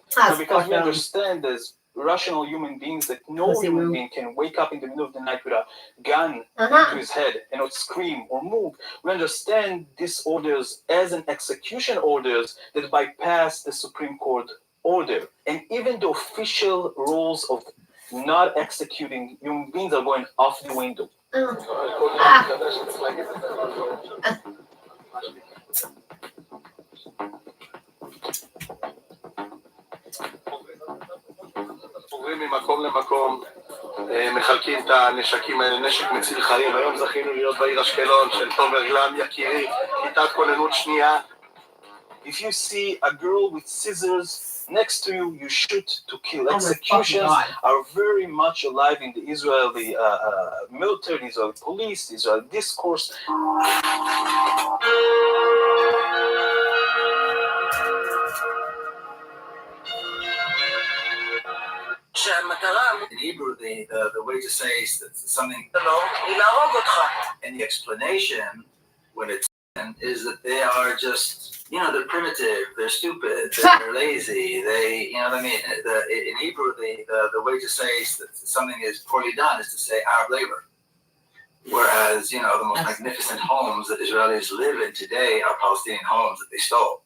So because we understand as rational human beings that no human being can wake up in the middle of the night with a gun to his head and not scream or move. We understand these orders as an execution orders that bypass the Supreme Court order. And even the official rules of not executing human beings are going off the window. עוברים ממקום למקום, מחלקים את הנשקים האלה, נשק מציל חיים. היום זכינו להיות בעיר אשקלון של תומר גלם, יקירי, כיתת כוננות שנייה. If you see a girl with scissors next to you, you shoot to kill. Executions are very much alive in the Israeli military, the Israeli police, the Israeli discourse. In Hebrew, the way to say something, and the explanation when it's is that they are just, they're primitive, they're stupid, they're lazy, they, you know what I mean? In Hebrew, the way to say that something is poorly done is to say Arab labor. Whereas, the most magnificent homes that Israelis live in today are Palestinian homes that they stole.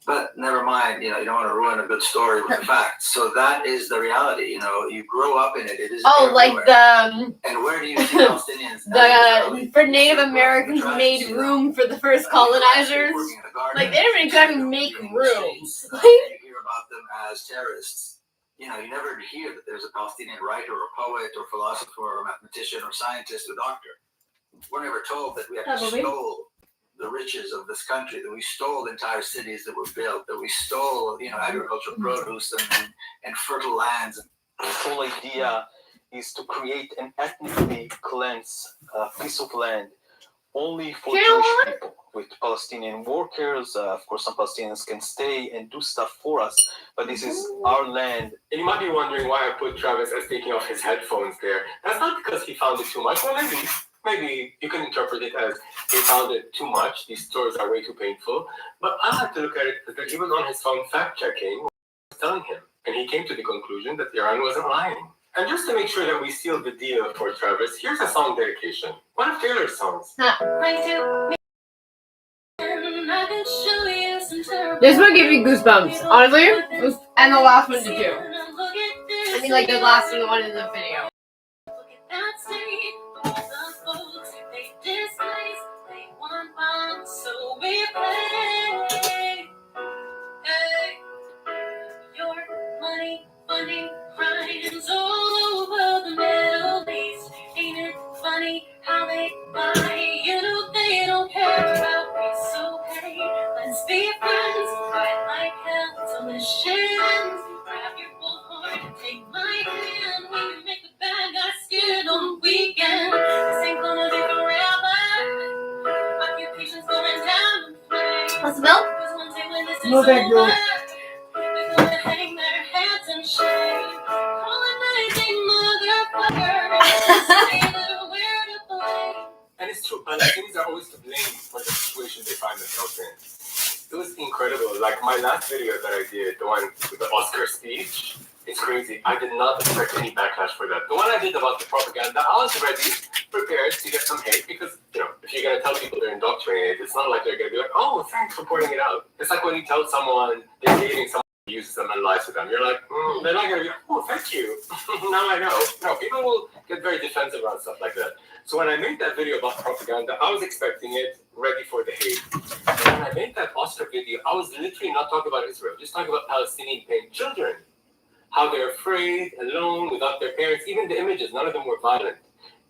But never mind, you don't want to ruin a good story with the facts. So that is the reality, you grow up in it. It is everywhere. Like the... And where do you see Palestinians? For Native Americans made room for the first colonizers. Like, they didn't exactly make room. You hear about them as terrorists. You never hear that there's a Palestinian writer or poet or philosopher or mathematician or scientist or doctor. We're never told that we actually stole the riches of this country, that we stole entire cities that were built, that we stole, agricultural produce and fertile lands. The whole idea is to create an ethnically cleansed piece of land only for Jewish people, with Palestinian workers. Of course, some Palestinians can stay and do stuff for us, but this is our land. And you might be wondering why I put Travis as taking off his headphones there. That's not because he found it too much. Well, maybe you can interpret it as he found it too much. These stories are way too painful. But I like to look at it that even on his phone fact-checking, was telling him. And he came to the conclusion that Iran wasn't lying. And just to make sure that we seal the deal for Travis, here's a song dedication. One of Taylor's songs. This one gave me goosebumps, honestly. And the last one did too. I mean, like the last one in the video. So we play. Hey, your money, funding crimes all over the Middle East. Ain't it funny how they lie? They don't care about me. So hey, let's be friends. Fight like hell till the shit ends. Grab your bullhorn and take my hand. We can make the bad guys scared on the weekend. This ain't gonna be forever. Occupation's going down in flames. What's the milk? No big deal. They're gonna hang their heads in shame. Call it anything, motherfucker. Say they're where to blame. And it's true, Palestinians are always to blame for the situation they find themselves in. It was incredible. Like my last video that I did, the one with the Oscar speech, it's crazy. I did not expect any backlash for that. The one I did about the propaganda, I was ready, prepared to get some hate because, if you're going to tell people they're indoctrinated, it's not like they're going to be like, oh, thanks for pointing it out. It's like when you tell someone they're dating someone uses them and lies to them. You're like, they're not going to be, oh, thank you. Now I know. No, people will get very defensive around stuff like that. So when I made that video about propaganda, I was expecting it ready for the hate. And when I made that Oscar video, I was literally not talking about Israel, just talking about Palestinian paying children. How they're afraid, alone, without their parents. Even the images, none of them were violent.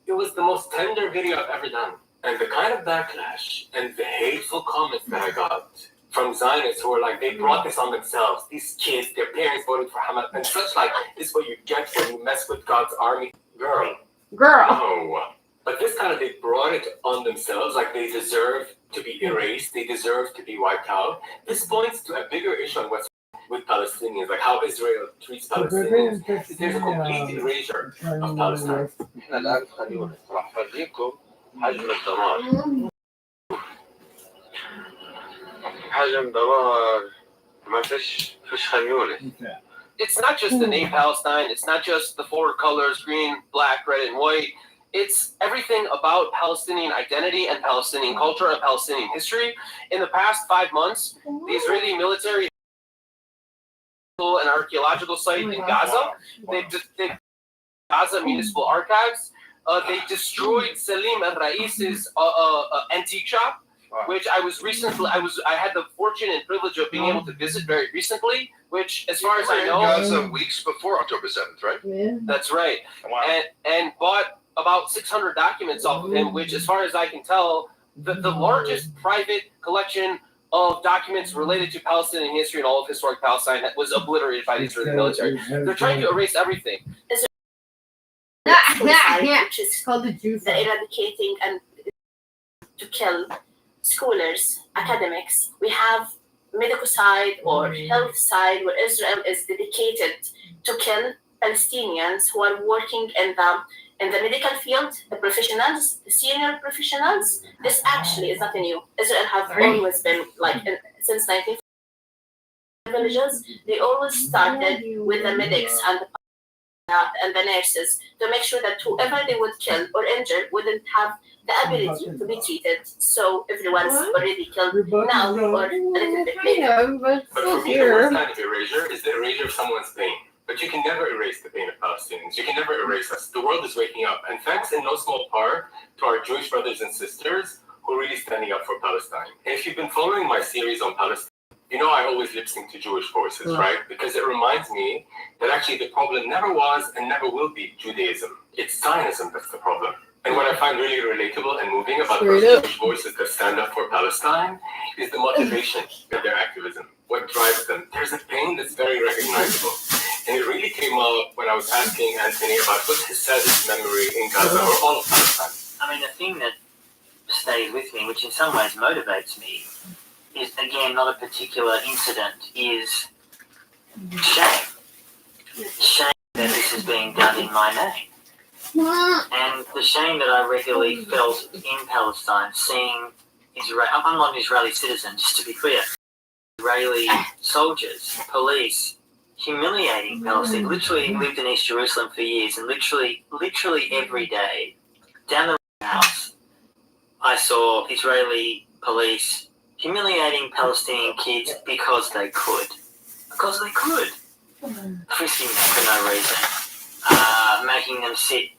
It was the most tender video I've ever done. And the kind of backlash and the hateful comments that I got from Zionists who were like, they brought this on themselves. These kids, their parents voted for Hamas. And such like, this is what you get when you mess with God's army. Girl. No. But this kind of, they brought it on themselves. Like, they deserve to be erased. They deserve to be wiped out. This points to a bigger issue on what's with Palestinians, like how Israel treats Palestinians. There's a complete erasure of Palestine. الآن خلينا راح أفرجيكم حجم الدمار. حجم دمار ما فيش خيولة. It's not just the name Palestine. It's not just the four colors, green, black, red, and white. It's everything about Palestinian identity and Palestinian culture and Palestinian history. In the past 5 months, the Israeli military an archaeological site in Gaza. They Gaza Municipal Archives. They destroyed Salim al-Rais's antique shop, which I had the fortune and privilege of being able to visit very recently, which, as far as I know, Gaza weeks before October 7th, right? Yeah. That's right. Wow. And bought about 600 documents off of him, which, as far as I can tell, the largest private collection of documents related to Palestinian history and all of historic Palestine that was obliterated by the Israeli military. They're trying to erase everything. Which is called the Jews. The eradicating and to kill scholars, academics. We have medical side or health side where Israel is dedicated to kill Palestinians who are working in the medical field, the professionals, the senior professionals. This actually is nothing new. Israel have always been since 1940 villages. They always started with the medics and the nurses to make sure that whoever they would kill or injure wouldn't have the ability to be treated. So everyone's already killed now or a little bit later. But for me, the worst kind of erasure is the erasure of someone's pain. But you can never erase the pain of Palestinians. You can never erase us. The world is waking up. And thanks in no small part to our Jewish brothers and sisters who are really standing up for Palestine. And if you've been following my series on Palestine, you know I always lip sync to Jewish voices, right? Because it reminds me that actually the problem never was and never will be Judaism. It's Zionism that's the problem. And what I find really relatable and moving about those Jewish voices that stand up for Palestine is the motivation of their activism. What drives them? There's a pain that's very recognizable. And it really came up when I was asking Anthony about what's his saddest memory in Gaza or all of Palestine. I mean, the thing that stays with me, which in some ways motivates me, is, again, not a particular incident, is shame. Shame that this is being done in my name. And the shame that I regularly felt in Palestine, seeing Israel, I'm not an Israeli citizen, just to be clear, Israeli soldiers, police, humiliating Palestine. Literally lived in East Jerusalem for years, and literally every day, down the house, I saw Israeli police humiliating Palestinian kids because they could. Because they could. Frisking them for no reason. Making them sit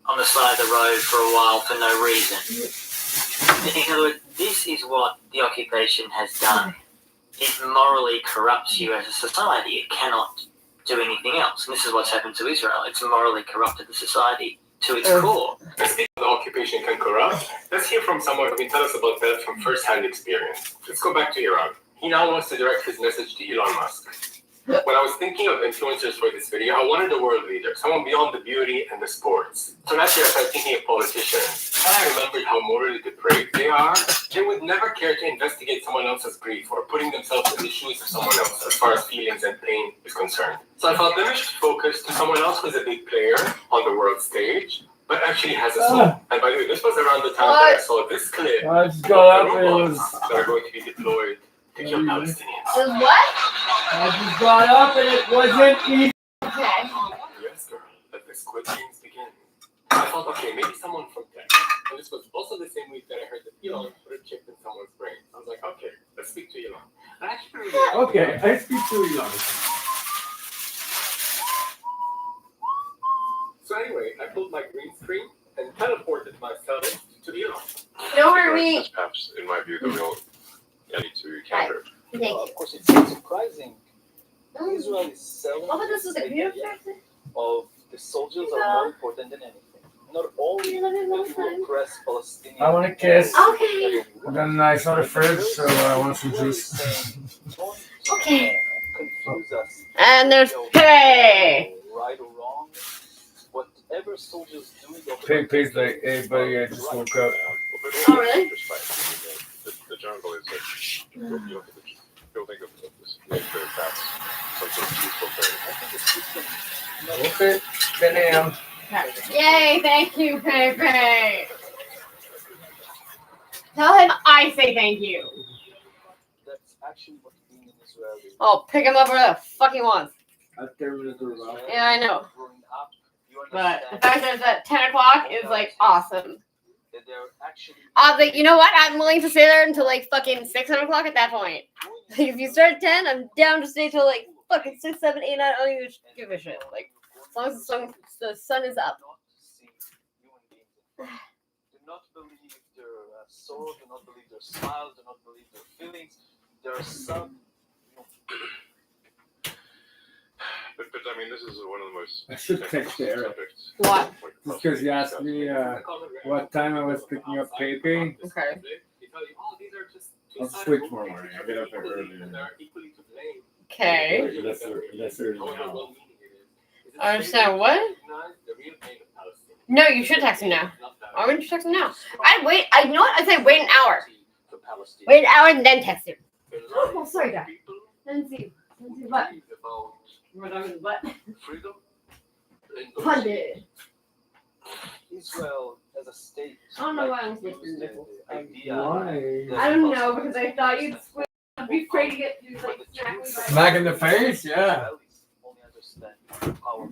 on the side of the road for a while for no reason. In other words, this is what the occupation has done. It morally corrupts you as a society. It cannot do anything else. And this is what's happened to Israel. It's morally corrupted the society to its core. Speaking of the occupation can corrupt, let's hear from someone who can tell us about that from first-hand experience. Let's go back to Iran. He now wants to direct his message to Elon Musk. When I was thinking of influencers for this video, I wanted a world leader, someone beyond the beauty and the sports. So naturally, I started thinking of politicians. And I remembered how morally depraved they are. They would never care to investigate someone else's grief or putting themselves in the shoes of someone else as far as feelings and pain is concerned. So I thought, let me focus to someone else who's a big player on the world stage, but actually has a soul. And by the way, this was around the time that I saw this clip of the robots that are going to be deployed to kill Palestinians. What? I just got up and it wasn't easy. Yes, girl. Let the Squid Games begin. I thought, okay, maybe someone from tech. And this was also the same week that I heard that Elon put a chip in someone's brain. I was like, okay, let's speak to Elon. And I Okay, I speak to you. So anyway, I pulled my green screen and teleported myself to the Iran. Don't hurt me. That's perhaps, in my view, the real enemy to counter. Of course, it's not surprising. Israel is selling Oh, but this is a idea of the soldiers are more important than anything. Not only that we oppress Palestinians. I want a kiss. Okay. Then I saw the fridge, so I want some juice. Okay. Confuse us. And there's pay. Right or wrong, whatever soldiers do. Pay's like, hey buddy, I just woke up. Oh, really? The jungle is like, you'll think of this nature that's some sort of peaceful thing. Okay, then I am. Yay, thank you, Pepe. Tell him I say thank you. That's actually what being in Israel is. I'll pick him up wherever the fuck he wants. At 10 minutes or about. Yeah, I know. Growing up, you But understand the fact that it's at 10 o'clock is like awesome. that they're actually I was like, you know what? I'm willing to stay there until like fucking 6, 7 o'clock at that point. Like, if you start at 10, I'm down to stay till like fucking 6, 7, 8, 9. I don't even give a shit. Like, as long as the sun is up. do not believe their sorrow, do not believe their smiles, do not believe their feelings. There are some. But I mean, this is one of the most. I should text Eric. What? Because he asked me what time I was picking up Pepe. Okay. I'll just wait tomorrow morning. I'll get up there early. Okay. Less early now. I understand what? No, you should text him now. Why wouldn't you text him now? I'd wait. You know what? I'd say wait an hour. Wait an hour and then text him. Oh, sorry, Dad. Then see what? What I was what? Freedom. Funded. Israel as a state. I don't know why I'm switching nipples. Why? I don't know because I thought you'd switch. I'd be afraid to get you like Smack in the face? Yeah. Only understand power.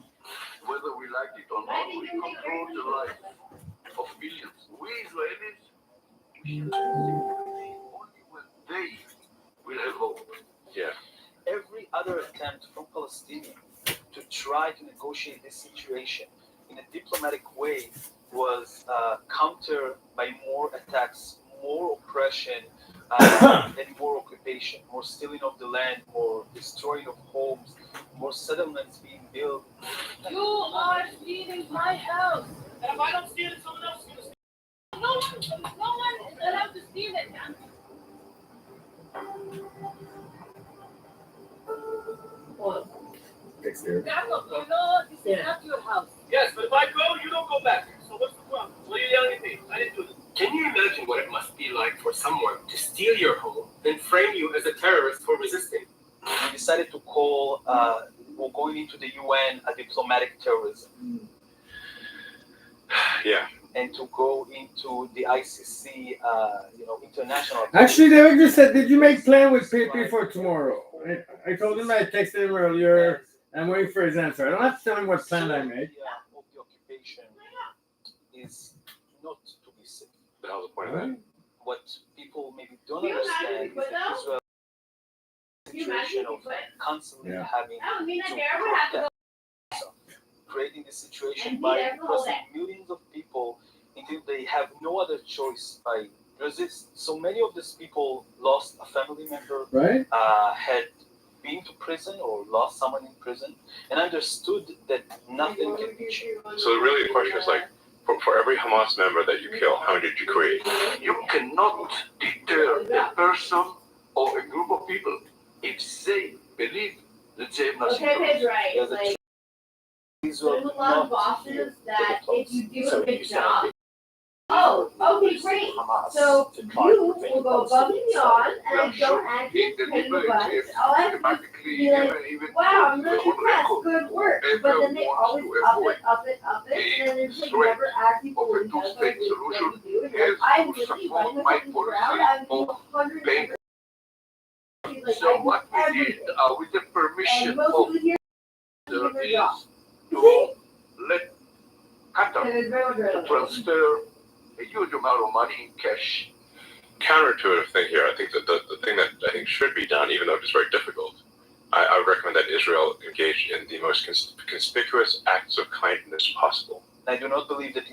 Whether we like it or not, we control the life of millions. We Israelis, only when they will have hope. Yeah. Every other attempt from Palestinians to try to negotiate this situation in a diplomatic way was countered by more attacks, more oppression, and more occupation, more stealing of the land, more destroying of homes, more settlements being built. You are stealing my house. And if I don't steal it, someone else is going to steal it. No one is allowed to steal it. What? Jacob, you know this is not your house. Yes, but if I go, you don't go back. So what's the problem? What are you yelling at me? I didn't do this. Can you imagine what it must be like for someone to steal your home and frame you as a terrorist for resisting? We decided to call, we're going into the UN a diplomatic terrorism. Yeah. And to go into the ICC, international. Actually, David just said, did you make plan with Pepe for tomorrow? I told him I texted him earlier. I'm waiting for his answer. I don't have to tell him what plan I made. Of the occupation is not to be safe. The hell's the point of that? What people maybe don't understand is that Israel situation of constantly having to protect, creating this situation by pressing millions of people until they have no other choice by resist. So many of these people lost a family member, right? Had been to prison or lost someone in prison, and understood that nothing can be changed. So really the question is like, for every Hamas member that you kill, how many did you create? You cannot deter a person or a group of people if they believe that they have nothing to lose. Right. Like, there's a lot of bosses that if you do a good job. Oh, okay, great. So you will go above and beyond, and I don't actually pay you much. I'll actually be like, wow, I'm really impressed, good work. But then they always up it, and then it's like never actually fully does what they do. And you're like, I'm really running the fucking ground, I'm doing 100. So what we did with the permission of there is to let Qatar to transfer a huge amount of money in cash counterintuitive thing here. I think that the thing that I think should be done, even though it's very difficult, I would recommend that Israel engage in the most conspicuous acts of kindness possible. I do not believe that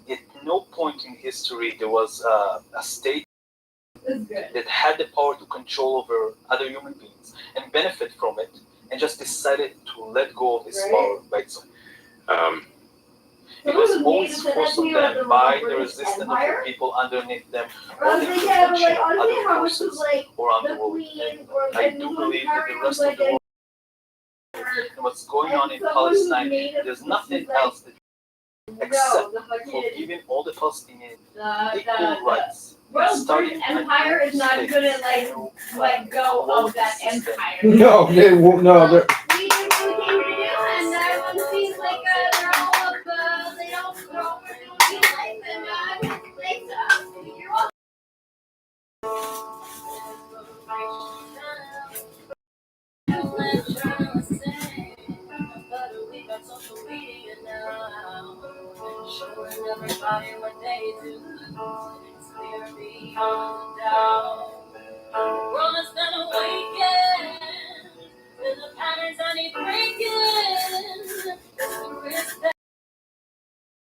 at no point in history there was a state that had the power to control over other human beings and benefit from it, and just decided to let go of its power by itself. It was always forced on them by the resistance of the people underneath them, or the intervention of other forces around the world. And I do believe that the rest of the world and what's going on in Palestine, there's nothing else that except for giving all the Palestinians equal rights. British Empire is not good at let go of that empire. No, they won't. No, they're. We do what we came to do, and everyone seems like they're all up. They're all doing life, and you're all. Showing everybody what they do. It's clear beyond doubt. The world has been awakened. With the patterns I need breaking. The respect.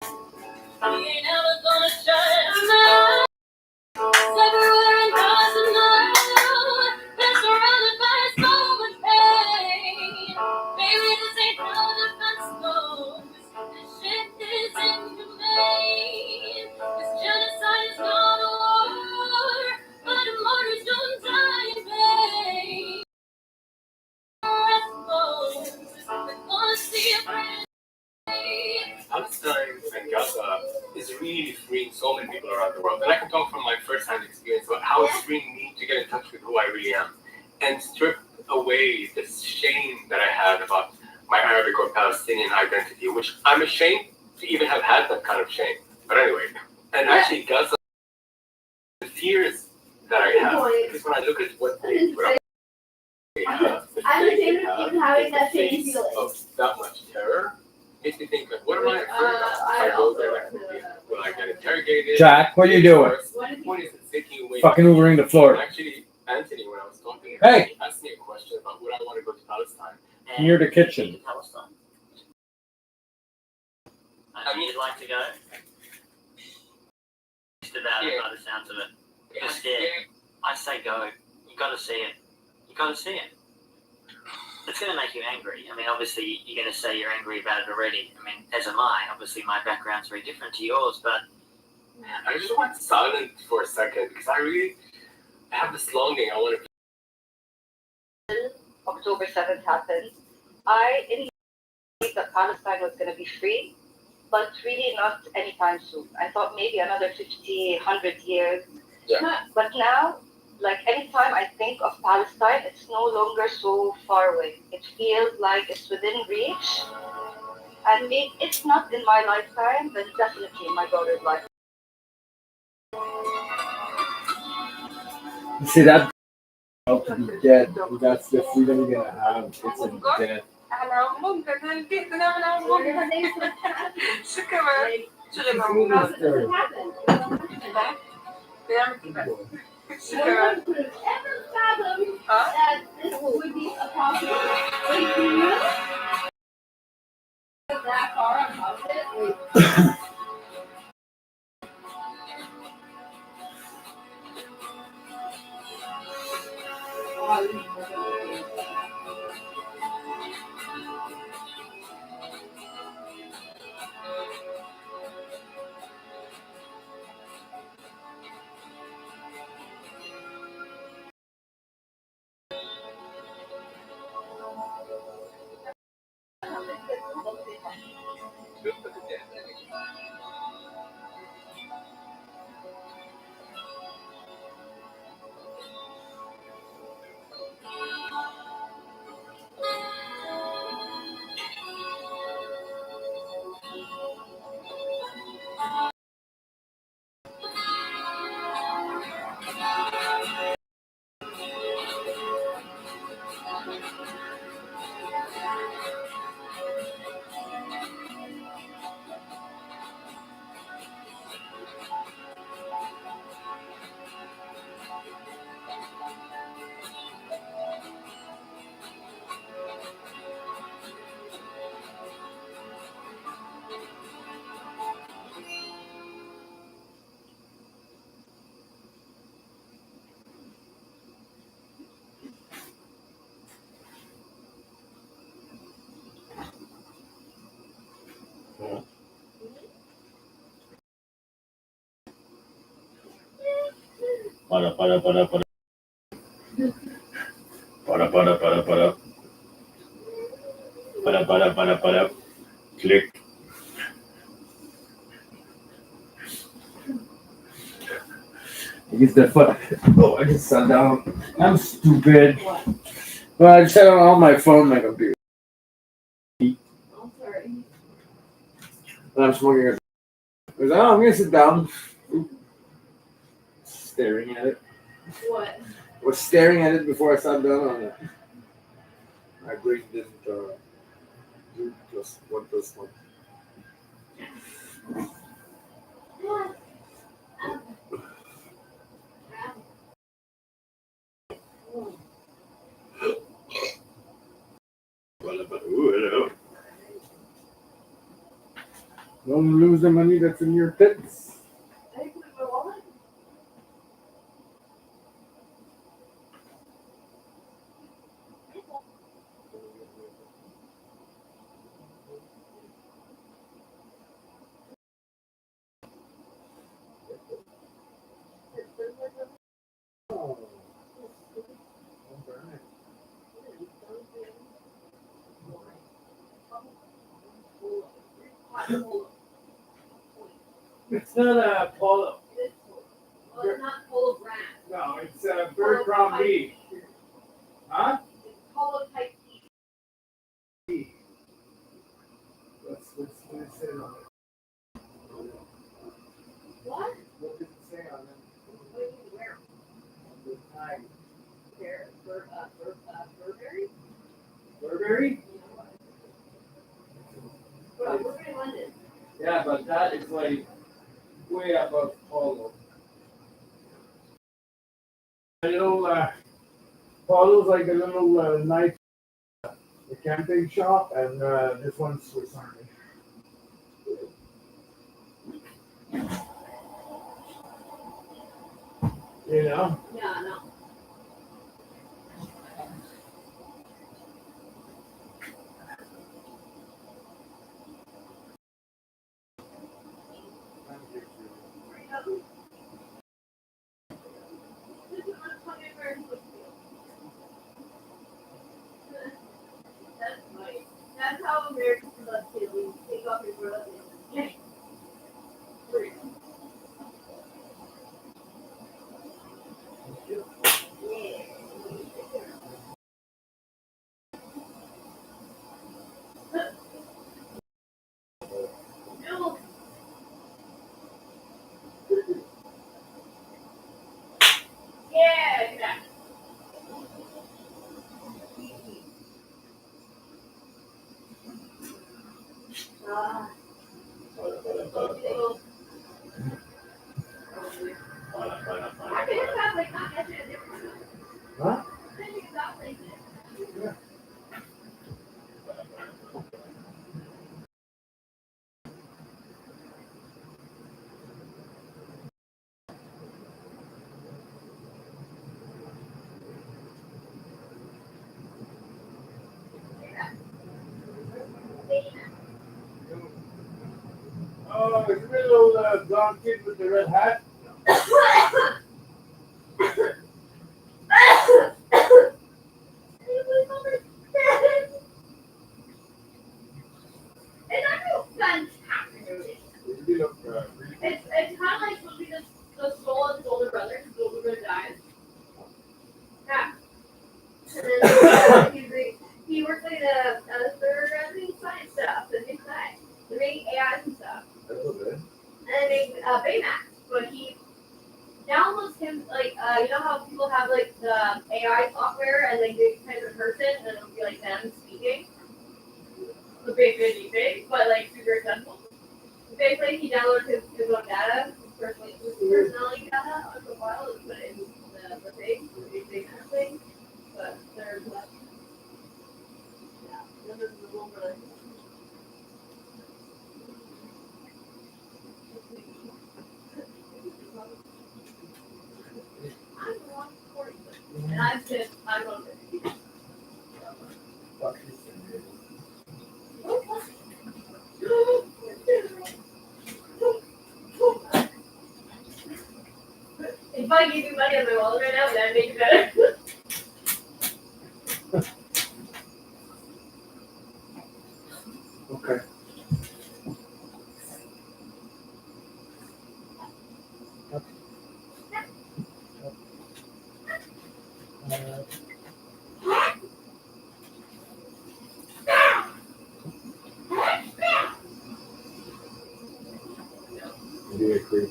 We ain't ever gonna shut them out. Everywhere in Gaza now. They're surrounded by so much pain. Baby, this ain't no defense, no. This shit is inhumane. This genocide is not a war, but the martyrs don't die in vain. We're gonna see a brand Palestine and Gaza is really freeing so many people around the world. And I can talk from my first-hand experience about how it's freeing me to get in touch with who I really am and strip away this shame that I had about my Arabic or Palestinian identity, which I'm ashamed to even have had that kind of shame. But anyway, and actually Gaza, the fears that I have, because when I look at what they have, I'm ashamed of even having that same feeling. Of that much terror, makes me think, like, what am I afraid of? If I go there, will I get interrogated? Jack, what are you doing? What is it taking away? Fucking hoovering the floor. Actually, Anthony, when I was talking, Hey! he asked me a question about would I want to go to Palestine. Near the kitchen. Palestine. I mean, you'd like to go? Just about it by the sounds of it. You're scared. I say go. You gotta see it. You gotta see it. It's going to make you angry. I mean, obviously, you're going to say you're angry about it already. I mean, as am I. Obviously, my background's very different to yours, but... I just want silence for a second, because I have this longing. I want to... October 7th happened. I believed that Palestine was going to be free, but really not anytime soon. I thought maybe another 50, 100 years. Yeah. But now, like anytime I think of Palestine, it's no longer so far away. It feels like it's within reach. And maybe it's not in my lifetime, but definitely in my daughter's lifetime. You see that? To be dead. That's the freedom you're gonna have. It's in death. No one could have ever fathomed that this would be a possibility. That far on top of it. Click. I guess that fuck. Oh, I just sat down. I'm stupid. Well, I just had it on my phone, on my computer. I'm sorry. And I'm smoking a. I'm gonna sit down. Staring at it. What? I was staring at it before I sat down on it. My brain didn't do +1+1. Ooh, hello. Don't lose the money that's in your tits. It's not a polo. Well, it's not polo brand. No, it's a bird crown B. Huh? It's polo type T. What's it say on it? What? What did it say on it? What do you wear? On the tag. Burberry? Burberry? Well, Burberry London. Yeah, but that is like way above polo. A little polo's like a little nice camping shop, and this one's Swiss Army. You know? Yeah, no. That's nice. That's how Americans love to take off your brother. No. Yeah, exactly. I think it sounds like not catching a difference. Huh? I think it sounds like this. Yeah. Oh, is it the little blonde kid with the red hat? It's actually fantastic movie. It's kind of like supposed to be the soul of his older brother. His older brother dies. Yeah. And then he works like they're doing science stuff, the new science. They're making AIs and stuff. That's okay. And they make Baymax, but he downloads him like you know how people have like the AI software and they do type of person and then it'll be like them speaking. The big veggie big, but like super accessible. Basically, he downloads his own data, his personality data on the file and put it in the thing, the big thing. But there's less. Yeah, then there's the little brother. I'm 140, and I'm on 50. I gave you money on my wallet right now, that'd make it better. Okay. Do you agree?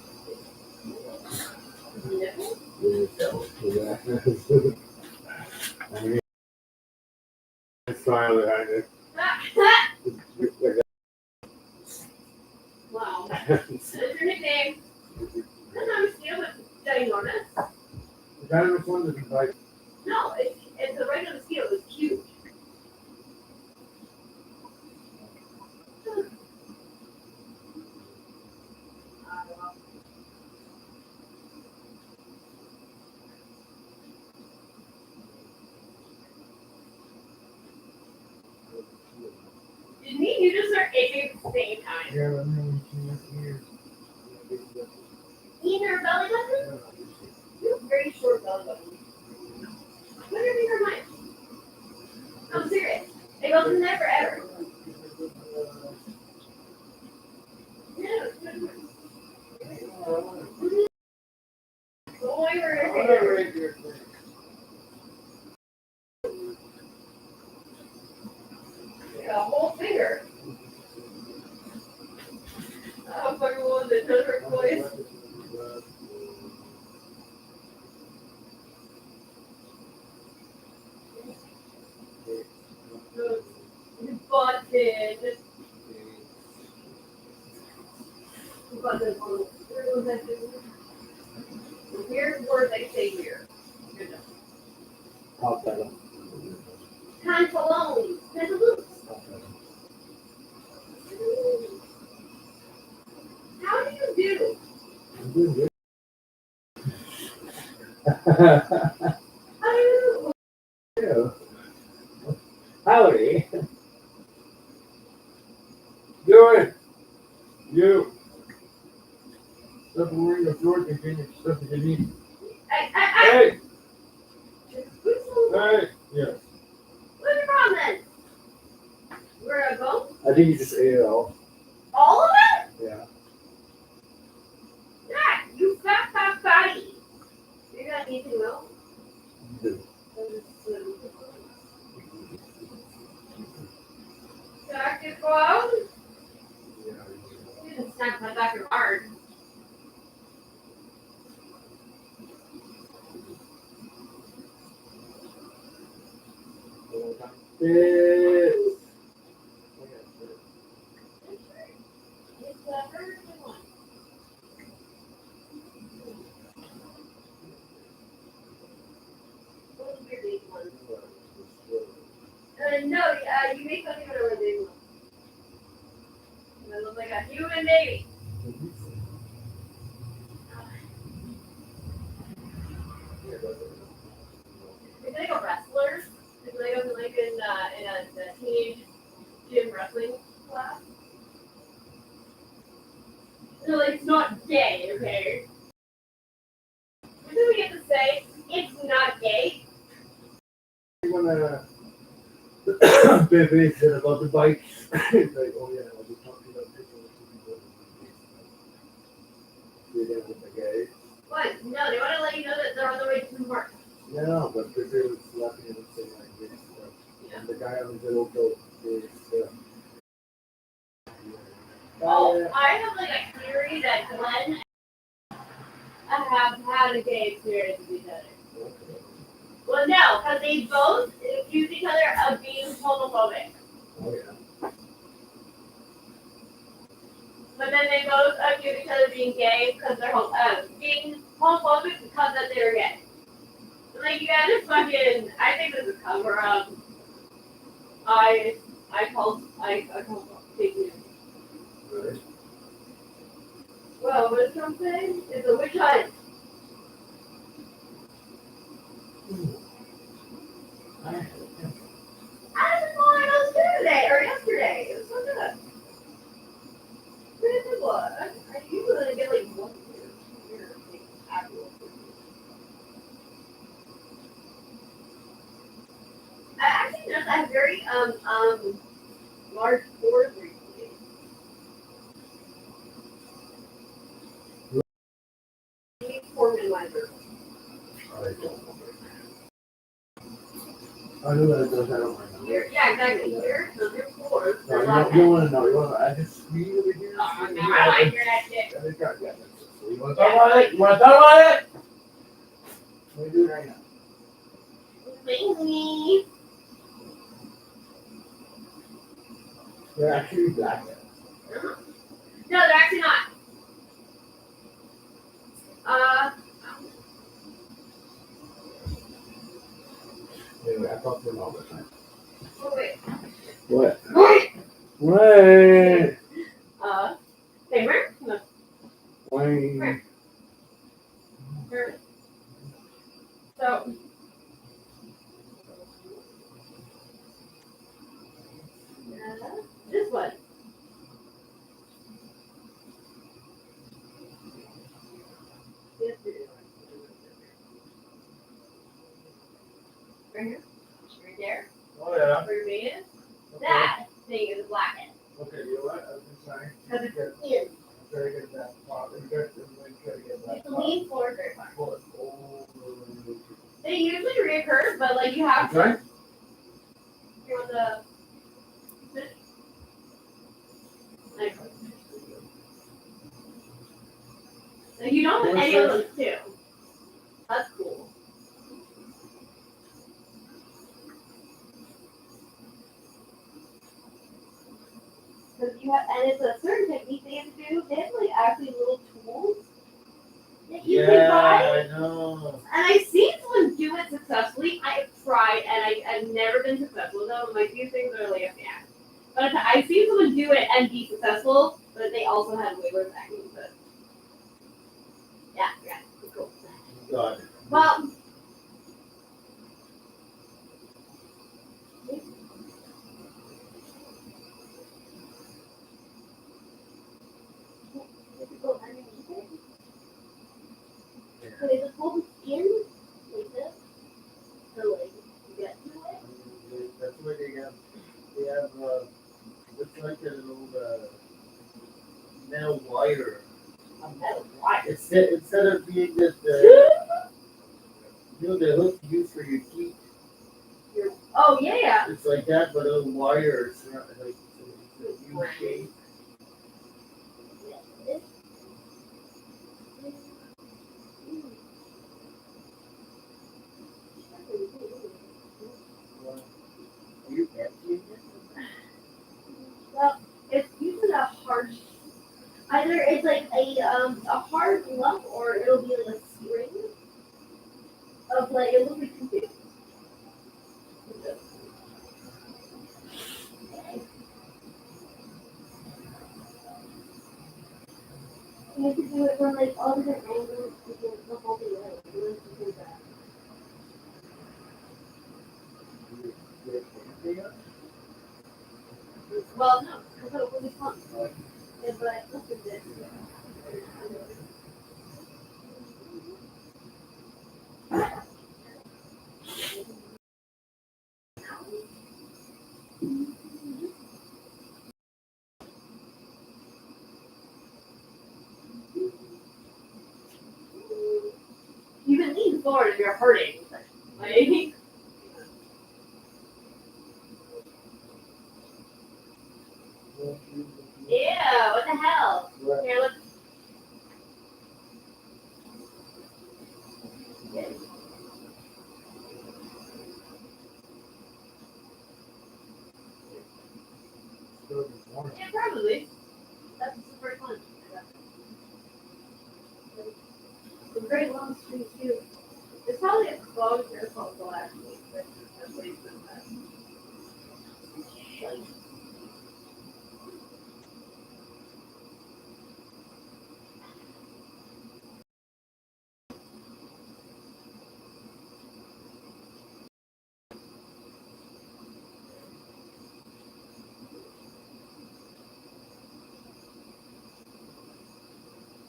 I mean, it's fine. Wow. That's your nickname. That's not a steel, it's ginormous. The ginormous one is like. No, it's a regular steel, it's huge. Didn't you just start itching at the same time? Yeah, I mean, here. In your belly button? You have very short belly button. What are your mind? I'm serious. It goes in there forever. Yeah. Don't worry, a whole finger. I'm fucking one that does her voice. Button. Weird word they say here. Cantalone. Cantalone. How do you do? Howdy. Doing. You. Stop worrying the floor to get stuff that you need. Hey. Hey. Yeah. What's your problem then? Where I go? I think you just ate it all. All of it? Yeah. Yeah, you fat fatty. You're gonna need to know. Dr. Bob? You didn't snap my Dr. Hard. No, you make something out of a big one. It looks like a human baby. It's like a wrestlers. It's like in a teenage gym wrestling class. So like it's not gay, okay? What do we get to say? It's not gay. Baby said about the bikes. It's like, oh yeah, I'll be talking about people. You're down with the guys. What? No, they want to let you know that they're on their way to work. No, but Baby was laughing at him saying like this. And the guy on the little boat is. Oh, I have like a theory that Glenn have had a gay experience with each other. Well, no, because they both accuse each other of being homophobic. Oh, yeah. But then they both accuse each other of being gay because they're being homophobic because that they're gay. Like, you guys just fucking, I think this is cover up. I call fake news. Right. Well, what is Trump saying? It's a witch hunt. I just saw it on Tuesday or yesterday. It was so good. What? I usually get like 1 year afterwards. very large pores recently. You need pore minimizer. I know that does that on my nose. Yeah, exactly. Here, so your pores. No, you want to know. You want to I just squeeze over here. I don't like hear that shit. You want to talk about it? You want to talk about it? Let me do it right now. Baby. They're actually black. No, they're actually not. Anyway, I talk to them all the time. Oh, wait. What? Wait. Favorite? No. Wait. Here. So. This one. Right here. Right there. Oh, yeah. Where your vein is. That thing is blackened. Okay, you know what? I'm just trying. Because it's in. I'm trying to get that part. I'm trying to get that It's lean forward very far. part. They usually reoccur, but like you have to. Right? Here with the. Nice. And you don't have any of those too. That's cool. Because you have, and it's a certain technique they have to do. They have like actually little tools that you can buy. I know. And I've seen someone do it successfully. I've tried, and I've never been successful though. My few things are like, yeah. But I've seen someone do it and be successful, but they also had way worse acne. But yeah, it's cool. God. Well. So they just hold the skin like this, so like you get to it. That's where they have it's like a little metal wire. A metal wire? Instead of being this, you know, the hook you use for your teeth. Oh, yeah. It's like that, but a little wire. It's not like it's a U shape. Well, it's usually a hard. Either it's like a hard lump, or it'll be like a string of like it looks like two things. You have to do it from like all different angles to get the whole thing right. You have to do that. Well, no, because it will be fun. Yeah, but look at this. You can lean forward if you're hurting. Like, yeah, what the hell? Here, look. Yeah, probably. That's the first one. It's a very long street too. It's probably a closed hair follicle actually. But that's what he's done that.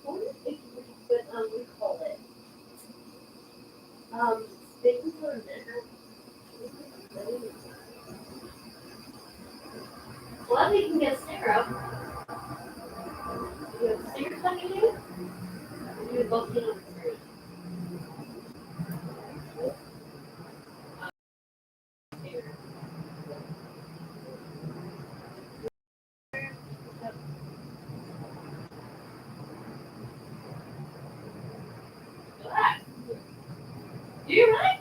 I wonder if we could we call it baking soda vinegar. You have stickers on your name? You have both names. Do you really?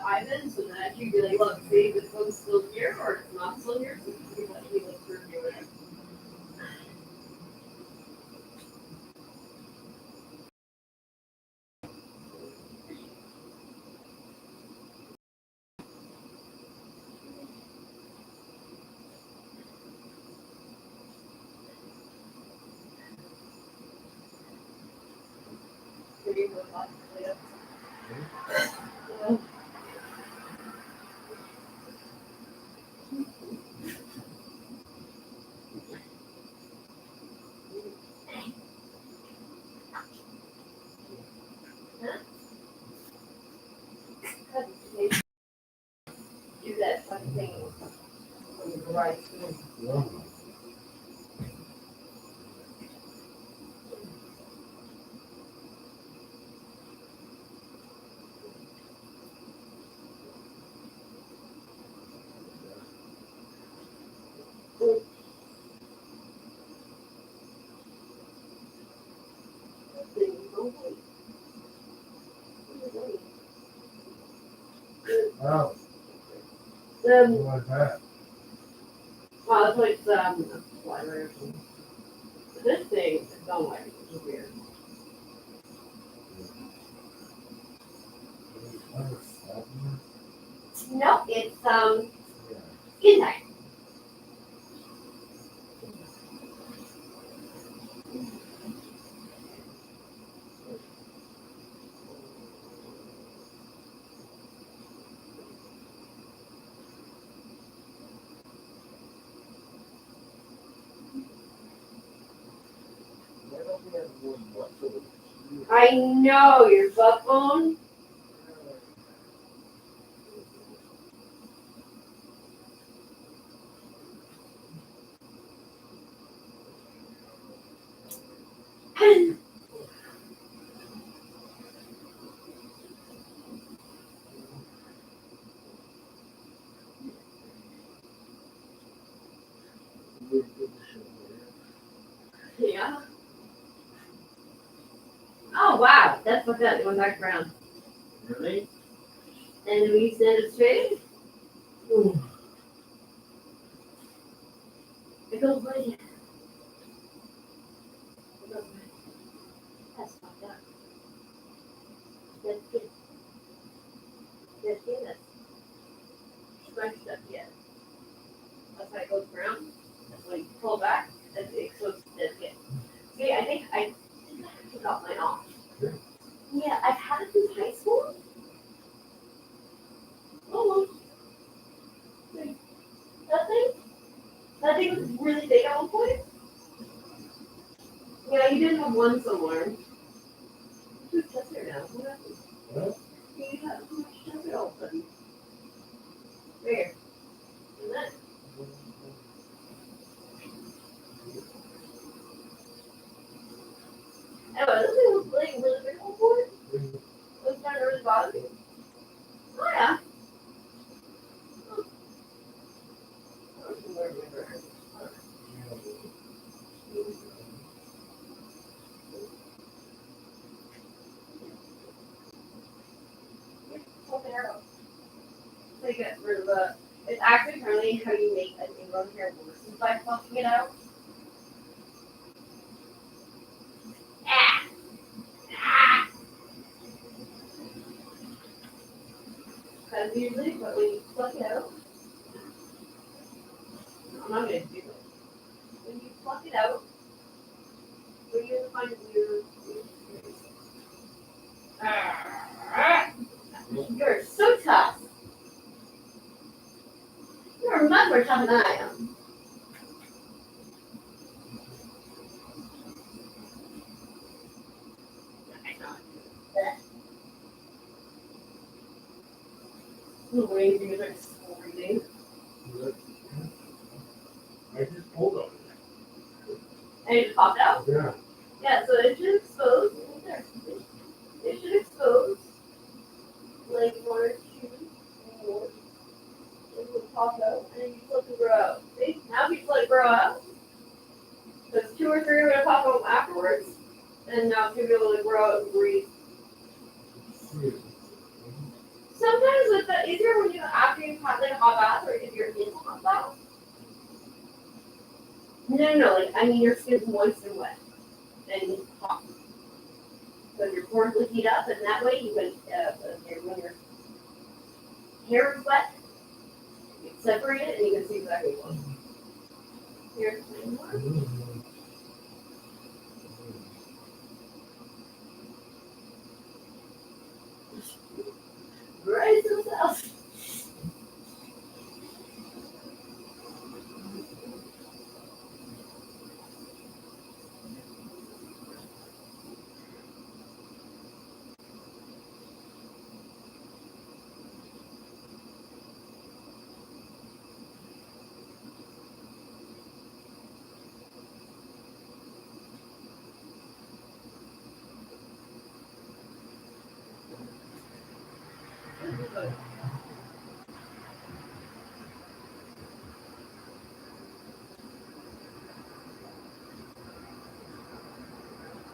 Ivan, so that you'd be like, look, see if this one's still here or it's not still here, so you can let me look through it. Do that fun thing when you right. Oh. What's that? Well, it's like library or something. But this thing is don't like it, which is weird. No, it's skin tight. I know your butt bone. Yeah. Oh wow, that's what that went back around. Really? And then we send it straight. It goes right. That's fucked up. That's good. That's good. That's scrunched up yet. That's why it goes brown. That's when you pull back. That's it. So that's good. See, I think I got mine off. Yeah, I've had it since high school. Almost. That thing was really big at one point. Yeah, you did have one somewhere. Who's Chester now? What happened? What? You have too much Chester all of a sudden. Where? And then. Anyway, this thing was like really big at one point. It was starting to really bother me. Oh yeah. Get rid of the. It's actually currently how you make an ingrown hair worse is by plucking it out. Because usually, but when you pluck it out, I'm not going to do it. When you pluck it out, when you find you're so tough. You're much more tough than I am. The way you are screaming. I just pulled on And it just popped out? it. Yeah. Yeah, so it should expose. It should expose like 1 or 2 more. It will pop out and then you just let it grow out. See? Now if you just let it grow out, because 2 or 3 are going to pop out afterwards, and now it's going to be able to grow out and breathe. Sometimes it's easier when you after you've had like a hot bath or if you're in a hot bath. No, like I mean your skin's moist and wet and hot. So your pores will heat up, and that way you can when your hair is wet, you can separate it and you can see exactly what. Here's one more. Brace yourself.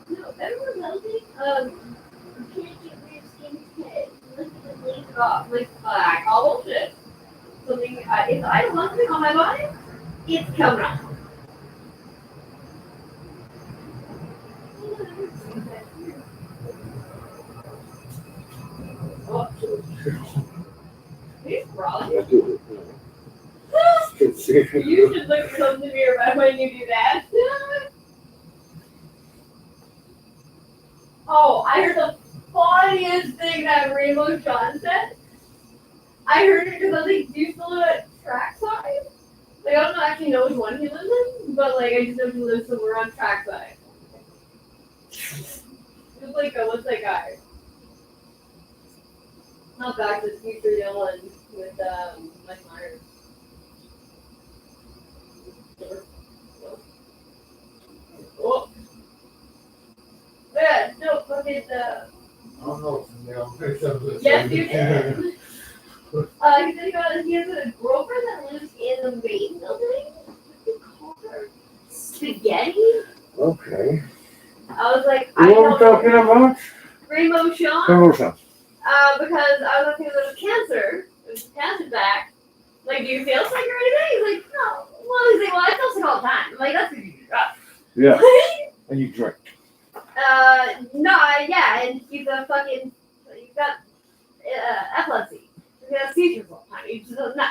No, everyone's healthy. You can't get rid of skin's head. Look at the leaf off. Like, I call bullshit. Something, if I don't want something on my body, it's coming off. Oh, he's crawling. You should look yourself in the mirror when you do that. Oh, I heard the funniest thing that Rainbow Sean said. I heard it because I was like, do you still live at Trackside? Like, I don't actually know which one he lives in, but like, I just know he lives somewhere on Trackside. Just like, what's that guy? Not Back to the Future Dylan with Mike Myers. Oh. Yeah, no, fucking I don't know. Yes, you did. He said he has a girlfriend that lives in the main building. They call her Spaghetti. Okay. I was like, What are we talking about? Rainbow Sean. Rainbow Sean. Because I was thinking it was cancer. It was cancer back. Like, do you feel sick or anything? He's like, no. Well, he's like, well, I feel sick all the time. I'm like, that's because you drunk. Yeah. And you drink. No, yeah, and you've got epilepsy. You got seizures all the time. You just don't know.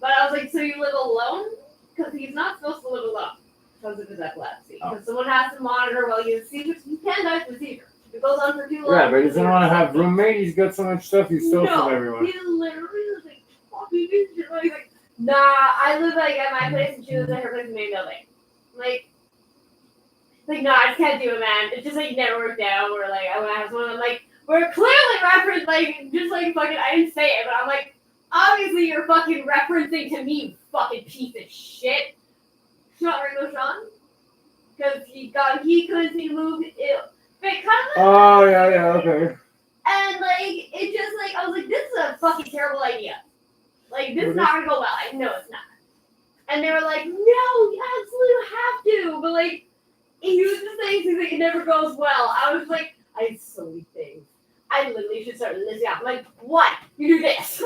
But I was like, so you live alone? Because he's not supposed to live alone because of his epilepsy. Because someone has to monitor while you have seizures. You can die from a seizure. If it goes on for too long. Yeah, but he doesn't want to have roommate. He's got so much stuff he stole from everyone. He literally was like, fucking this shit. He's like, nah, I live like at my place and she lives at her place in the main building. Like, no, I just can't do it, man. It just like never worked out. Or like, I want to have someone. I'm like, we're clearly referenced, like, just like fucking. I didn't say it, but I'm like, obviously you're fucking referencing to me, you fucking piece of shit. Not Ringo Sean, because he couldn't see move. It kind of. Oh yeah, okay. And like, it just like I was like, this is a fucking terrible idea. Like, this is not gonna go well. I know it's not. And they were like, no, you absolutely have to. But like, he was just saying things like it never goes well. I was like, I have so many things. I literally should start listing out. I'm like, what? You do this.